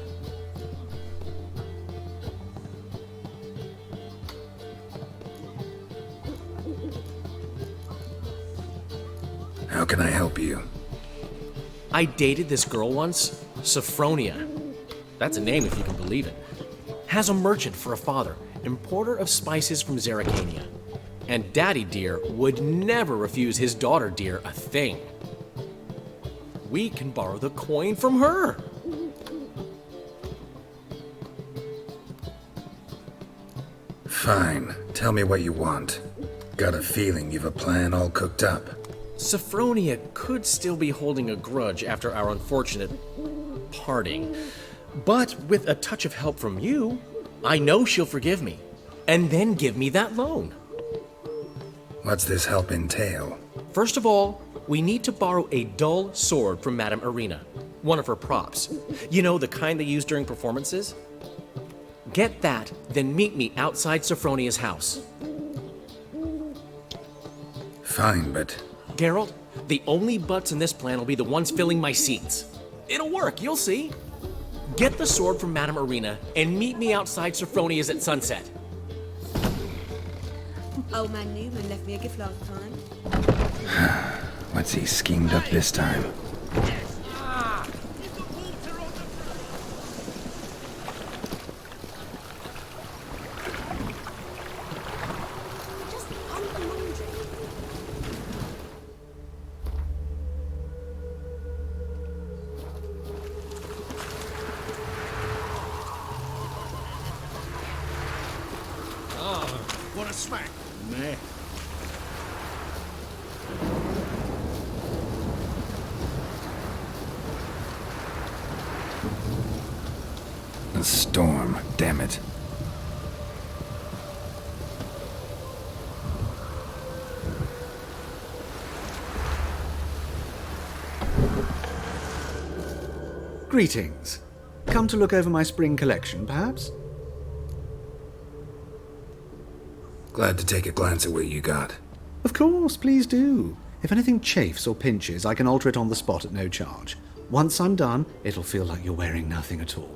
E: How can I help you?
R: I dated this girl once, Sophronia. That's a name if you can believe it. Has a merchant for a father, importer of spices from Zerrikania. And Daddy Dear would never refuse his daughter Dear a thing. We can borrow the coin from her.
E: Fine. Tell me what you want. Got a feeling you've a plan all cooked up.
R: Sophronia could still be holding a grudge after our unfortunate parting. But with a touch of help from you, I know she'll forgive me. And then give me that loan.
E: What's this help entail?
R: First of all, we need to borrow a dull sword from Madame Irina, one of her props. You know, the kind they use during performances? Get that, then meet me outside Sophronia's house.
E: Fine, but...
R: Geralt, the only butts in this plan will be the ones filling my seats. It'll work, you'll see. Get the sword from Madame Irina and meet me outside Sophronia's at sunset.
K: Old man Newman left me a gift last time.
E: What's he schemed up this time?
A: What a smack.
O: Meh.
E: A storm, damn it.
V: Greetings. Come to look over my spring collection, perhaps?
E: Glad to take a glance at what you got.
V: Of course, please do. If anything chafes or pinches, I can alter it on the spot at no charge. Once I'm done, it'll feel like you're wearing nothing at all.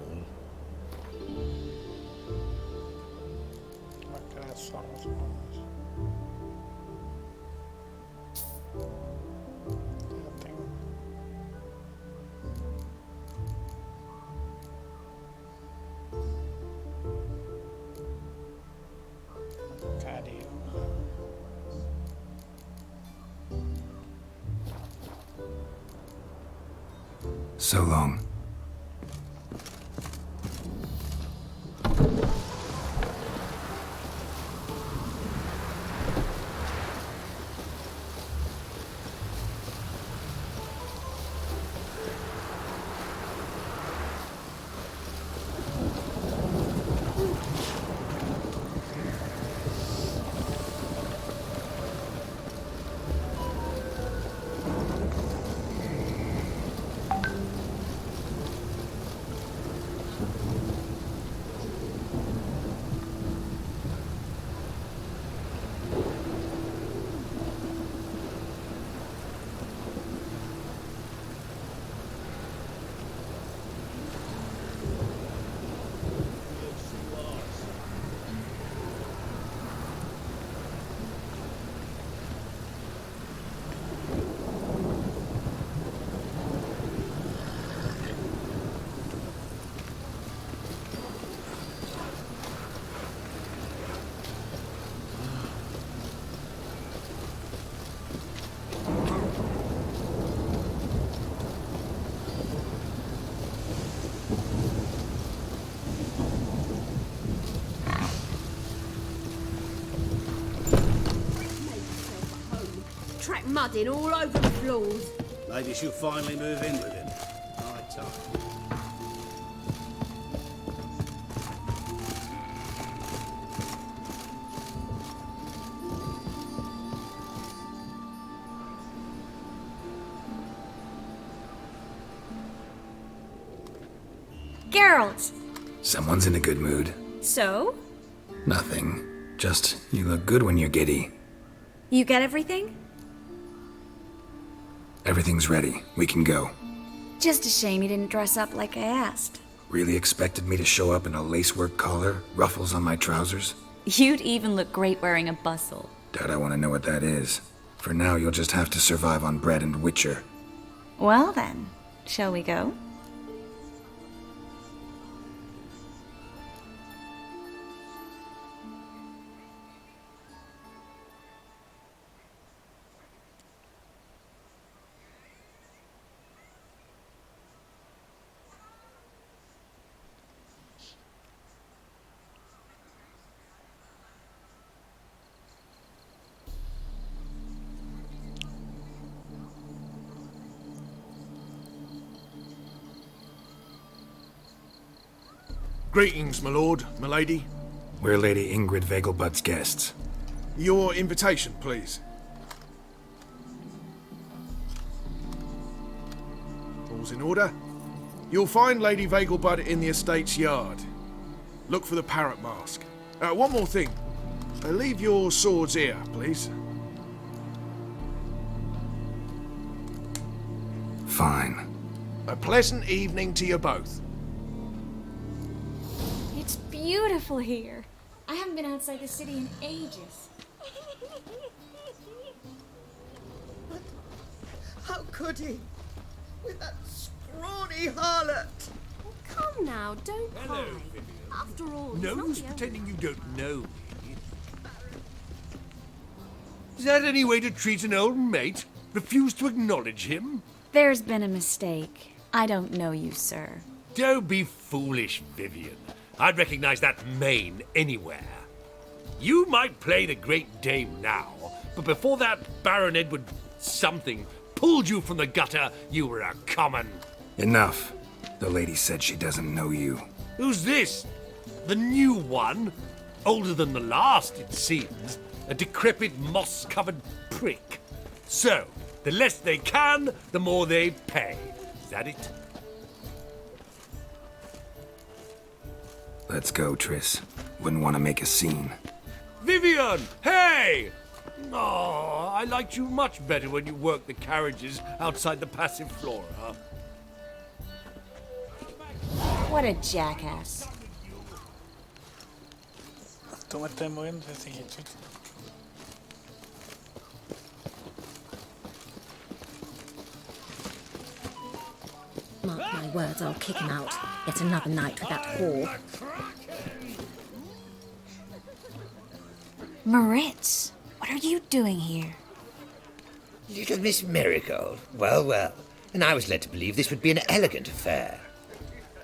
E: So long.
T: track mud in all over the floors.
G: Maybe she'll finally move in with him. Right time.
L: Geralt!
E: Someone's in a good mood.
L: So?
E: Nothing. Just, you look good when you're giddy.
L: You get everything?
E: Everything's ready. We can go.
L: Just a shame you didn't dress up like I asked.
E: Really expected me to show up in a lacework collar, ruffles on my trousers?
L: You'd even look great wearing a bustle.
E: Doubt I want to know what that is. For now, you'll just have to survive on bread and witcher.
L: Well then, shall we go?
H: Greetings, my lord, my lady.
E: We're Lady Ingrid Vegelbud's guests.
H: Your invitation, please. All's in order. You'll find Lady Vegelbud in the estate's yard. Look for the parrot mask. One more thing. Leave your swords here, please.
E: Fine.
H: A pleasant evening to you both.
L: It's beautiful here. I haven't been outside the city in ages.
S: How could he? With that scrawny harlot!
N: Come now, don't cry. After all, he's
I: No
N: not
I: use
N: the
I: pretending you don't know me. Is that any way to treat an old mate? Refuse to acknowledge him?
L: There's been a mistake. I don't know you, sir.
I: Don't be foolish, Vivian. I'd recognize that mane anywhere. You might play the Great Dame now, but before that Baron Edward something pulled you from the gutter, you were a common.
E: Enough. The lady said she doesn't know you.
I: Who's this? The new one? Older than the last, it seems. A decrepit, moss-covered prick. So, the less they can, the more they pay. Is that it?
E: Let's go, Triss. Wouldn't want to make a scene.
I: Vivian! Hey! Oh, I liked you much better when you worked the carriages outside the passive flora.
L: What a jackass.
C: Tú me estás moviendo desde aquí, chico.
W: Mark my words, I'll kick him out. Yet another night with that whore.
L: Moritz, what are you doing here?
X: Little Miss Marigold. Well, well. And I was led to believe this would be an elegant affair.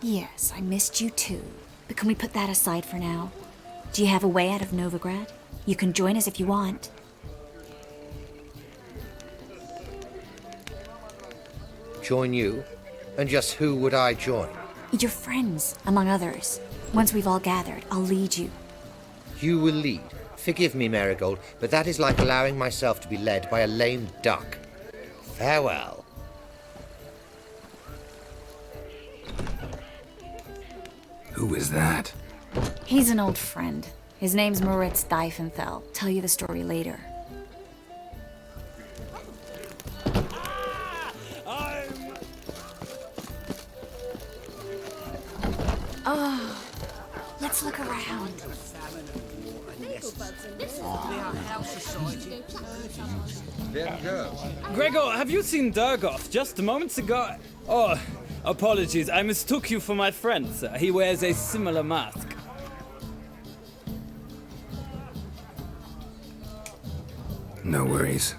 L: Yes, I missed you too. But can we put that aside for now? Do you have a way out of Novigrad? You can join us if you want.
X: Join you? And just who would I join?
L: Your friends, among others. Once we've all gathered, I'll lead you.
X: You will lead. Forgive me, Marigold, but that is like allowing myself to be led by a lame duck. Farewell.
E: Who is that?
L: He's an old friend. His name's Moritz Diefenfeld. Tell you the story later. Oh, let's look around.
Y: Gregor, have you seen Durgoth just moments ago? Oh, apologies, I mistook you for my friend, sir. He wears a similar mask.
E: No worries.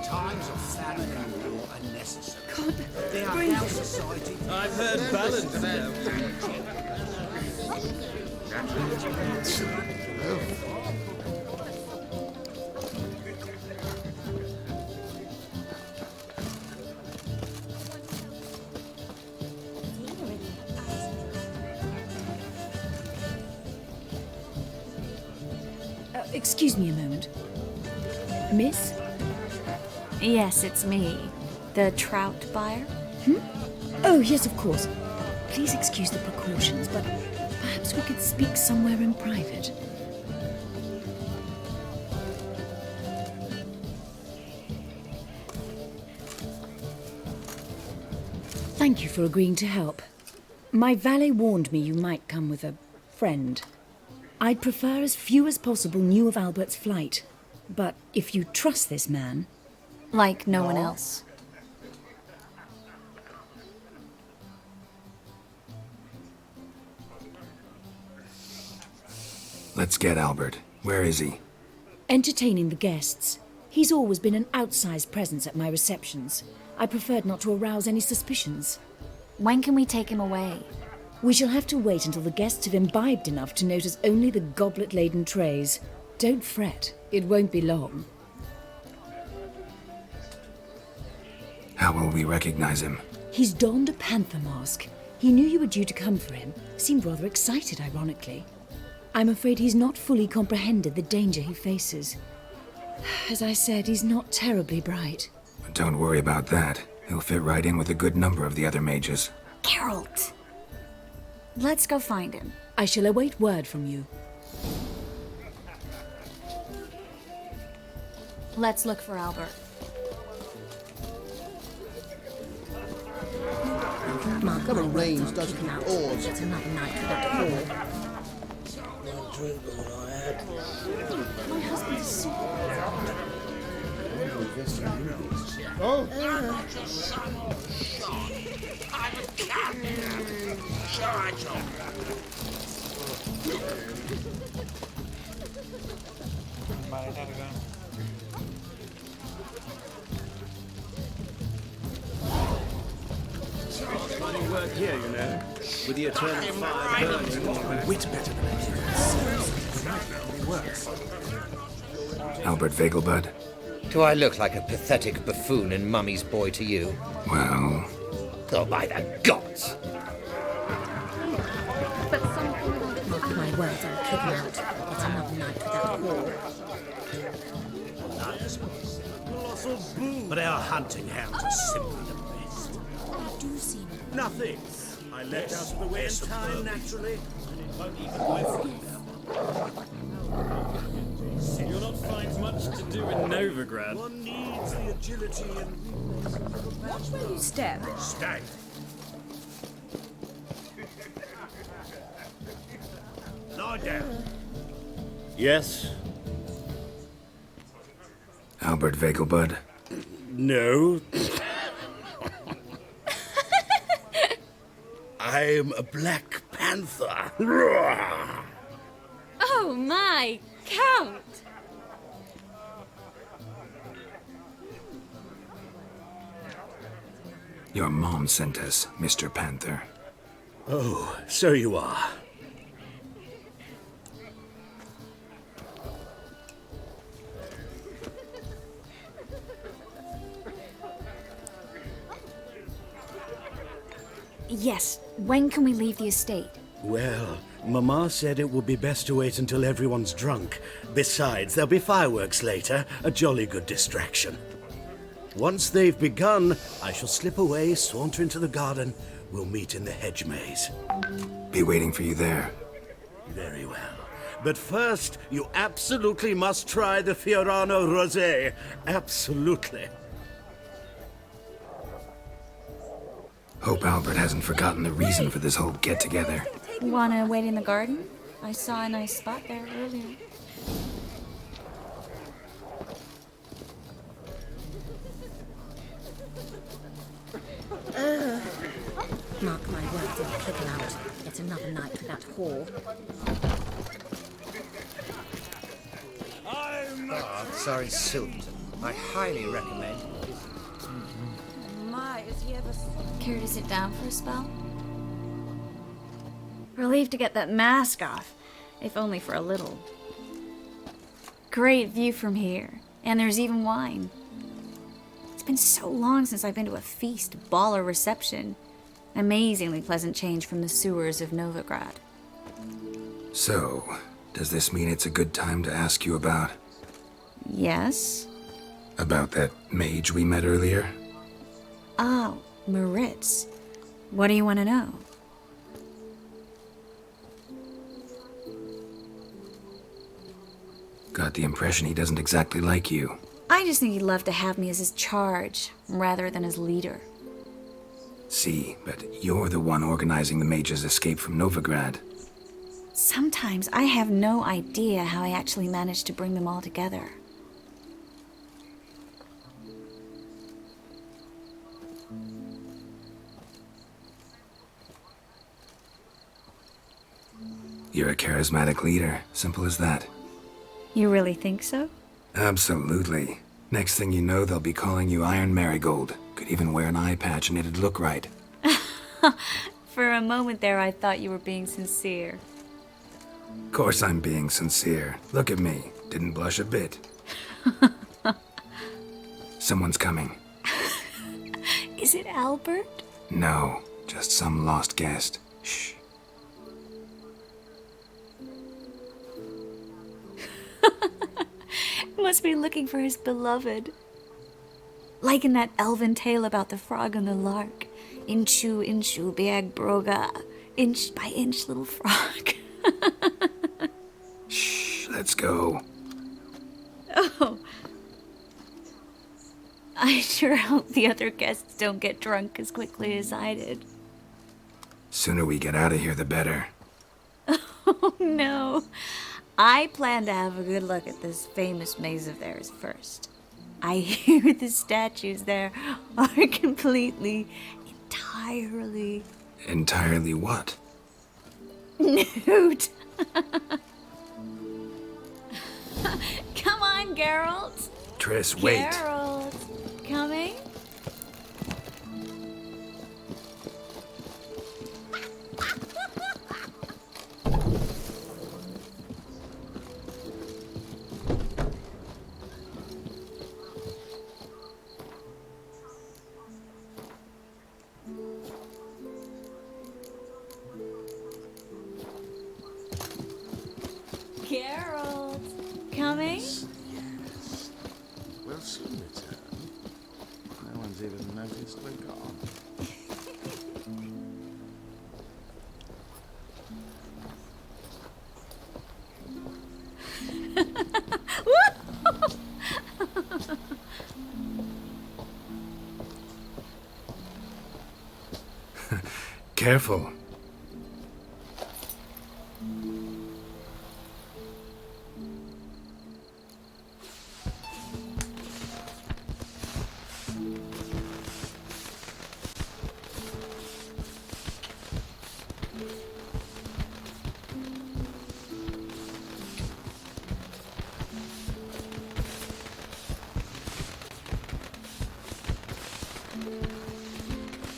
A: Times of famine and war are necessary.
K: can't
G: The
K: breathe.
G: Outhouse Society.
Y: I've heard ballads now.
W: Excuse me a moment. Miss?
L: Yes, it's me. The trout buyer?
W: Oh, yes, of course. Please excuse the precautions, but perhaps we could speak somewhere in private. Thank you for agreeing to help. My valet warned me you might come with a friend. I'd prefer as few as possible knew of Albert's flight. But if you trust this man...
L: Like no one else.
E: Let's get Albert. Where is he?
W: Entertaining the guests. He's always been an outsized presence at my receptions. I preferred not to arouse any suspicions.
L: When can we take him away?
W: We shall have to wait until the guests have imbibed enough to notice only the goblet-laden trays. Don't fret, it won't be long.
E: How will we recognize him?
W: He's donned a panther mask. He knew you were due to come for him. Seemed rather excited, ironically. I'm afraid he's not fully comprehended the danger he faces. As I said, he's not terribly bright.
E: Don't worry about that. He'll fit right in with a good number of the other mages.
L: Geralt! Let's go find him.
W: I shall await word from you.
L: Let's look for Albert.
W: Mark,
G: Coming rains doesn't
W: out.
G: pause.
W: It's another night without a call.
K: My husband is sick.
H: Oh!
A: I'm a captain. Charge
C: Vale, larga.
G: Funny work here, you know. With the eternal fire burning.
A: Wit's better than
E: Albert Vegelbud?
X: Do I look like a pathetic buffoon and Mummy's boy to you?
E: Well...
X: Oh, by the gods!
W: Mark my words, I'll kick him out. It's another night without a call.
G: Colossal boo. But our hunting hounds are simply the best. Nothing. I let out of the way in time, naturally. And it won't even whiff now.
Y: You'll not find much to do in Novigrad.
G: One needs the agility and...
K: Watch where you step.
A: Stay. Lie down.
G: Yes?
E: Albert Vegelbud?
G: No. I'm a Black Panther.
N: Oh my, Count!
E: Your mom sent us, Mr. Panther.
G: Oh, so you are.
L: Yes, when can we leave the estate?
G: Well, Mama said it would be best to wait until everyone's drunk. Besides, there'll be fireworks later, a jolly good distraction. Once they've begun, I shall slip away, saunter into the garden. We'll meet in the hedge maze.
E: Be waiting for you there.
G: Very well. But first, you absolutely must try the Fiorano Rosé. Absolutely.
E: Hope Albert hasn't forgotten the reason for this whole get-together.
L: Wanna wait in the garden? I saw a nice spot there earlier.
W: Mark my words, I'll kick him out. It's another night without Hall.
X: Sorry, Silverton. I highly recommend.
K: My,
L: Care to sit down for a spell? Relieved to get that mask off, if only for a little. Great view from here, and there's even wine. It's been so long since I've been to a feast, ball, or reception. Amazingly pleasant change from the sewers of Novigrad.
E: So, does this mean it's a good time to ask you about...
L: Yes?
E: About that mage we met earlier?
L: Oh, Moritz. What do you want to know?
E: Got the impression he doesn't exactly like you.
L: I just think he'd love to have me as his charge, rather than his leader.
E: See, but you're the one organizing the mage's escape from Novigrad.
L: Sometimes I have no idea how I actually managed to bring them all together.
E: You're a charismatic leader, simple as that.
L: You really think so?
E: Absolutely. Next thing you know, they'll be calling you Iron Marigold. Could even wear an eye patch and it'd look right.
L: For a moment there, I thought you were being sincere.
E: Of course I'm being sincere. Look at me. Didn't blush a bit. Someone's coming.
L: Is it Albert?
E: No, just some lost guest. Shh.
L: Must be looking for his beloved. Like in that elven tale about the frog and the lark. Inchu, inchu, biag broga. Inch by inch, little frog.
E: Shh, let's go.
L: Oh. I sure hope the other guests don't get drunk as quickly as I did.
E: Sooner we get out of here, the better.
L: Oh, no. I plan to have a good look at this famous maze of theirs first. I hear the statues there are entirely...
E: Entirely what?
L: Nude. Come on, Geralt.
E: Triss, wait.
L: Geralt, coming? Geralt, coming?
F: Yes. We'll soon return. No one's even noticed we're gone.
E: Careful.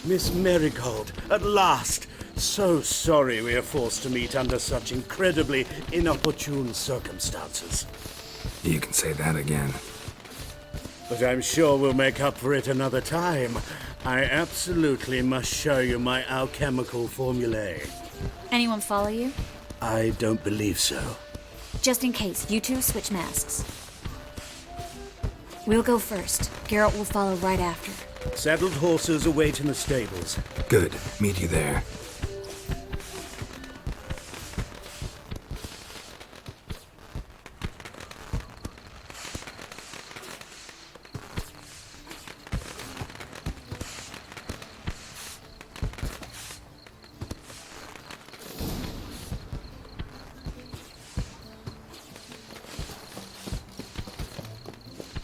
G: Miss Marigold, at last! So sorry we are forced to meet under such incredibly inopportune circumstances.
E: You can say that again.
G: But I'm sure we'll make up for it another time. I absolutely must show you my alchemical formulae.
L: Anyone follow you?
G: I don't believe so.
L: Just in case, you two switch masks. We'll go first. Geralt will follow right after.
G: Saddled horses await in the stables.
E: Good. Meet you there.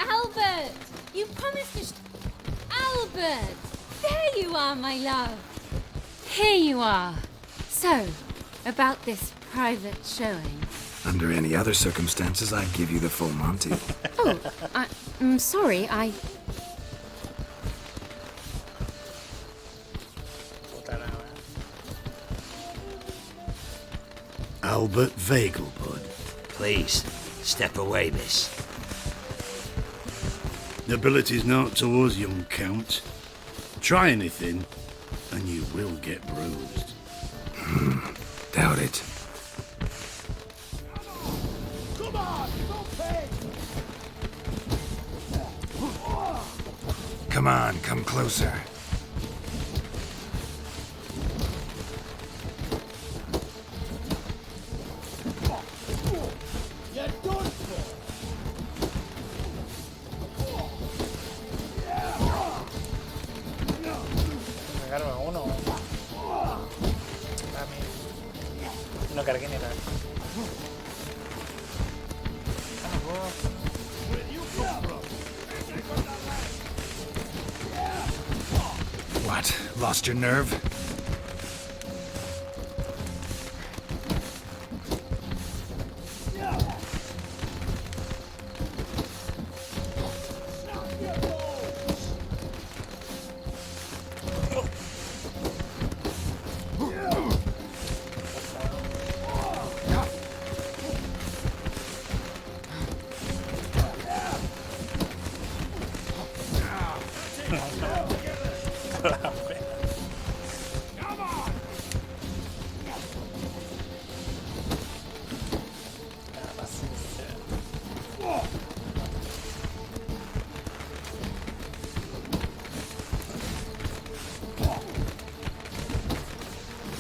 N: Albert! You promised to... Albert! There you are, my love. Here you are. So, about this private showing.
E: Under any other circumstances, I'd give you the full Monty.
N: Oh, I'm sorry,
G: Albert Vegelbud.
E: Please, step away, miss.
G: Nobility's not to us, young Count. Try anything, and you will get bruised.
E: Doubt it.
B: Come on, don't pay!
E: Come on, come closer.
B: You're done for!
C: Pegaron a uno. No cargué ni nada.
E: What? Lost your nerve?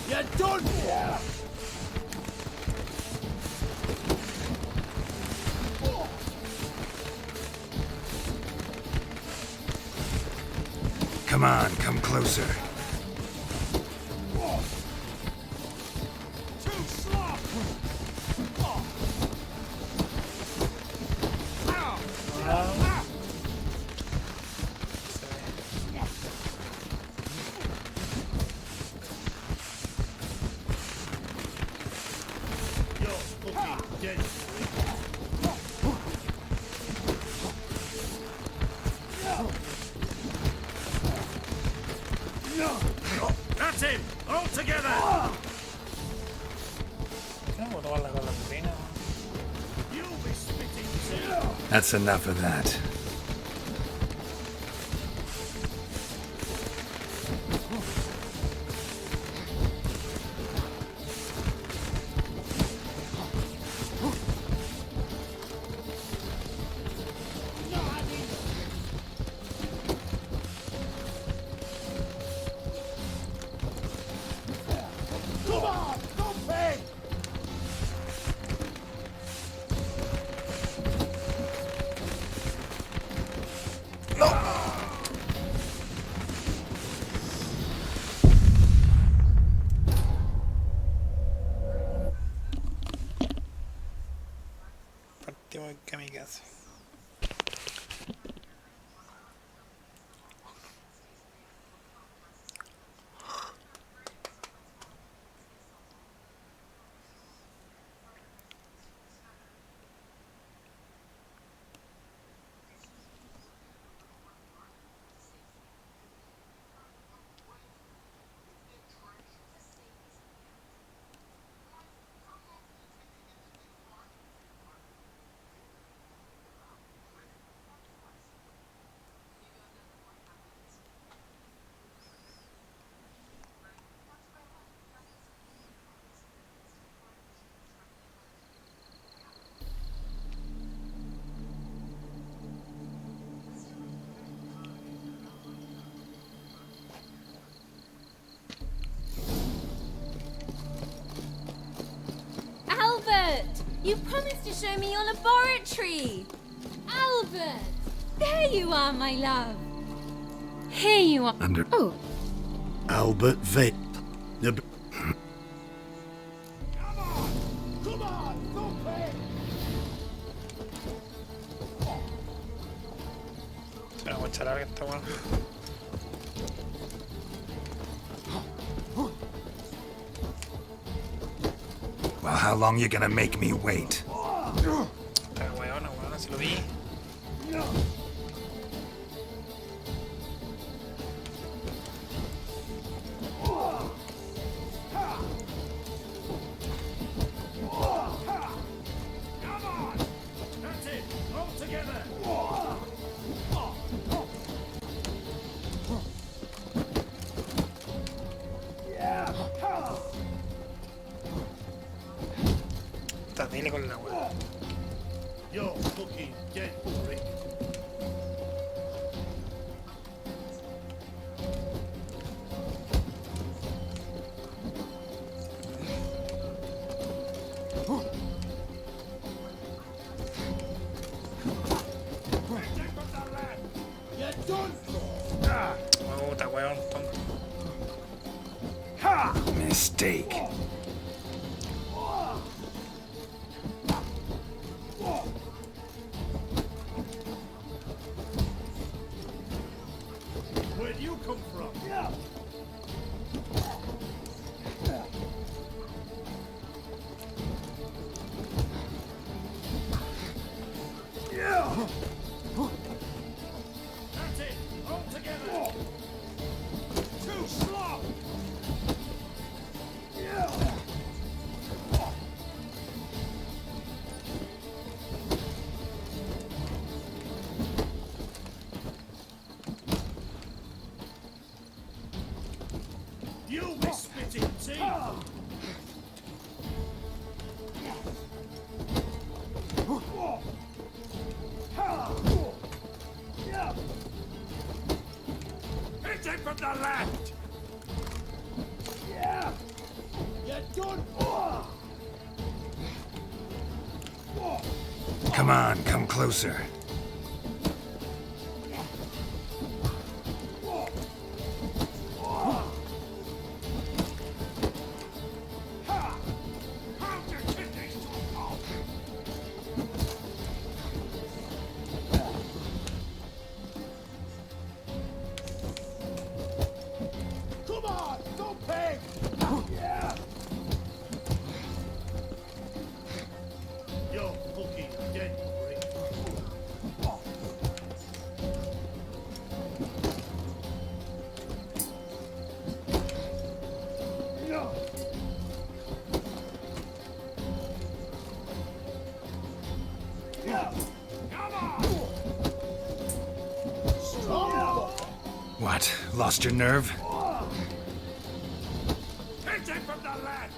B: You're done for!
E: Come on, come closer.
B: Too slow! You're fucking dead. That's him! All together! You'll be spitting too!
E: That's enough of that.
B: Come on! Don't pay!
C: Partimos en kamikaze.
J: Albert! You promised to show me your laboratory! Albert! There you are, my love! Here you are. Oh.
G: Albert Ve... Nob-
B: Come on! Don't pay!
C: Es una mucha larga esta weá.
E: Well, how long you gonna make me wait?
C: Esta weona, se lo vi. dele con la weá.
B: You're fucking dead, Rick.
C: Puta, weón, tonto.
E: Mistake.
B: Where'd you come from? That's it! All together! Too slow! You misfitting team! Hit him from the left! Yeah! You're done!
E: Come on, come closer.
B: Come on! Don't peg! Yeah! You're fucking dead, Rick. No! Yeah! Come on! Strong!
E: What? Lost your nerve?
B: Hit him from the left!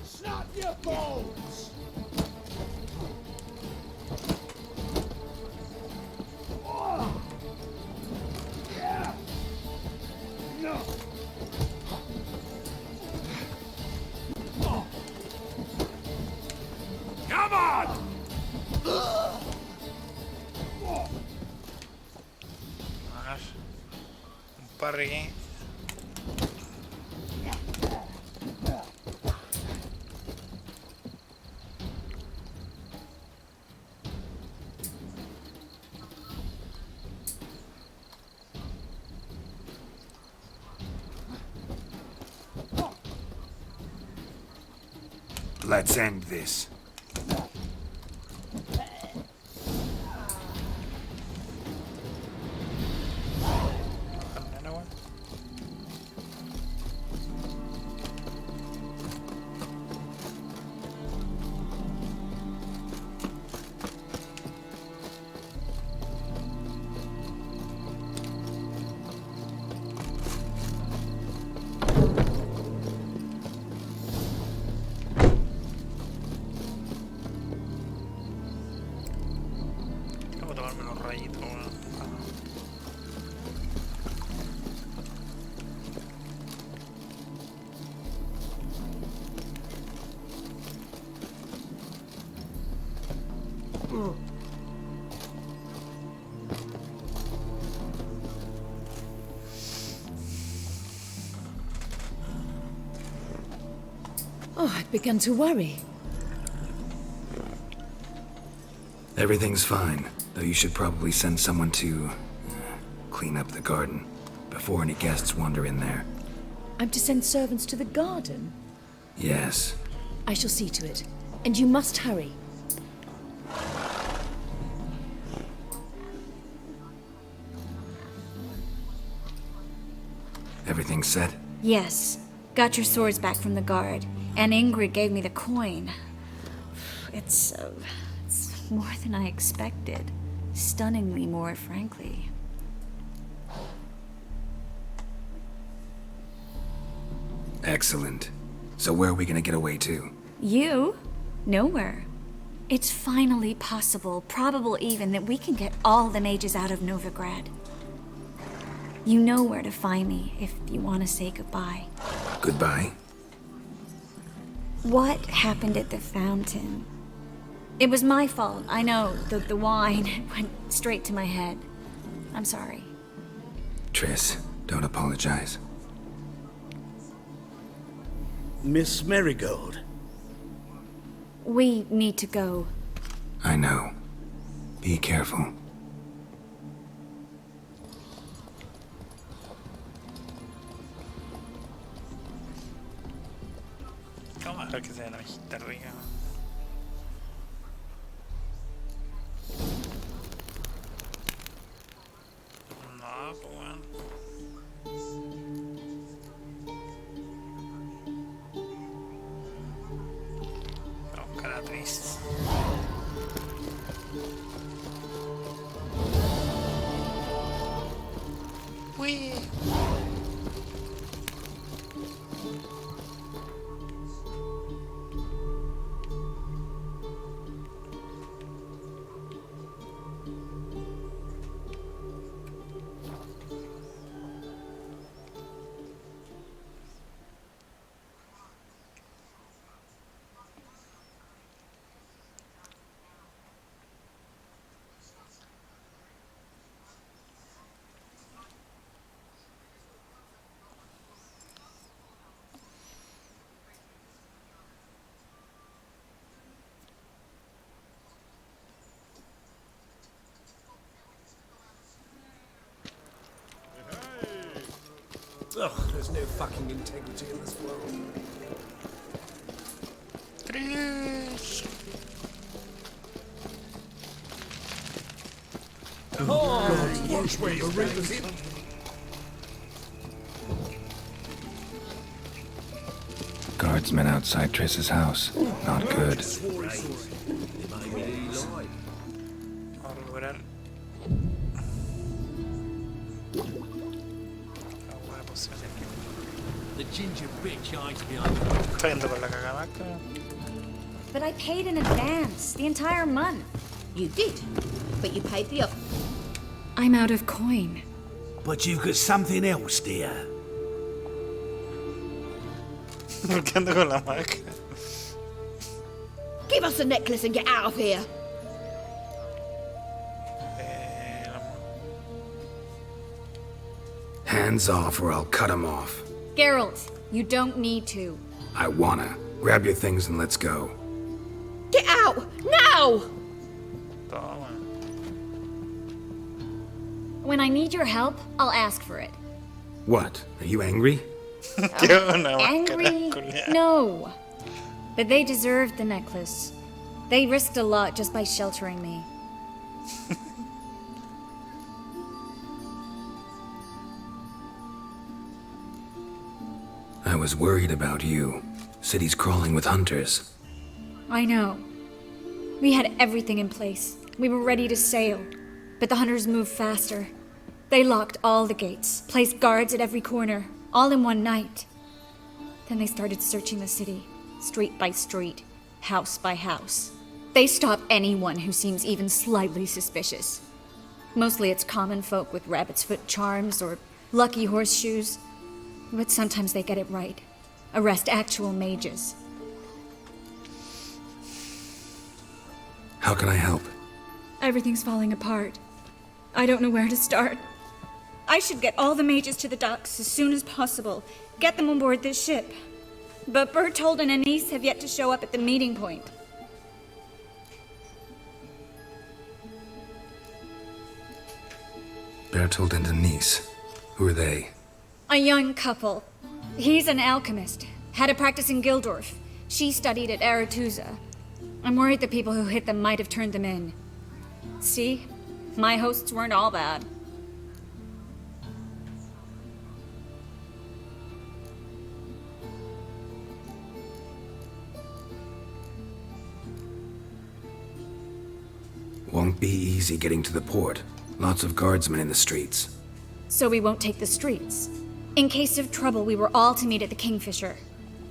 B: Snap your bones! Yeah! No! Come on!
C: A ver. Un parry aquí.
E: Let's end this.
C: Tengo que tomarme unos rayitos, weón.
W: Oh, I've begun to worry.
E: Everything's fine, though you should probably send someone to clean up the garden before any guests wander in there.
W: I'm to send servants to the garden?
E: Yes.
W: I shall see to it. And you must hurry.
E: Everything set?
L: Yes. Got your swords back from the guard. And Ingrid gave me the coin. It's more than I expected. Stunningly more, frankly.
E: Excellent. So where are we gonna get away to?
L: You? Nowhere. It's finally possible, probable even, that we can get all the mages out of Novigrad. You know where to find me if you want to say goodbye.
E: Goodbye?
L: What happened at the fountain? It was my fault, I know. The wine went straight to my head. I'm sorry.
E: Triss, don't apologize.
G: Miss Marigold.
L: We need to go.
E: I know. Be careful.
C: ¿Cómo es que se ve la viejita rica? No, pues bueno. No, cara triste. Uy.
A: Ugh, there's no fucking integrity in this world.
C: Trish.
A: Oh, God, watch where you're reaping.
E: Guardsmen outside Triss's house. Not good.
I: The ginger bitch hides behind the...
L: But I paid in advance, the entire month.
T: You did, but you paid the other.
L: I'm out of coin.
A: But you've got something else, dear.
C: ¿Qué ando con la máquina?
T: Give us the necklace and get out of here.
E: Hands off or I'll cut him off.
L: Geralt, you don't need to.
E: I wanna. Grab your things and let's go.
T: Get out! Now!
L: When I need your help, I'll ask for it.
E: What? Are you angry?
L: Angry? No. But they deserved the necklace. They risked a lot just by sheltering me.
E: I was worried about you. City's crawling with hunters.
L: I know. We had everything in place. We were ready to sail. But the hunters moved faster. They locked all the gates, placed guards at every corner, all in one night. Then they started searching the city, street by street, house by house. They stop anyone who seems even slightly suspicious. Mostly it's common folk with rabbit's foot charms or lucky horseshoes. But sometimes they get it right. Arrest actual mages.
E: How can I help?
L: Everything's falling apart. I don't know where to start. I should get all the mages to the docks as soon as possible. Get them on board this ship. But Bertold and Anise have yet to show up at the meeting point.
E: Bertold and Anise. Who are they?
L: A young couple. He's an alchemist. Had a practice in Gildorf. She studied at Aretuza. I'm worried the people who hit them might have turned them in. See? My hosts weren't all bad.
E: Won't be easy getting to the port. Lots of guardsmen in the streets.
L: So we won't take the streets. In case of trouble, we were all to meet at the Kingfisher.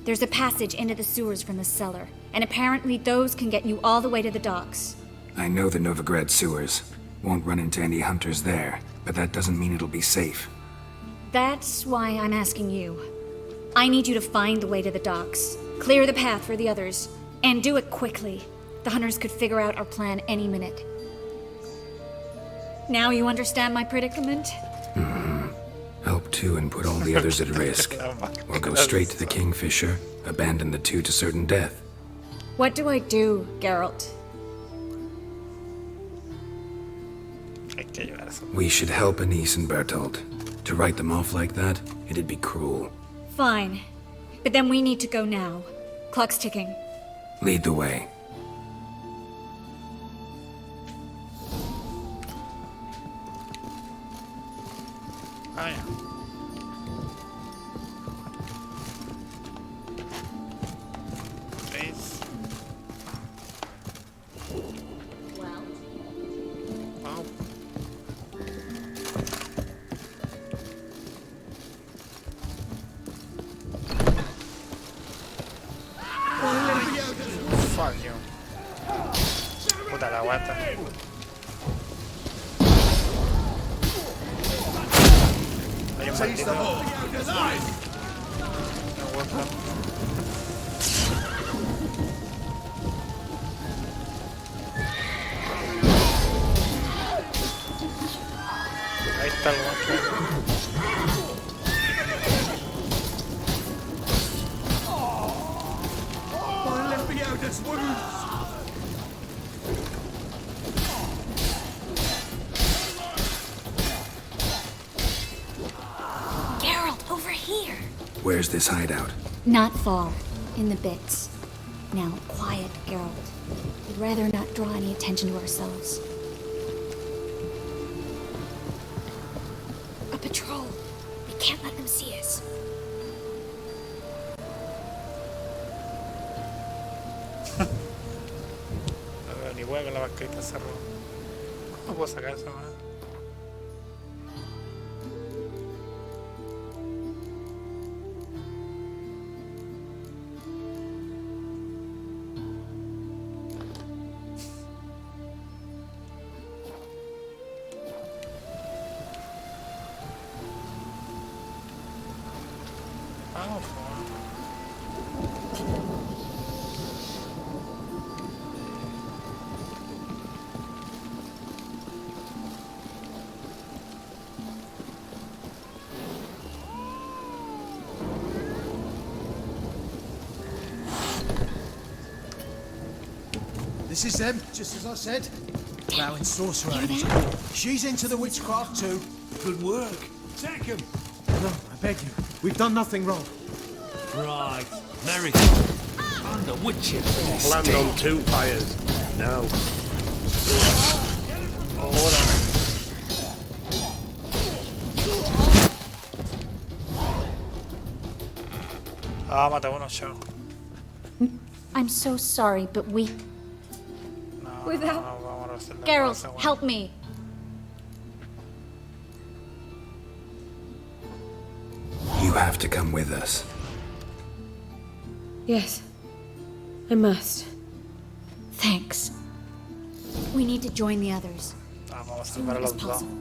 L: There's a passage into the sewers from the cellar, and apparently those can get you all the way to the docks.
E: I know the Novigrad sewers. Won't run into any hunters there, but that doesn't mean it'll be safe.
L: That's why I'm asking you. I need you to find the way to the docks, clear the path for the others, and do it quickly. The hunters could figure out our plan any minute. Now you understand my predicament?
E: Help two and put all the others at risk. Or go straight to the Kingfisher, abandon the two to certain death.
L: What do I do, Geralt?
E: We should help Anise and Bertolt. To write them off like that, it'd be cruel.
L: Fine. But then we need to go now. Clock's ticking.
E: Lead the way.
C: Ah, ya. ¿Veis? Wow. Fuck you. Puta la guata. Hay un maldito. Me gusta. Ahí está el guacho.
L: Geralt, over here!
E: Where's this hideout?
L: Not far. In the bits. Now, quiet, Geralt. We'd rather not draw any attention to ourselves. A patrol. We can't let them see us.
C: Ni hueá con la mascarita cerró. No puedo sacar esa mano. Vamos,
A: This is them, just as I said. Plowing sorcerer energy. She's into the witchcraft too. Good work. Take him. No, I beg you. We've done nothing wrong.
B: Right. Merry. Under witches.
A: Land on two fires. No.
C: Ah, mata uno yo.
L: I'm so sorry, but we...
C: Without... vamos a hacerle
L: Geralt,
C: una
L: help me!
E: You have to come with us.
K: Yes. I must.
L: Thanks. We need to join the others.
C: Vamos a
L: As soon
C: salvar a
L: as
C: los dos.
L: possible.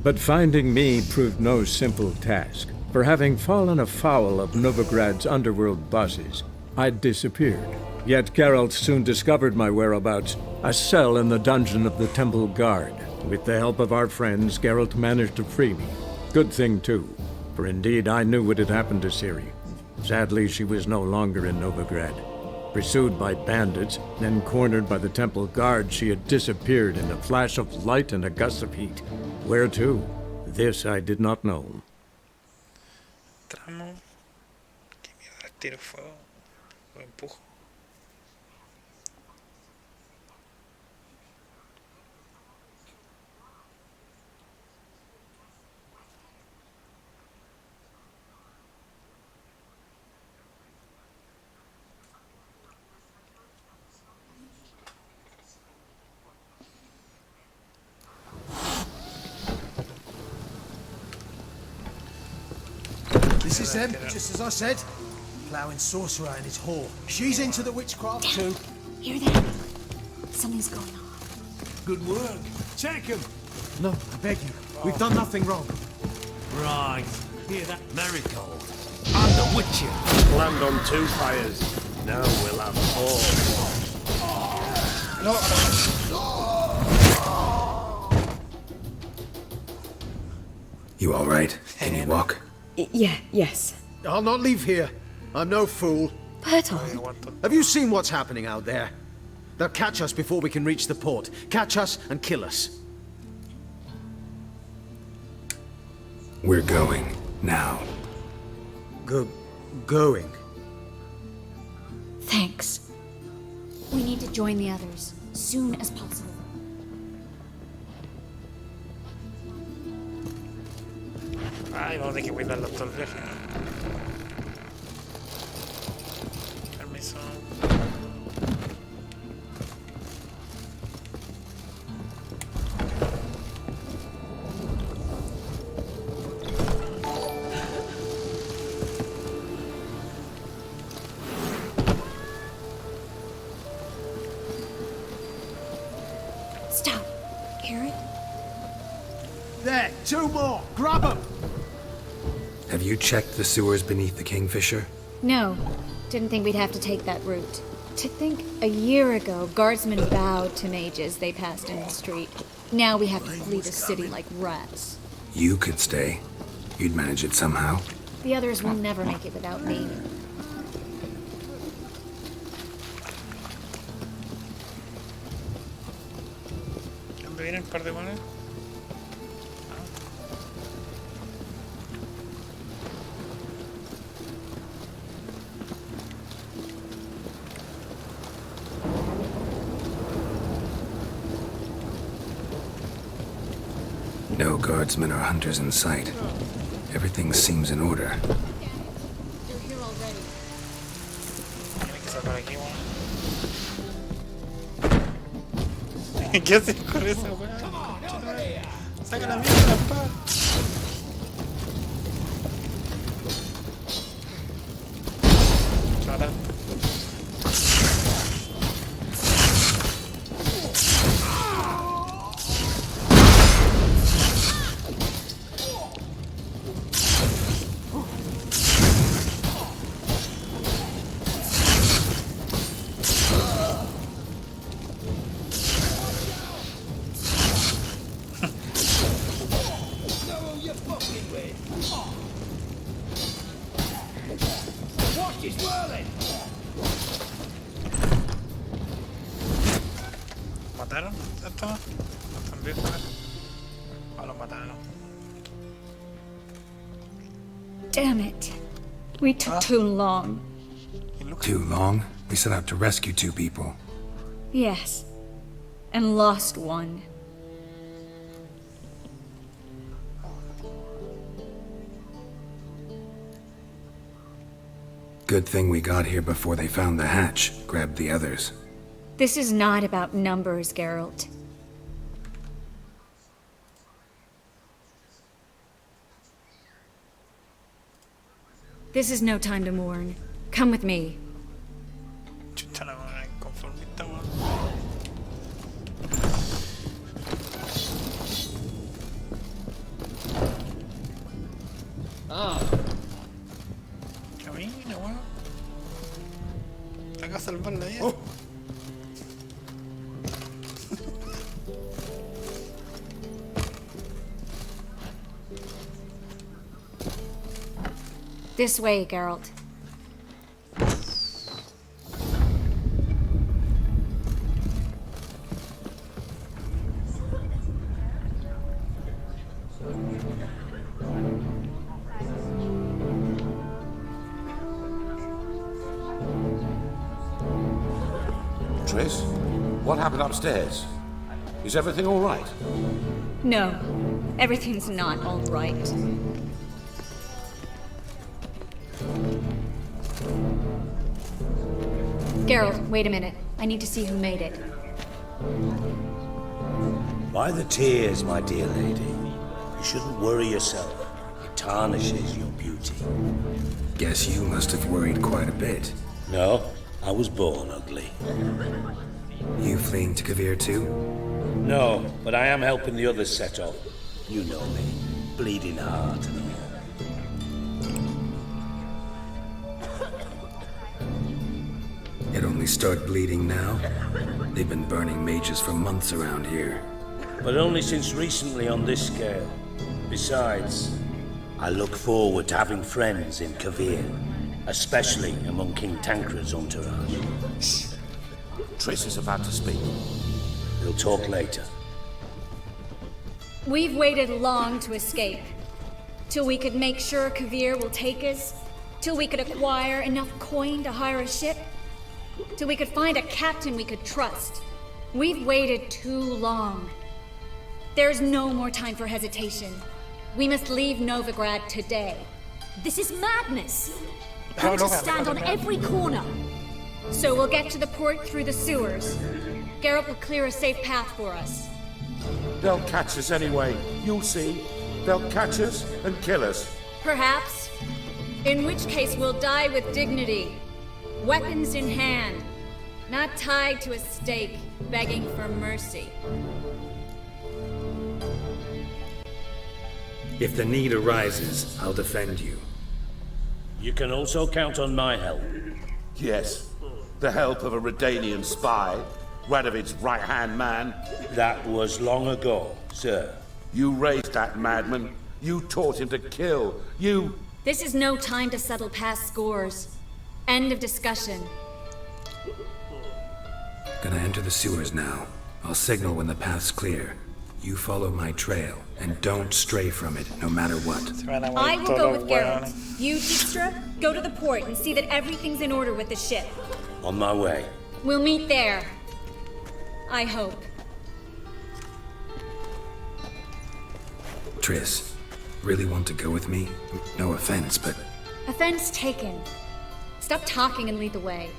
D: But finding me proved no simple task, for having fallen afoul of Novigrad's underworld bosses, I'd disappeared. Yet Geralt soon discovered my whereabouts, a cell in the dungeon of the Temple Guard. With the help of our friends, Geralt managed to free me. Good thing, too, for indeed I knew what had happened to Ciri. Sadly, she was no longer in Novigrad. Pursued by bandits, then cornered by the Temple Guard, she had disappeared in a flash of light and a gust of heat. Where to? This I did not know.
C: Tramo. Que mierda, tiro fuego. Lo empujo.
A: This is them, just as I said. Ploughing sorcerer and his whore. She's into the witchcraft too.
L: Hear that? Something's going on.
I: Good work. Take him.
A: No, I beg you. We've done nothing wrong.
B: Right. Hear that, Marigold? I'm the Witcher.
F: Land on 2 fires. Now we'll have 4.
E: You all right? Can you walk?
W: Yes.
H: I'll not leave here. I'm no fool.
W: Bertolt.
H: Have you seen what's happening out there? They'll catch us before we can reach the port. Catch us and kill us.
E: We're going. Now.
H: Going?
L: Thanks. We need to join the others, soon as possible.
C: Ay, vamos a tener que cuidarlo todo el viaje. Permiso.
L: Stop. Hear it?
H: There, 2 more. Grab them.
E: Have you checked the sewers beneath the Kingfisher?
L: No. Didn't think we'd have to take that route. To think a year ago, guardsmen bowed to mages they passed in the street. Now we have to flee the city like rats.
E: You could stay. You'd manage it somehow.
L: The others will never make it without me.
C: ¿Dónde vienen un par de monedas?
E: No guardsmen or hunters in sight. Everything seems in order.
L: They're here already.
C: Tiene que sacar aquí, weón. ¿Qué haces con eso, weón? Saca la mierda, pa. Chara. ¿Mataron? ¿Esto? ¿No están vivos? ¿O los mataron?
L: Damn it. We took too long.
E: Too long? We set out to rescue 2 people.
L: Yes. And lost one.
E: Good thing we got here before they found the hatch, grabbed the others.
L: This is not about numbers, Geralt. This is no time to mourn. Come with me.
C: Chucha la weón, inconformista, weón. Camina, weón. Acá salvar la vida.
L: This way, Geralt.
F: Triss, what happened upstairs? Is everything all right?
L: No, everything's not all right. Geralt, wait a minute. I need to see who made it.
M: By the tears, my dear lady. You shouldn't worry yourself. In tarnishes your beauty.
E: Guess you must have worried quite a bit.
M: No, I was born ugly.
E: You fleeing to Kavir too?
M: No, but I am helping the others set off. You know me, bleeding heart and all.
E: It only start bleeding now? They've been burning mages for months around here.
M: But only since recently on this scale. Besides, I look forward to having friends in Kavir, especially among King Tancred's entourage.
F: Triss is about to speak.
M: We'll talk later.
L: We've waited long to escape. Till we could make sure Kavir will take us. Till we could acquire enough coin to hire a ship. Till we could find a captain we could trust. We've waited too long. There's no more time for hesitation. We must leave Novigrad today.
J: This is madness. We're to stand on every corner.
L: So we'll get to the port through the sewers. Geralt will clear a safe path for us.
F: They'll catch us anyway. You'll see. They'll catch us and kill us.
L: Perhaps. In which case we'll die with dignity. Weapons in hand. Not tied to a stake, begging for mercy.
E: If the need arises, I'll defend you.
M: You can also count on my help.
F: Yes. The help of a Redanian spy, Radovid's right-hand man.
M: That was long ago, sir.
F: You raised that madman. You taught him to kill. You...
L: This is no time to settle past scores. End of discussion.
E: Gonna enter the sewers now. I'll signal when the path's clear. You follow my trail, and don't stray from it, no matter what.
L: I will go with Geralt. You, Dijkstra, go to the port and see that everything's in order with the ship.
M: On my way.
L: We'll meet there. I hope.
E: Triss, really want to go with me? No offense, but...
L: Offense taken. Stop talking and lead the way.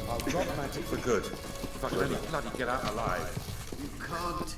F: I'll drop magic for good. If I can only bloody get out alive. You can't.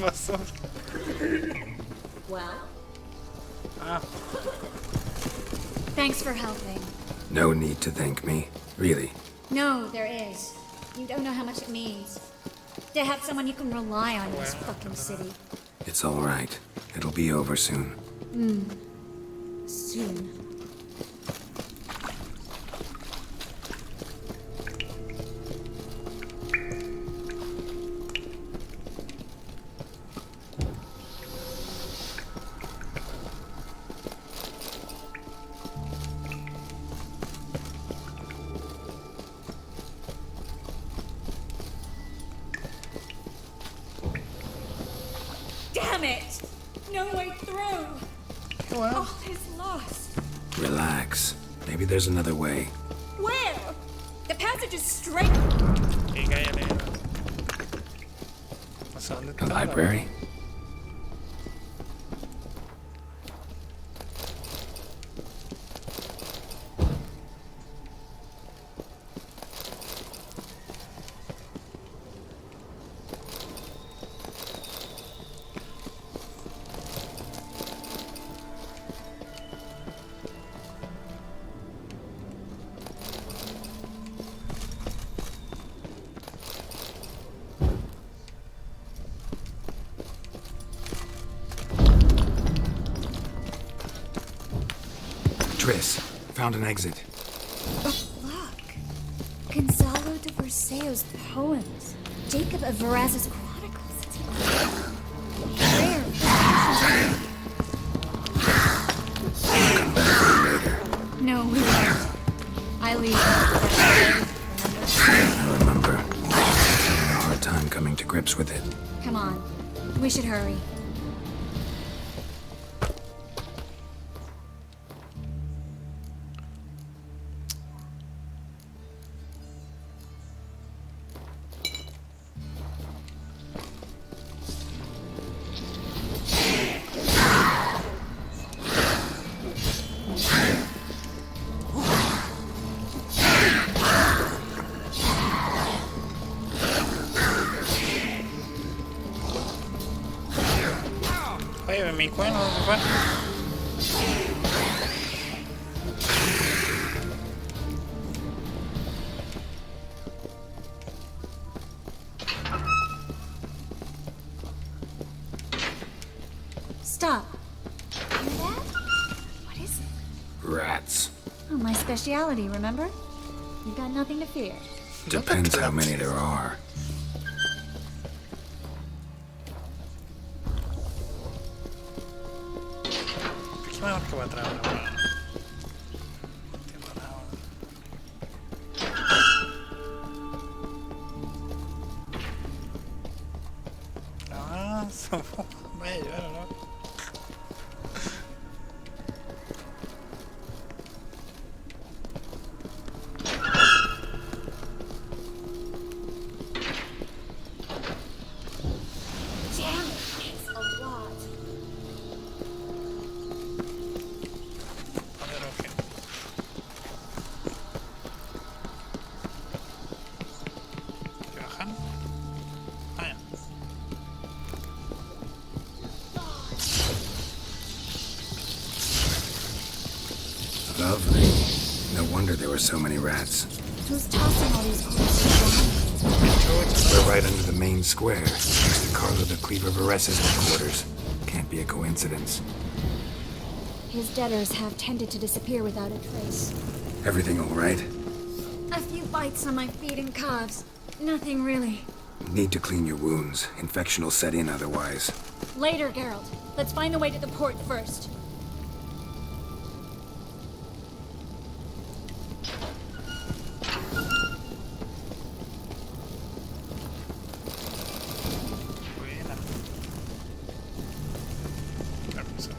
C: pasó?
L: Well,
C: Ah,
L: thanks for helping.
E: No need to thank me. Really.
L: No, there is. You don't know how much it means. To have someone you can rely on in this fucking city.
E: It's all right. It'll be over soon.
L: Soon. Damn it! No way through! All is lost.
E: Relax. Maybe there's another way.
L: Where? The passage is straight.
C: y cállate. No sé dónde
E: The
C: está.
E: library? Tris, found an exit.
L: Look. Gonzalo de Verseo's poems. Jacob of Veraz's chronicles. Rare. No, we won't. I leave.
E: I remember. I had a hard time coming to grips with it.
L: Come on. We should hurry.
C: Oye, mi cuerno, ¿dónde fue?
L: Stop. Hear that? What is it?
E: Rats.
L: Oh, my speciality, remember? You've got nothing to fear.
E: Depends how many there are.
C: ¿Qué mejor que para atrás? Ah, vaya, ayudar, ¿no?
L: Damn it, it's a lot.
C: ¿Qué bajan? Ah, ya.
E: Lovely. No wonder there were so many rats.
L: Who's tossing all these corpses?
E: We're right under the main square, next to Carlo the Cleaver Veres's headquarters. Can't be a coincidence.
L: His debtors have tended to disappear without a trace.
E: Everything all right?
L: A few bites on my feet and calves. Nothing really.
E: Need to clean your wounds. Infection will set in otherwise.
L: Later, Geralt. Let's find the way to the port first.
C: Buena. Permiso.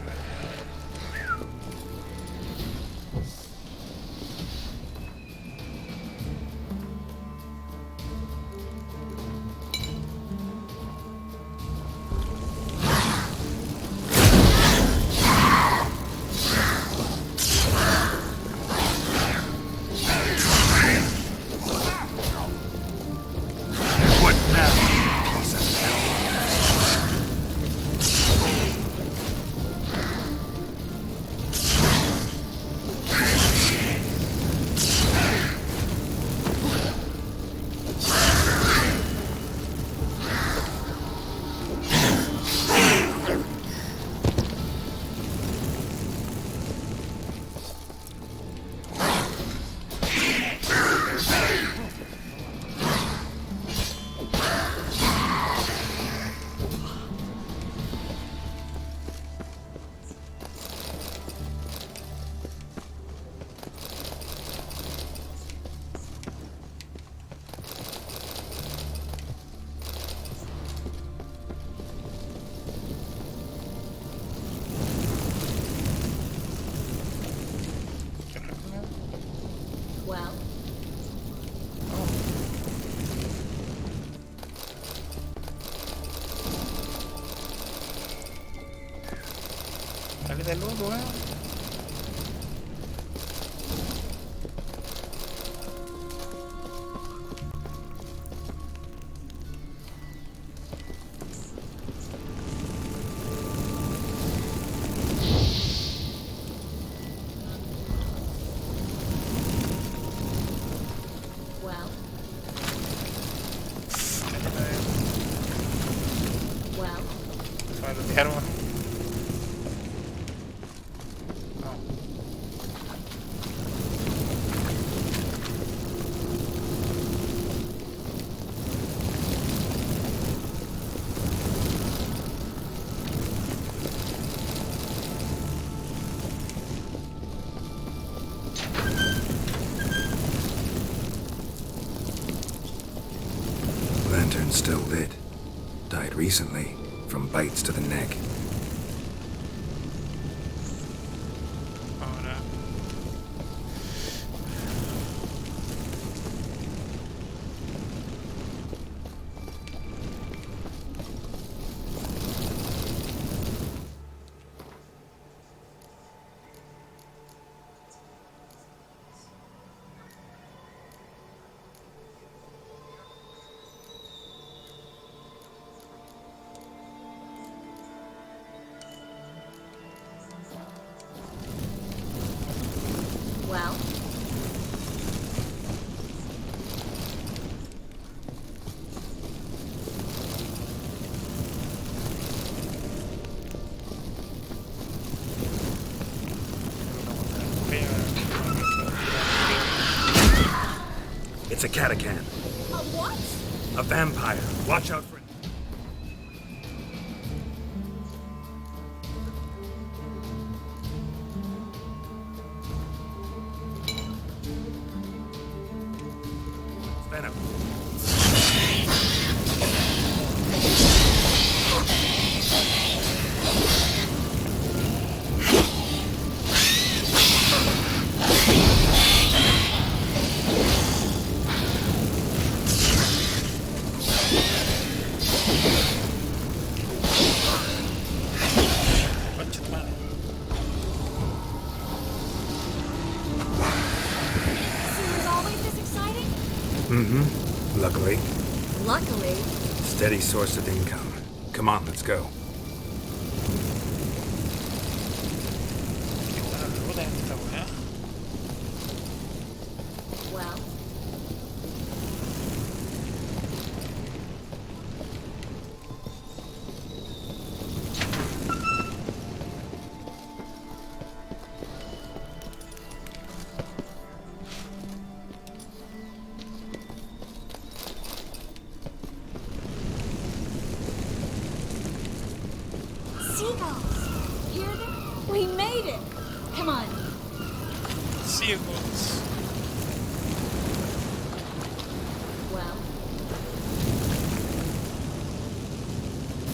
L: Well.
C: Dale de luego,
L: Well. Well.
C: Se va a lootear, weón.
E: Lantern's still lit. Died recently, from bites to the neck.
C: Ahora.
L: Well.
E: It's a catacan.
T: A what?
E: A vampire. Watch out for it. Venom. Luckily.
L: Luckily.
E: Steady source of income. Come on, let's go.
L: Well. Seagulls! Hear them? We made it! Come on.
C: Seagulls.
L: Well.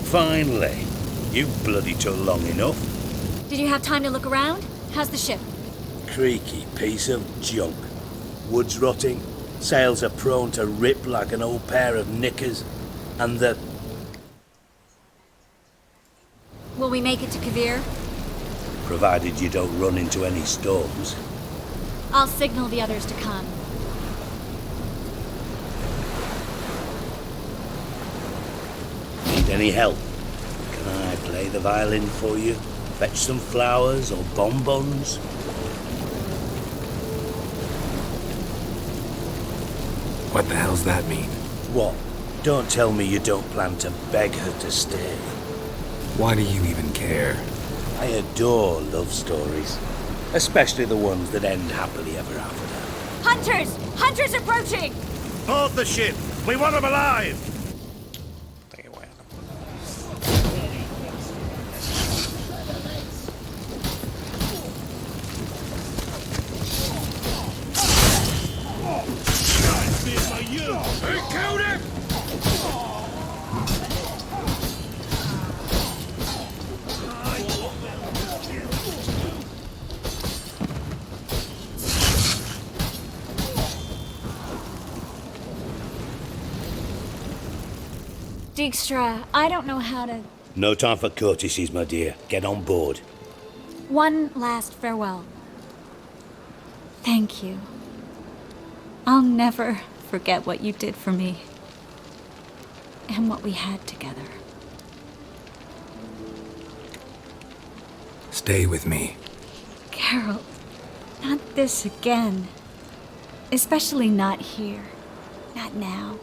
M: Finally. You bloody took long enough.
L: Did you have time to look around? How's the ship?
M: Creaky piece of junk. Wood's rotting. Sails are prone to rip like an old pair of knickers. And the...
L: Will we make it to Kavir?
M: Provided you don't run into any storms.
L: I'll signal the others to come.
M: Need any help? Can I play the violin for you? Fetch some flowers or bonbons?
E: What the hell's that mean?
M: What? Don't tell me you don't plan to beg her to stay.
E: Why do you even care?
M: I adore love stories. Especially the ones that end happily ever after.
L: Hunters! Hunters approaching!
E: Board the ship! We want them alive!
B: They killed him!
L: Dijkstra, I don't know how to...
M: No time for courtesies, my dear. Get on board.
L: One last farewell. Thank you. I'll never forget what you did for me. And what we had together.
E: Stay with me.
L: Carol, not this again. Especially not here. Not now.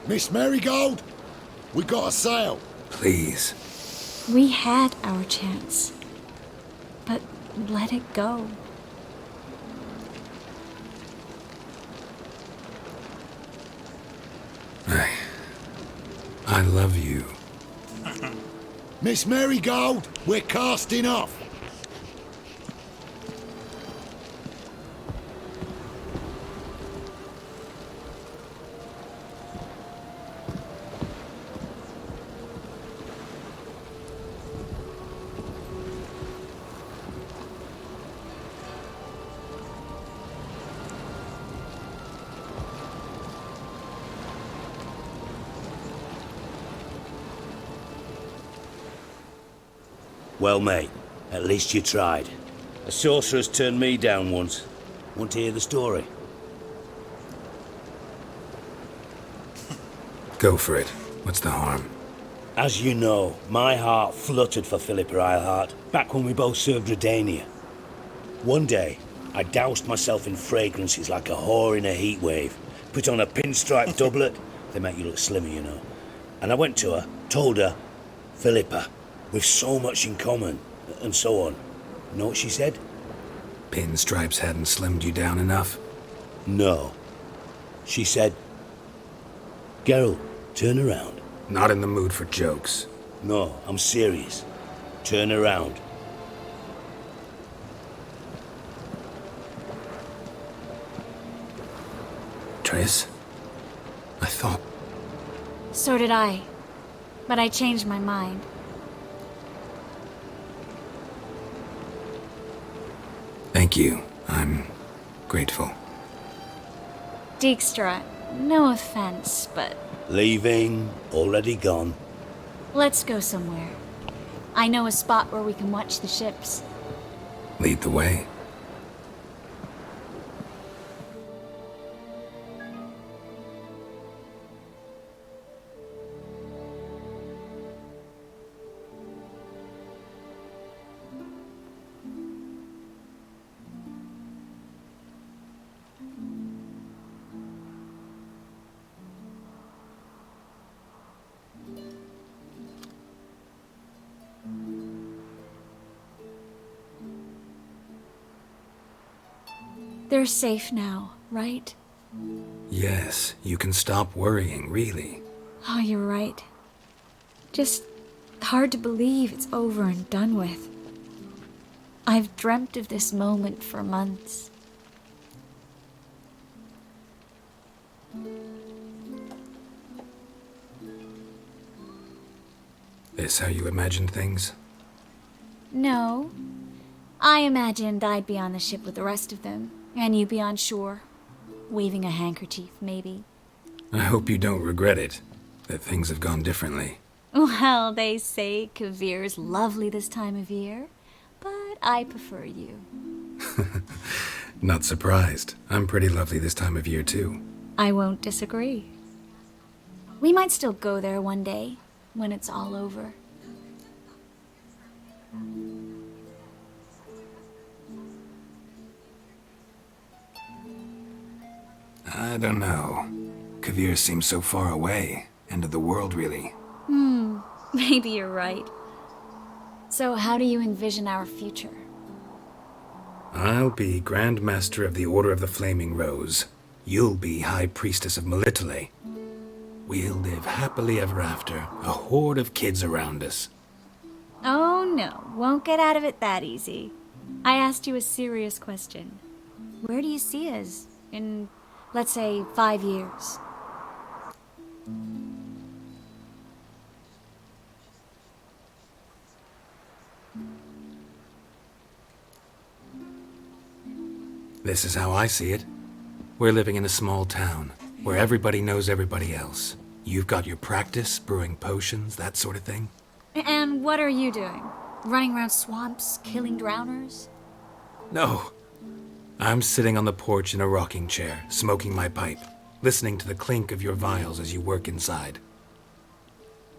A: Miss Marigold, we got a sail.
E: Please.
L: We had our chance. But let it go.
E: I love you.
A: Miss Marigold, we're casting off.
M: Well, mate, at least you tried. A sorcerer's turned me down once. Want to hear the story?
E: Go for it. What's the harm?
M: As you know, my heart fluttered for Philippa Eilhart back when we both served Redania. One day, I doused myself in fragrances like a whore in a heat wave, put on a pinstripe doublet, they make you look slimmer, you know. And I went to her, told her, Philippa, we've so much in common, and so on. You know what she said?
E: Pinstripes hadn't slimmed you down enough?
M: No. She said, Geralt, turn around.
E: Not in the mood for jokes.
M: No, I'm serious. Turn around.
E: Triss? I thought...
L: So did I. But I changed my mind.
E: Thank you. I'm grateful.
L: Dijkstra, no offense, but...
M: Leaving, already gone.
L: Let's go somewhere. I know a spot where we can watch the ships.
E: Lead the way.
L: They're safe now, right?
E: Yes, you can stop worrying, really.
L: Oh, you're right. Just hard to believe it's over and done with. I've dreamt of this moment for months.
E: This how you imagined things?
L: No. I imagined I'd be on the ship with the rest of them, and you be on shore, waving a handkerchief, maybe.
E: I hope you don't regret it, that things have gone differently.
L: Well, they say Kavir's lovely this time of year, but I prefer you.
E: Not surprised. I'm pretty lovely this time of year, too.
L: I won't disagree. We might still go there one day, when it's all over.
E: I don't know. Kavir seems so far away. End of the world, really.
L: Maybe you're right. So how do you envision our future?
E: I'll be Grand Master of the Order of the Flaming Rose. You'll be High Priestess of Melitele. We'll live happily ever after, a horde of kids around us.
L: Oh no, won't get out of it that easy. I asked you a serious question. Where do you see us in, let's say, 5 years?
E: This is how I see it. We're living in a small town, where everybody knows everybody else. You've got your practice, brewing potions, that sort of thing?
L: And what are you doing? Running around swamps, killing drowners?
E: No. I'm sitting on the porch in a rocking chair, smoking my pipe, listening to the clink of your vials as you work inside.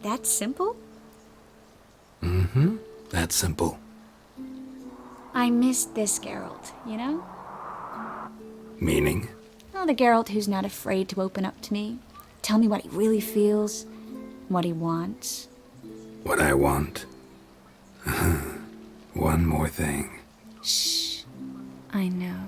L: That simple?
E: Mm-hmm. That's simple.
L: I missed this Geralt, you know?
E: Meaning?
L: Oh, the Geralt who's not afraid to open up to me. Tell me what he really feels, what he wants.
E: What I want. One more thing.
L: Shh. I know.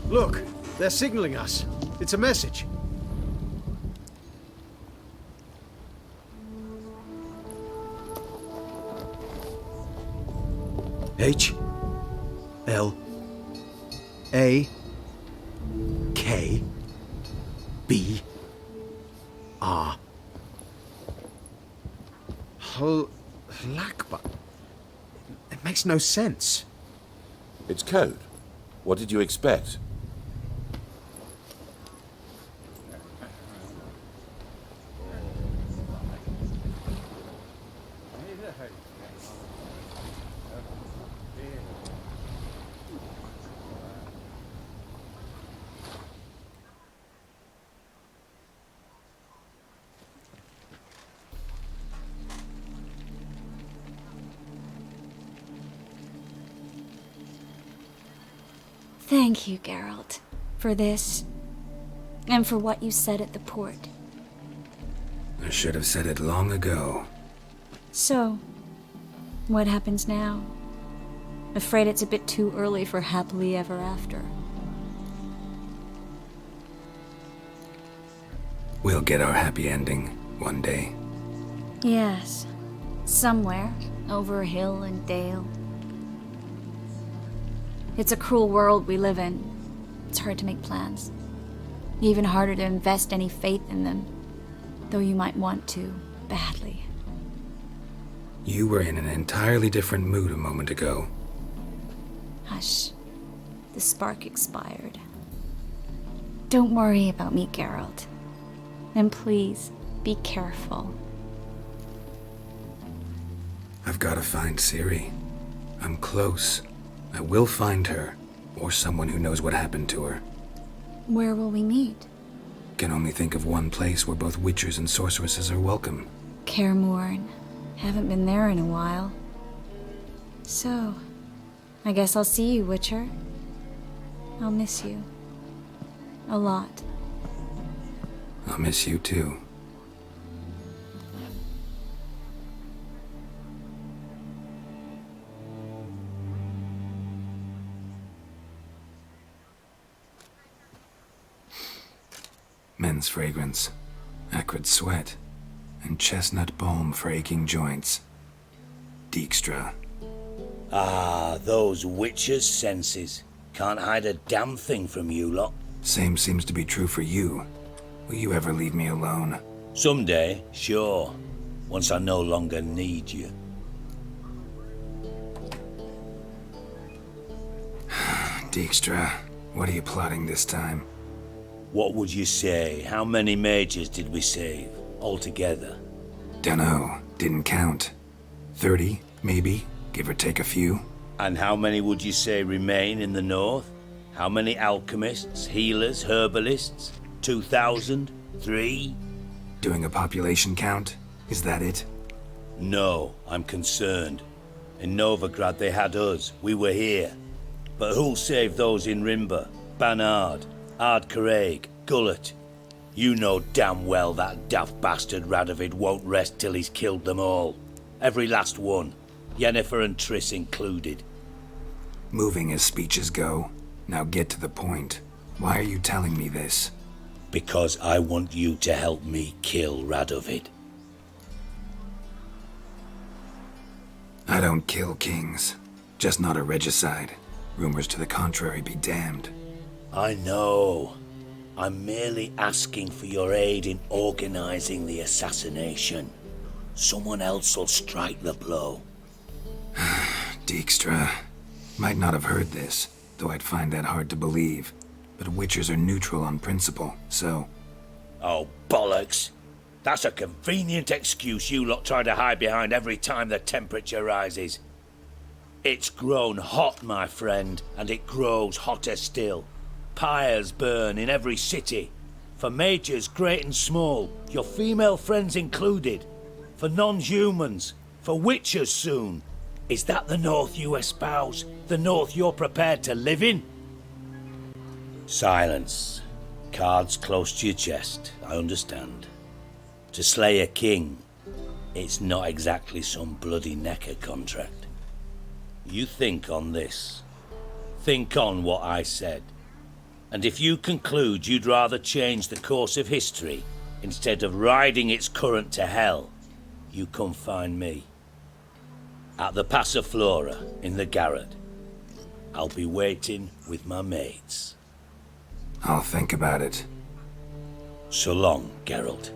H: Look, they're signaling us. It's a message. H L A K B R Halakba. It makes no sense.
F: It's code. What did you expect?
L: Thank you, Geralt, for this, and for what you said at the port.
E: I should have said it long ago.
L: So, what happens now? Afraid it's a bit too early for happily ever after.
E: We'll get our happy ending one day.
L: Yes, somewhere, over hill and dale. It's a cruel world we live in. It's hard to make plans. Even harder to invest any faith in them, though you might want to, badly.
E: You were in an entirely different mood a moment ago.
L: Hush. The spark expired. Don't worry about me, Geralt. And please, be careful.
E: I've got to find Ciri. I'm close. I will find her, or someone who knows what happened to her.
L: Where will we meet?
E: Can only think of one place where both witchers and sorceresses are welcome.
L: Kaer Morhen. Haven't been there in a while. So, I guess I'll see you, Witcher. I'll miss you. A lot.
E: I'll miss you too. Men's fragrance, acrid sweat, and chestnut balm for aching joints. Dijkstra.
M: Ah, those witches' senses. Can't hide a damn thing from you lot.
E: Same seems to be true for you. Will you ever leave me alone?
M: Someday, sure. Once I no longer need you.
E: Dijkstra, what are you plotting this time?
M: What would you say? How many mages did we save, altogether?
E: Dunno. Didn't count. 30, maybe, give or take a few.
M: And how many would you say remain in the north? How many alchemists, healers, herbalists? 2,000? 3?
E: Doing a population count? Is that it?
M: No, I'm concerned. In Novigrad they had us. We were here. But who'll save those in Rimba? Banard? Ard Craig, Gullet. You know damn well that daft bastard Radovid won't rest till he's killed them all. Every last one. Yennefer and Triss included.
E: Moving as speeches go. Now get to the point. Why are you telling me this?
M: Because I want you to help me kill Radovid.
E: I don't kill kings. Just not a regicide. Rumors to the contrary be damned.
M: I know. I'm merely asking for your aid in organizing the assassination. Someone else will strike the blow.
E: Dijkstra. Might not have heard this, though I'd find that hard to believe. But Witchers are neutral on principle, so...
M: Oh, bollocks. That's a convenient excuse you lot try to hide behind every time the temperature rises. It's grown hot, my friend, and it grows hotter still. Pyres burn in every city. For mages great and small, your female friends included. For non-humans, for witchers soon. Is that the North you espouse? The North you're prepared to live in? Silence. Cards close to your chest, I understand. To slay a king, it's not exactly some bloody necker contract. You think on this. Think on what I said. And if you conclude you'd rather change the course of history instead of riding its current to hell, you come find me. At the Passiflora in the garret. I'll be waiting with my mates.
E: I'll think about it.
M: So long, Geralt.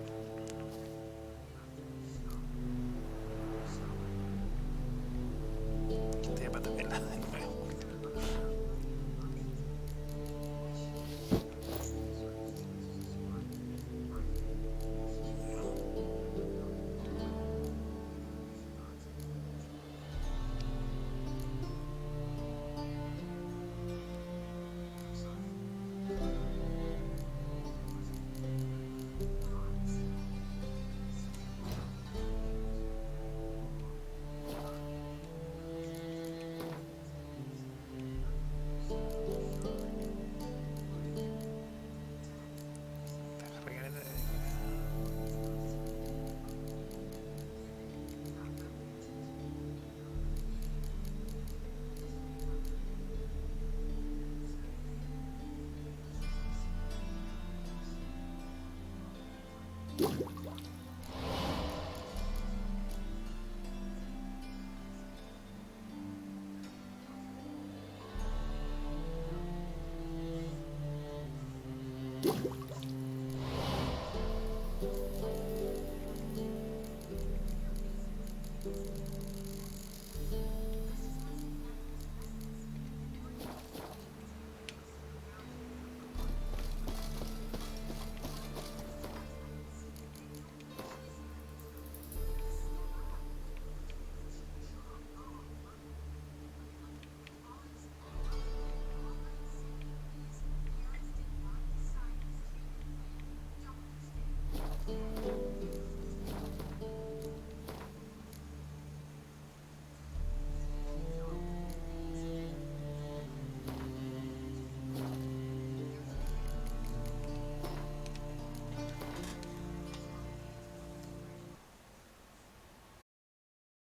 E: You